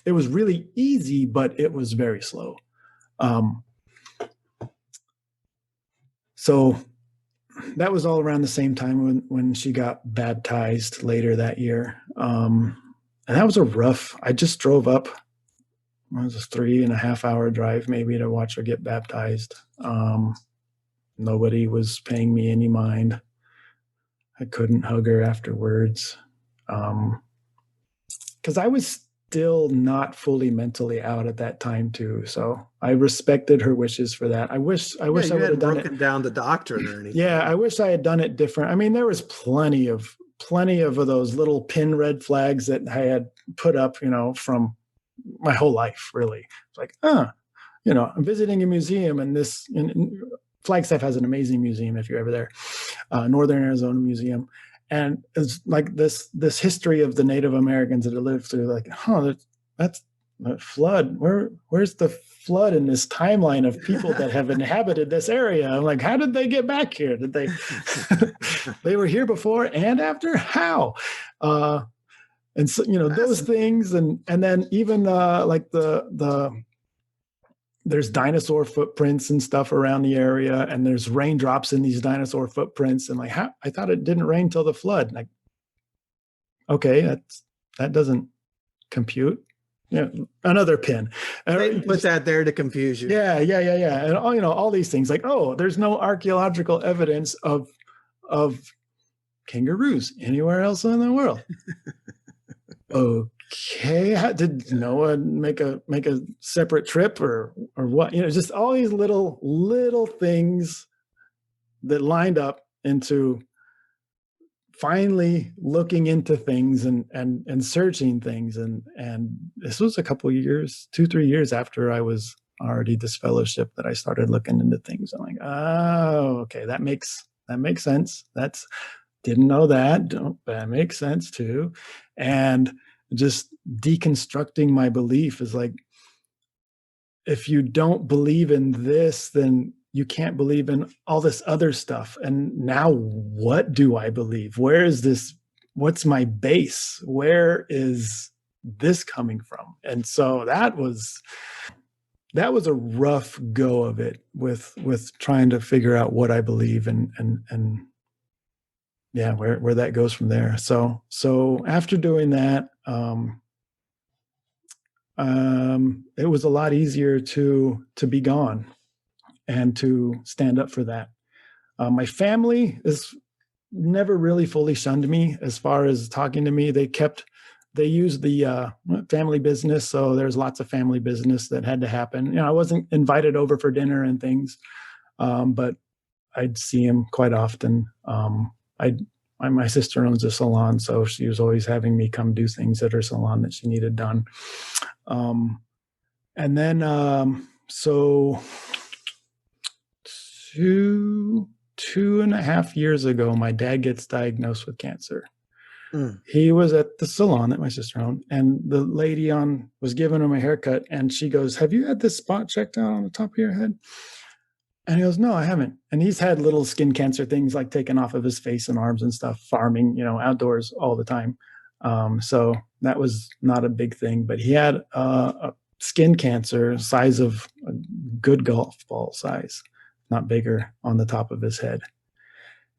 it was really easy, but it was very slow. So that was all around the same time when she got baptized later that year. And that was I just drove up. It was a 3.5 hour drive maybe to watch her get baptized. Nobody was paying me any mind. I couldn't hug her afterwards. Because I was still not fully mentally out at that time too. So I respected her wishes for that. I wish I would have done broken down the doctrine or anything. Yeah, I wish I had done it different. I mean, there was plenty of those little pin red flags that I had put up, from my whole life, really. It's like, I'm visiting a museum, and Flagstaff has an amazing museum if you're ever there, Northern Arizona Museum. And it's like this history of the Native Americans that have lived through, like, that's the flood. Where's the flood in this timeline of people that have inhabited this area? I'm like, how did they get back here? Did they they were here before and after? How? And so, those things, and then even like there's dinosaur footprints and stuff around the area, and there's raindrops in these dinosaur footprints. And like, I thought it didn't rain till the flood. Like, okay, that doesn't compute. Another pin. They put that there to confuse you. Yeah. And all these things, like, there's no archaeological evidence of kangaroos anywhere else in the world. Okay, did Noah make a separate trip or what? Just all these little things that lined up into finally looking into things and searching things, and this was a couple of years, 2-3 years after I was already disfellowship, that I started looking into things. I'm like, oh, okay, that makes sense. That's didn't know that. That makes sense too. And just deconstructing my belief is like, if you don't believe in this, then you can't believe in all this other stuff. And now what do I believe? Where is this? What's my base? Where is this coming from? And so that was a rough go of it, with trying to figure out what I believe, and yeah, where that goes from there. So after doing that, it was a lot easier to be gone and to stand up for that. My family is never really fully shunned me as far as talking to me. They used the family business, so there's lots of family business that had to happen. I wasn't invited over for dinner and things, but I'd see him quite often. My sister owns a salon, so she was always having me come do things at her salon that she needed done. And then, so 2.5 years ago, my dad gets diagnosed with cancer. He was at the salon that my sister owned, and the lady was giving him a haircut, and she goes, "Have you had this spot checked out on the top of your head?" And he goes, "No, I haven't." And he's had little skin cancer things like taken off of his face and arms and stuff, farming, outdoors all the time. So that was not a big thing, but he had a skin cancer size of a good golf ball size, not bigger, on the top of his head.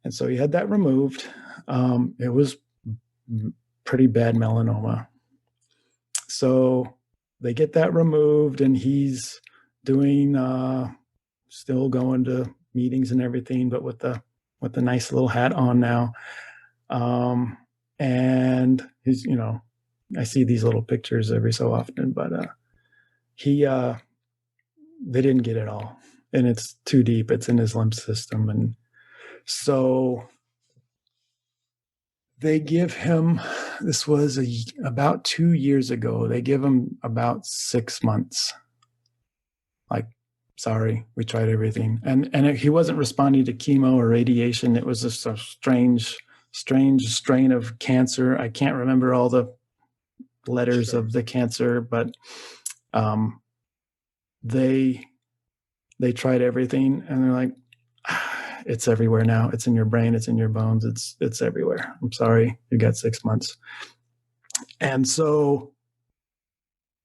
And so he had that removed. It was pretty bad melanoma. So they get that removed, and he's doing, still going to meetings and everything, but with the nice little hat on now. And he's, I see these little pictures every so often, but they didn't get it all, and it's too deep. It's in his lymph system. And so they give him, this was about 2 years ago, they give him about 6 months. Like, sorry, we tried everything. And he wasn't responding to chemo or radiation. It was just a strange strain of cancer. I can't remember all the letters of the cancer, but they tried everything, and they're like, it's everywhere now. It's in your brain. It's in your bones. It's everywhere. I'm sorry. You got 6 months. And so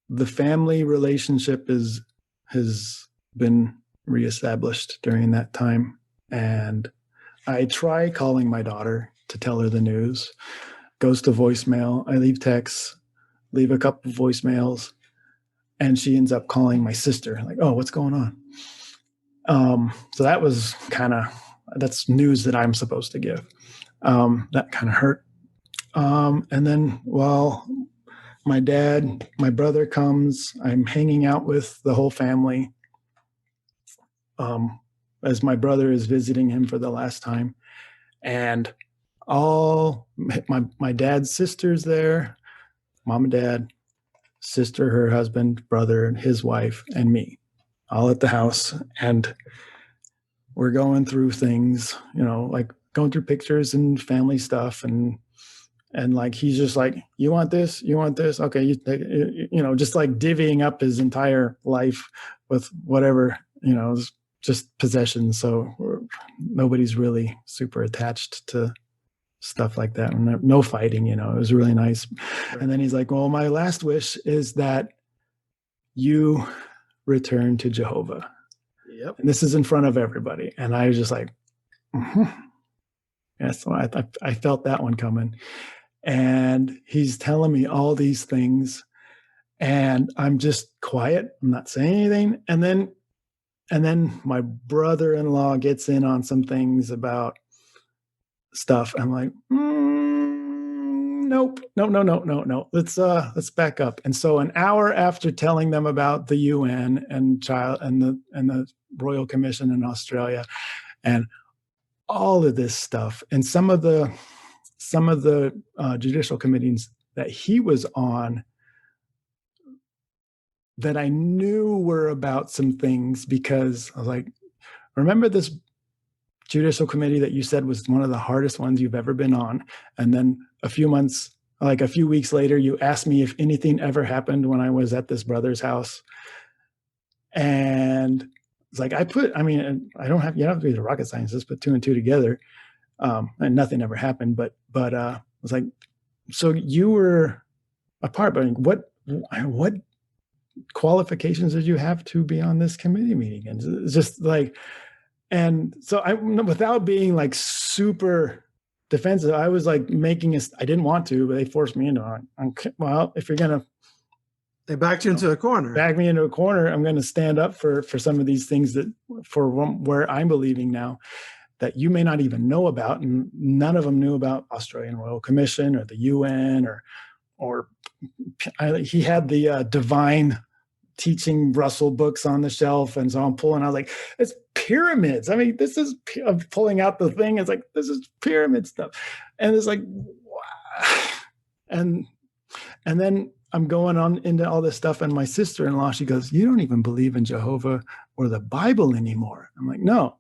the family relationship has been reestablished during that time. And I try calling my daughter to tell her the news. Goes to voicemail. I leave texts, leave a couple of voicemails, and she ends up calling my sister, like, "Oh, what's going on?" So that was that's news that I'm supposed to give. That kind of hurt. And then, well, my brother comes. I'm hanging out with the whole family, as my brother is visiting him for the last time. And all my dad's sister's there, mom and dad, sister, her husband, brother, and his wife, and me, all at the house. And we're going through things, like going through pictures and family stuff. And like, he's just like, "You want this? You want this? Okay, you take it," just like divvying up his entire life with whatever, just possessions. So nobody's really super attached to stuff like that. And no fighting, it was really nice. Right. And then he's like, "Well, my last wish is that you return to Jehovah." Yep. And this is in front of everybody. And I was just like, mm-hmm. Yeah, so I felt that one coming. And he's telling me all these things, and I'm just quiet. I'm not saying anything. And then my brother-in-law gets in on some things about stuff. I'm like, nope, no. Let's back up. And so an hour after telling them about the UN and the Royal Commission in Australia and all of this stuff, and some of the some of the judicial committees that he was on that I knew were about some things, because I was like, remember this judicial committee that you said was one of the hardest ones you've ever been on? And then a few weeks later, you asked me if anything ever happened when I was at this brother's house. And it's like, you don't have to be the rocket scientist, put 2 and 2 together. And nothing ever happened, but I was like, so you were a part, but what qualifications did you have to be on this committee meeting? And it's just like, and so without being like super defensive, I was like I didn't want to, but they forced me into it. Well, if you're going to, they backed you into a corner. Back me into a corner, I'm going to stand up for some of these things where I'm believing now that you may not even know about. And none of them knew about Australian Royal Commission or the UN he had the divine teaching Russell books on the shelf. And so I was like, it's pyramids. I mean, I'm pulling out the thing. It's like, this is pyramid stuff. And it's like, wow. And then I'm going on into all this stuff. And my sister-in-law, she goes, you don't even believe in Jehovah or the Bible anymore. I'm like, no,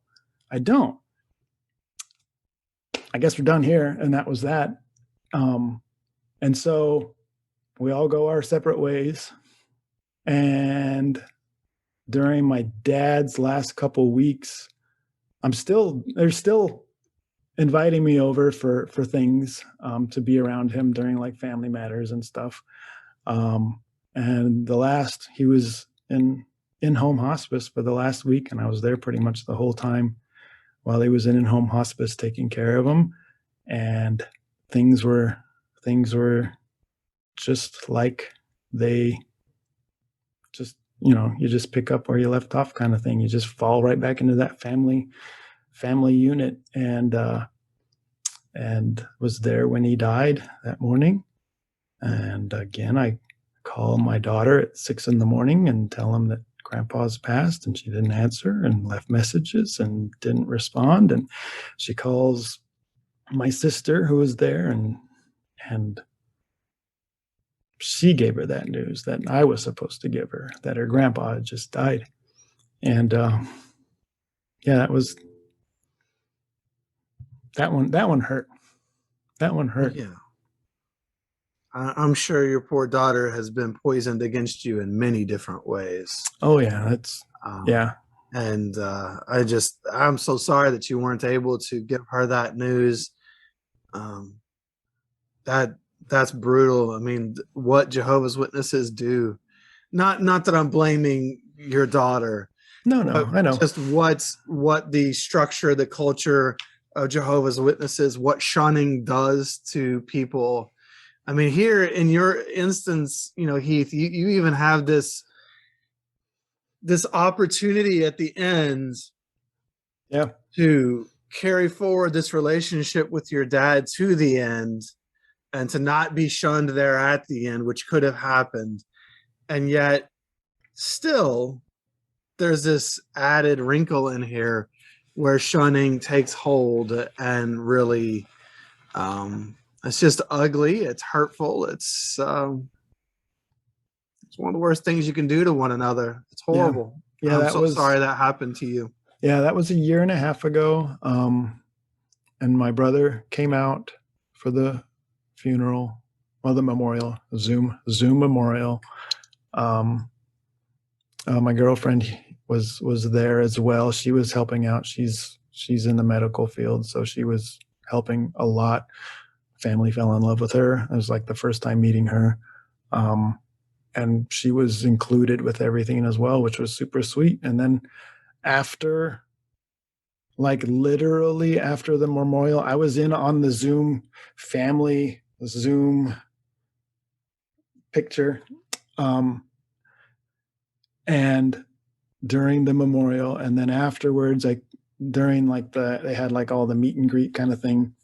I don't. I guess we're done here. And that was that. And so we all go our separate ways. And during my dad's last couple weeks, they're still inviting me over for things, to be around him during like family matters and stuff. And he was in home hospice for the last week, and I was there pretty much the whole time while he was in home hospice taking care of him. And things were just like they just, you just pick up where you left off kind of thing. You just fall right back into that family unit, and was there when he died that morning. And again, I call my daughter at 6 a.m. and tell him that Grandpa's passed, and she didn't answer and left messages and didn't respond. And she calls my sister who was there, and she gave her that news that I was supposed to give her, that her grandpa had just died. And that one hurt. That one hurt. Yeah. I'm sure your poor daughter has been poisoned against you in many different ways. Oh yeah, yeah. And I'm so sorry that you weren't able to give her that news. That's brutal. I mean, what Jehovah's Witnesses do, not that I'm blaming your daughter. No, I know. Just what the structure, the culture of Jehovah's Witnesses, what shunning does to people. I mean, here in your instance, Heath, you even have this opportunity at the end, yeah, to carry forward this relationship with your dad to the end, and to not be shunned there at the end, which could have happened. And yet still there's this added wrinkle in here where shunning takes hold, and really, it's just ugly. It's hurtful. It's one of the worst things you can do to one another. It's horrible. Yeah, I'm so sorry that happened to you. Yeah, that was 1.5 years ago. And my brother came out for the funeral, the memorial, Zoom memorial. My girlfriend was there as well. She was helping out. She's in the medical field, so she was helping a lot. Family fell in love with her. It was like the first time meeting her. And she was included with everything as well, which was super sweet. And then literally after the memorial, I was in on the Zoom picture. And during the memorial, and then afterwards, they had like all the meet and greet kind of thing,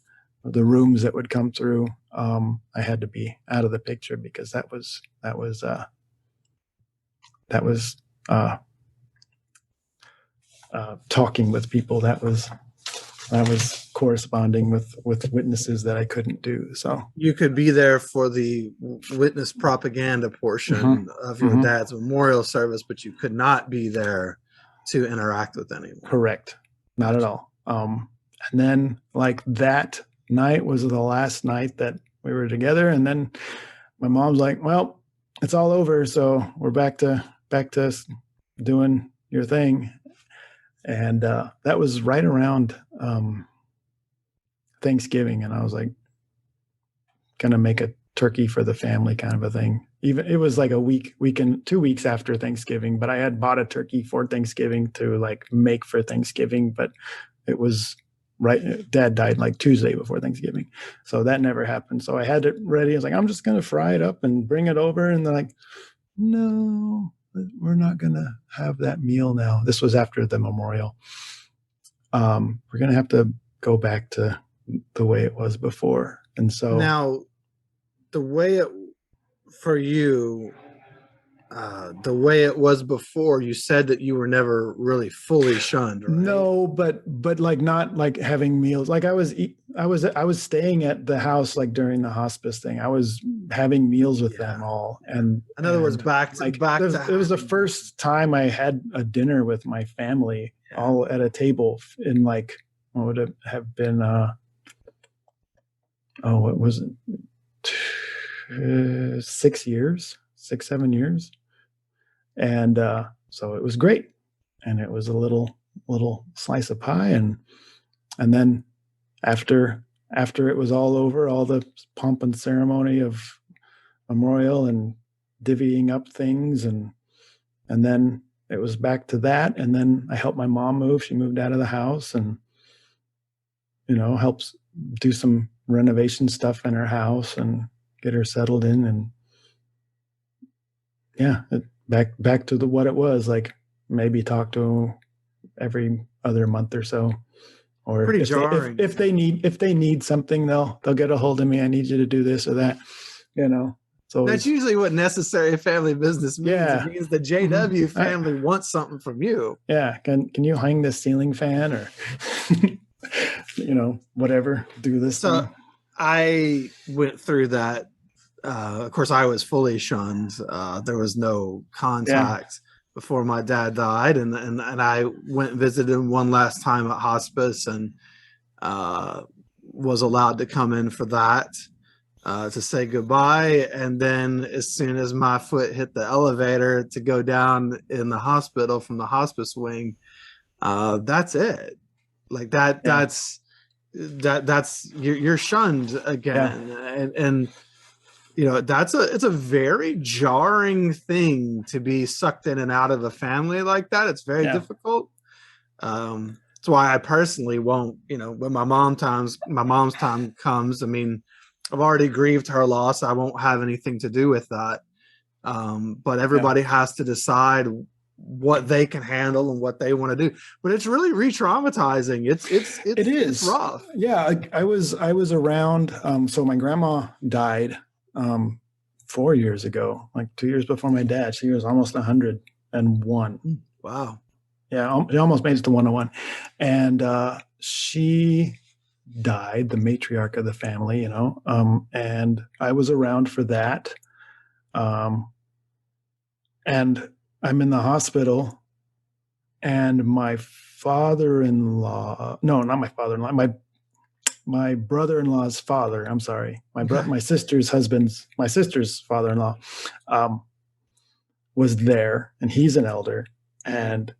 the rooms that would come through. I had to be out of the picture because that was talking with people. That was corresponding with witnesses that I couldn't do. So you could be there for the witness propaganda portion of your dad's memorial service, but you could not be there to interact with anyone. Correct. Not at all. And then like that night was the last night that we were together. And then my mom's like, well, it's all over. So we're back to doing your thing. And that was right around Thanksgiving. And I was like, gonna make a turkey for the family kind of a thing. Even it was like a weekend, 2 weeks after Thanksgiving, but I had bought a turkey for Thanksgiving to like make for Thanksgiving, but it was right. Dad died like Tuesday before Thanksgiving. So that never happened. So I had it ready. I was like, I'm just going to fry it up and bring it over. And they're like, no, we're not going to have that meal now. This was after the memorial. We're going to have to go back to the way it was before. And so now the way it for you, the way it was before, you said that you were never really fully shunned, right? No, but like not like having meals. Like I was staying at the house like during the hospice thing. I was having meals with them all. And in other words, it was the first time I had a dinner with my family all at a table in like, what would it have been? What was it? 6 years, 7 years. And so it was great. And it was a little slice of pie. And then after it was all over, all the pomp and ceremony of memorial and divvying up things, and then it was back to that. And then I helped my mom move. She moved out of the house and, helps do some renovation stuff in her house and get her settled in. And yeah, back to what it was like. Maybe talk to every other month or so, or pretty if jarring. If they need something, they'll get a hold of me. I need you to do this or that, So that's usually what necessary family business means. Yeah. It means the JW family wants something from you. Yeah. Can you hang this ceiling fan or, whatever, do this So thing. I went through that. Of course, I was fully shunned. There was no contact before my dad died, and I went and visited him one last time at hospice, and was allowed to come in for that to say goodbye. And then as soon as my foot hit the elevator to go down in the hospital from the hospice wing, that's it. Like that. Yeah. That's you're shunned again, and it's a very jarring thing to be sucked in and out of a family like that. It's very difficult. That's why I personally won't, when my mom's time comes, I mean, I've already grieved her loss. I won't have anything to do with that. But everybody has to decide what they can handle and what they want to do. But it's really re-traumatizing. It's rough. Yeah, I was around. So my grandma died 4 years ago, like 2 years before my dad. She was almost 101. Wow. Yeah, she almost made it to 101. And she died, the matriarch of the family, and I was around for that. And I'm in the hospital, and my father-in-law, no, not my father-in-law, my brother-in-law's father, I'm sorry, my sister's father-in-law, was there, and he's an elder, and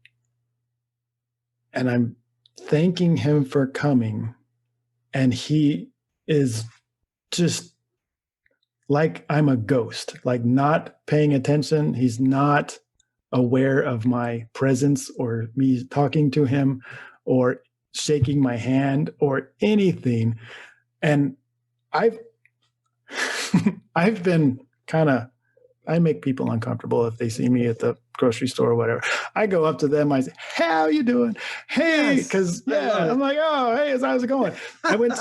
I'm thanking him for coming, and he is just like I'm a ghost, like not paying attention. He's not aware of my presence or me talking to him or shaking my hand or anything. And I've been I make people uncomfortable if they see me at the grocery store or whatever. I go up to them, I say, how you doing? Hey, because I'm like, oh, hey, how's it going? I went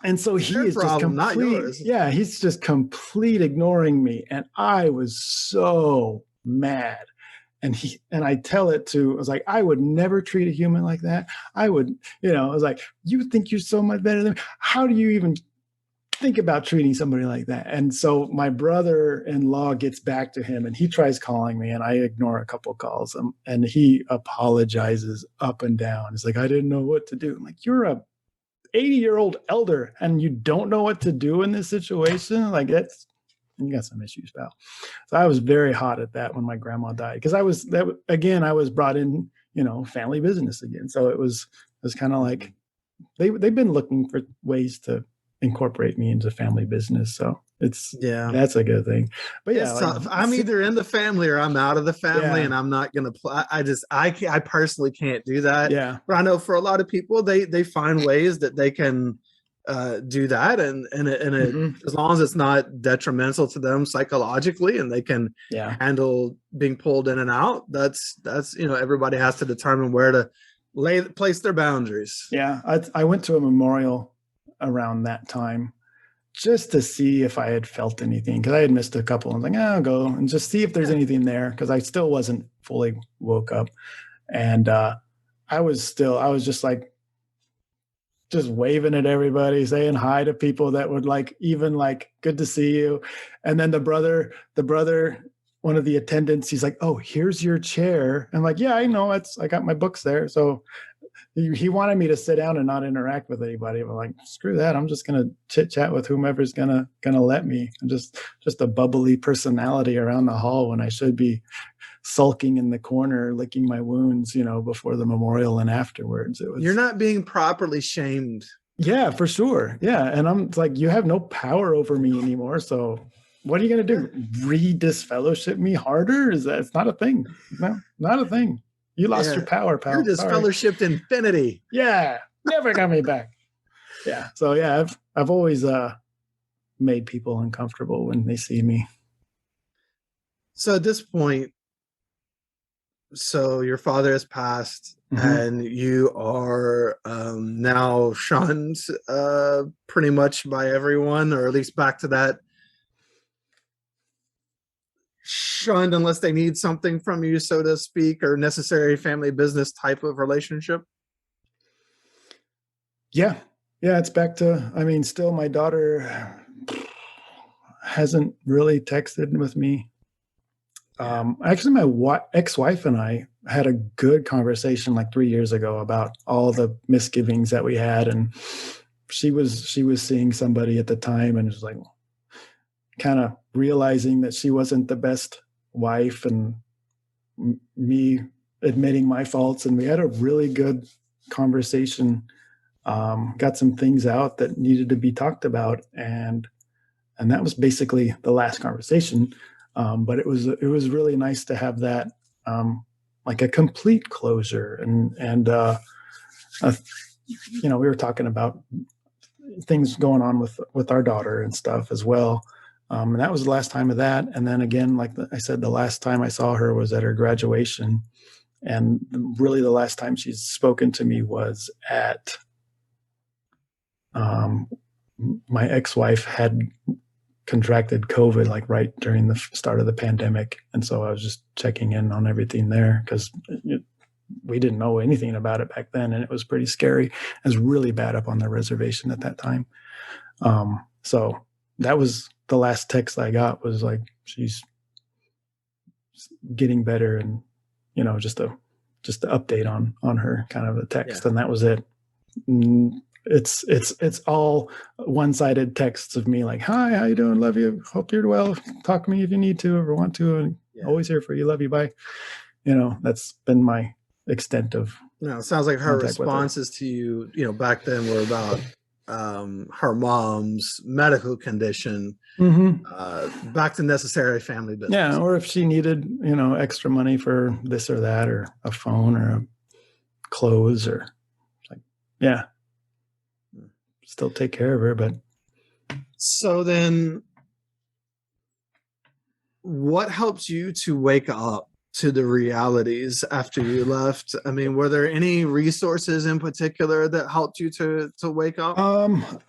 and so he is just complete, he's just complete ignoring me. And I was so mad. and I tell it to, I was like, I would never treat a human like that. I would, I was like, you think you're so much better than me. How do you even think about treating somebody like that? And so my brother-in-law gets back to him and he tries calling me and I ignore a couple of calls, and he apologizes up and down. It's like, I didn't know what to do. I'm like, you're a 80-year-old elder and you don't know what to do in this situation? Like, you got some issues, pal. So I was very hot at that when my grandma died, because I was brought in, family business again. So it was kind of like they've been looking for ways to incorporate me into family business. So that's a good thing. But yeah, it's tough. I'm either in the family or I'm out of the family, and I'm not going to play. I personally can't do that. Yeah. But I know for a lot of people, they find ways that they can do that, and as long as it's not detrimental to them psychologically, and they can handle being pulled in and out, that's everybody has to determine where to place their boundaries. Yeah, I went to a memorial around that time just to see if I had felt anything, because I had missed a couple. I'm like, I'll go and just see if there's anything there, because I still wasn't fully woke up, and I was just like, just waving at everybody, saying hi to people that would even good to see you. And then the brother, one of the attendants, he's like, oh, here's your chair. I'm like, yeah, I know, I got my books there. So he wanted me to sit down and not interact with anybody. I'm like, screw that. I'm just going to chit chat with whomever's going to let me. I'm just a bubbly personality around the hall when I should be sulking in the corner, licking my wounds, before the memorial and afterwards. You're not being properly shamed. Yeah, for sure. Yeah. And I'm like, you have no power over me anymore. So what are you going to do? Redisfellowship me harder? It's not a thing. No, not a thing. You lost your power, pal. You're disfellowshipped infinity. Yeah. Never got me back. Yeah. So yeah, I've always made people uncomfortable when they see me. So at this point, so your father has passed, and you are now shunned pretty much by everyone, or at least back to that shunned unless they need something from you, so to speak, or necessary family business type of relationship. Yeah. It's back to, still my daughter hasn't really texted with me. Actually, my ex-wife and I had a good conversation like 3 years ago about all the misgivings that we had, and she was seeing somebody at the time, and it was like kind of realizing that she wasn't the best wife, and me admitting my faults, and we had a really good conversation. Got some things out that needed to be talked about, and that was basically the last conversation. But it was really nice to have that, like a complete closure, and we were talking about things going on with our daughter and stuff as well. And that was the last time of that. And then again, like I said, the last time I saw her was at her graduation, and really the last time she's spoken to me was at my ex-wife had contracted COVID like right during the start of the pandemic. And so I was just checking in on everything there, because we didn't know anything about it back then. And it was pretty scary. It was really bad up on the reservation at that time. So that was the last text I got, was like, she's getting better, and, just a update on her, kind of a text. Yeah. And that was it. It's all one-sided texts of me like, hi, how you doing? Love you. Hope you're well. Talk to me if you need to or want to. And always here for you. Love you. Bye. That's been my extent of. No, it sounds like her responses to you, back then were about her mom's medical condition, back to necessary family business. Yeah, or if she needed, extra money for this or that, or a phone or clothes, or like, yeah. Still take care of her. But so then what helps you to wake up to the realities after you left? I mean, were there any resources in particular that helped you to wake up?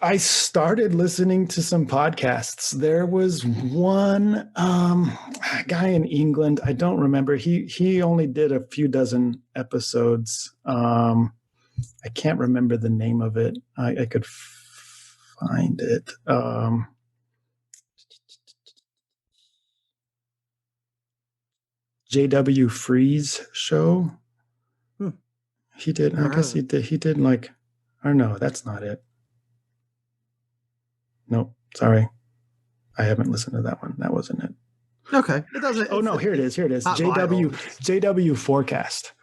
I started listening to some podcasts. There was one guy in England. I don't remember. He only did a few dozen episodes. I can't remember the name of it. I could find it. J.W. Freeze show. Hmm. He did. Never I heard guess of he it. did. He did like. Or no, that's not it. Nope. Sorry, I haven't listened to that one. That wasn't it. Okay, it doesn't. Oh no, here it is. Here it is. Not vital. JW Forecast.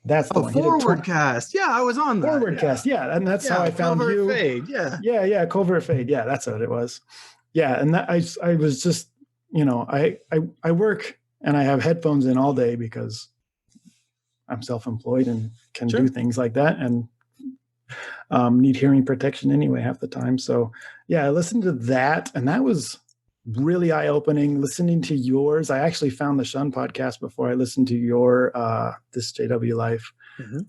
That's the Oh, one. He did forward cast. Yeah, I was on that. Forward Yeah, Cast. Yeah, and that's how yeah. I found Covert you. fade. Yeah. Yeah, Covert Fade. Yeah, that's what it was. Yeah, and that I was just, I work and I have headphones in all day because I'm self-employed and can Sure. do things like that, and need hearing protection anyway half the time. So yeah, I listened to that, and that was really eye-opening. Listening to yours, I actually found the Shun podcast before I listened to your This JW Life.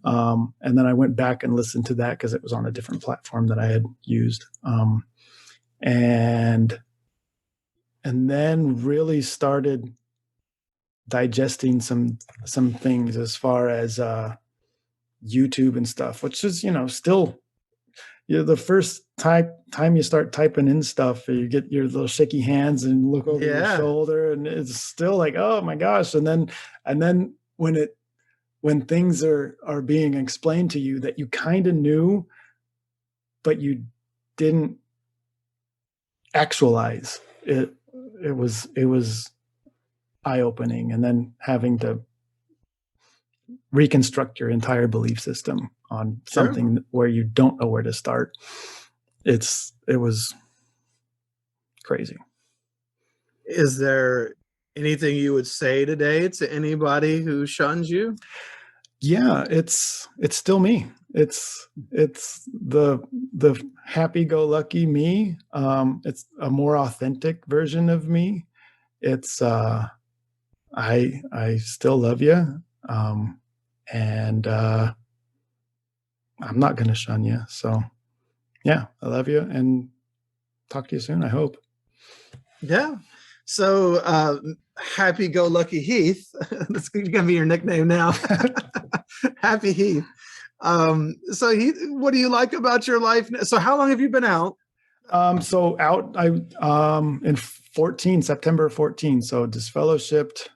And then I went back and listened to that because it was on a different platform that I had used. And then really started digesting some things as far as YouTube and stuff, which is, still, the first time you start typing in stuff, you get your little shaky hands and look over your shoulder, and it's still like, oh my gosh. And then when things are being explained to you that you kind of knew, but you didn't actualize it, it was eye-opening. And then having to reconstruct your entire belief system on something where you don't know where to start. It was crazy. Is there anything you would say today to anybody who shuns you? Yeah, it's still me. It's the happy-go-lucky me. It's a more authentic version of me. It's I still love you, and I'm not going to shun you. So yeah, I love you, and talk to you soon, I hope. Yeah. So happy-go-lucky Heath. That's going to be your nickname now. Happy Heath. So Heath, what do you like about your life? So how long have you been out? So out, I in September 14. So disfellowshipped.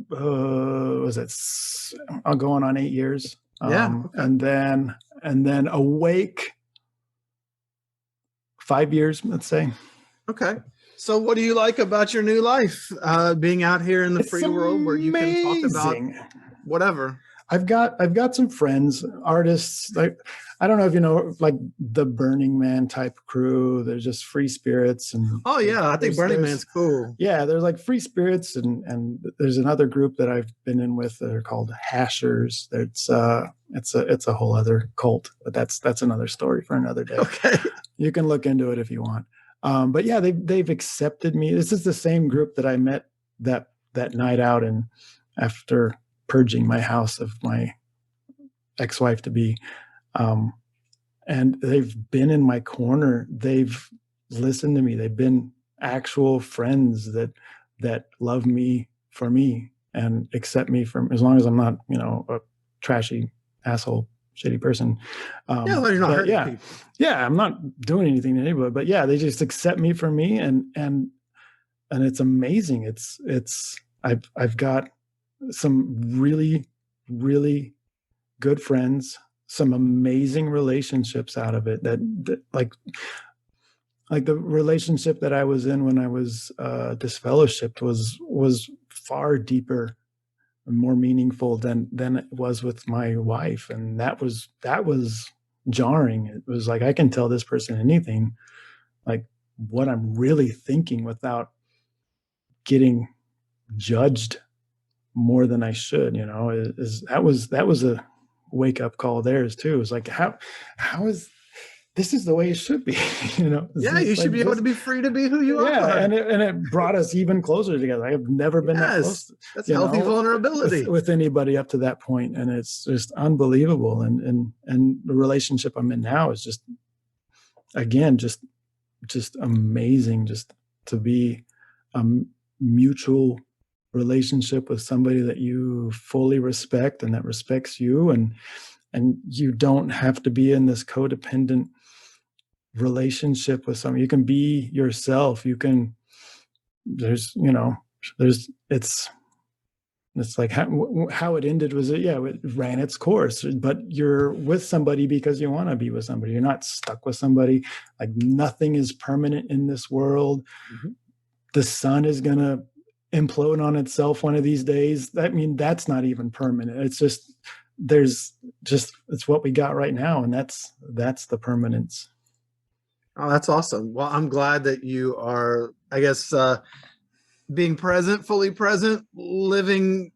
Was it? I'm going on 8 years. Yeah. Okay. And then awake 5 years, let's say. Okay. So what do you like about your new life? Being out here in the free world where you can talk about whatever. I've got some friends, artists. Like, I don't know if you know, like the Burning Man type crew. They're just free spirits. And oh yeah, I think Burning Man's cool. Yeah, they're like free spirits, and there's another group that I've been in with that are called Hashers. It's a whole other cult, but that's another story for another day. Okay, you can look into it if you want. But yeah, they've accepted me. This is the same group that I met that night out, and after purging my house of my ex-wife to be, and they've been in my corner. They've listened to me. They've been actual friends that love me for me and accept me from, as long as I'm not, a trashy asshole, shitty person. Yeah, well, you're not hurting people. Yeah, I'm not doing anything to anybody, but yeah, they just accept me for me, and it's amazing. I've got some really, really good friends, some amazing relationships out of it, that like the relationship that I was in when I was disfellowshipped was far deeper and more meaningful than it was with my wife. And that was jarring. It was like, I can tell this person anything, like what I'm really thinking, without getting judged more than I should. That was a wake up call. Theirs too. It's like, how is this is the way it should be. You know, this Yeah, is you should like be able to this. be free to be who you Yeah, are. and it brought us even closer together. I have never been that Yes, close, that's you healthy know, vulnerability. with anybody up to that point, and it's just unbelievable. And the relationship I'm in now is just, again, just amazing. Just to be a mutual relationship with somebody that you fully respect and that respects you, and you don't have to be in this codependent relationship with someone. You can be yourself. You can, there's, you know, there's, it's like how it ended was, yeah, it ran its course, but you're with somebody because you want to be with somebody. You're not stuck with somebody. Like, nothing is permanent in this world. Mhm. The sun is going to implode on itself one of these days. I mean, that's not even permanent. It's just, there's just, it's what we got right now. And that's the permanence. Oh, that's awesome. Well, I'm glad that you are, I guess, being present, fully present, living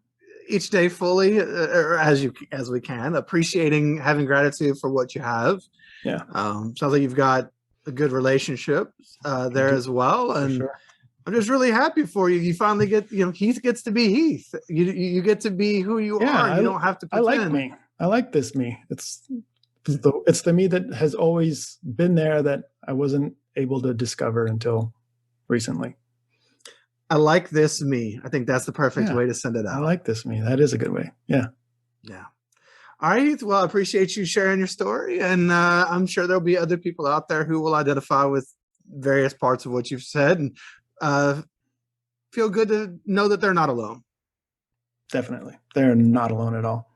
each day fully, or as we can, appreciating, having gratitude for what you have. Yeah. Sounds like you've got a good relationship We there do, as well, for and sure. I'm just really happy for you. You finally get, Heath gets to be Heath. You get to be who you Yeah. are, and you don't have to I like pretend. me. I like this me. It's the me that has always been there that I wasn't able to discover until recently. I like this me. I think that's the perfect Yeah. way to send it I out. like this me. That is a good way. Yeah. Yeah. All right. Well, I appreciate you sharing your story. And I'm sure there'll be other people out there who will identify with various parts of what you've said and uh, feel good to know that they're not alone. Definitely. They're not alone at all.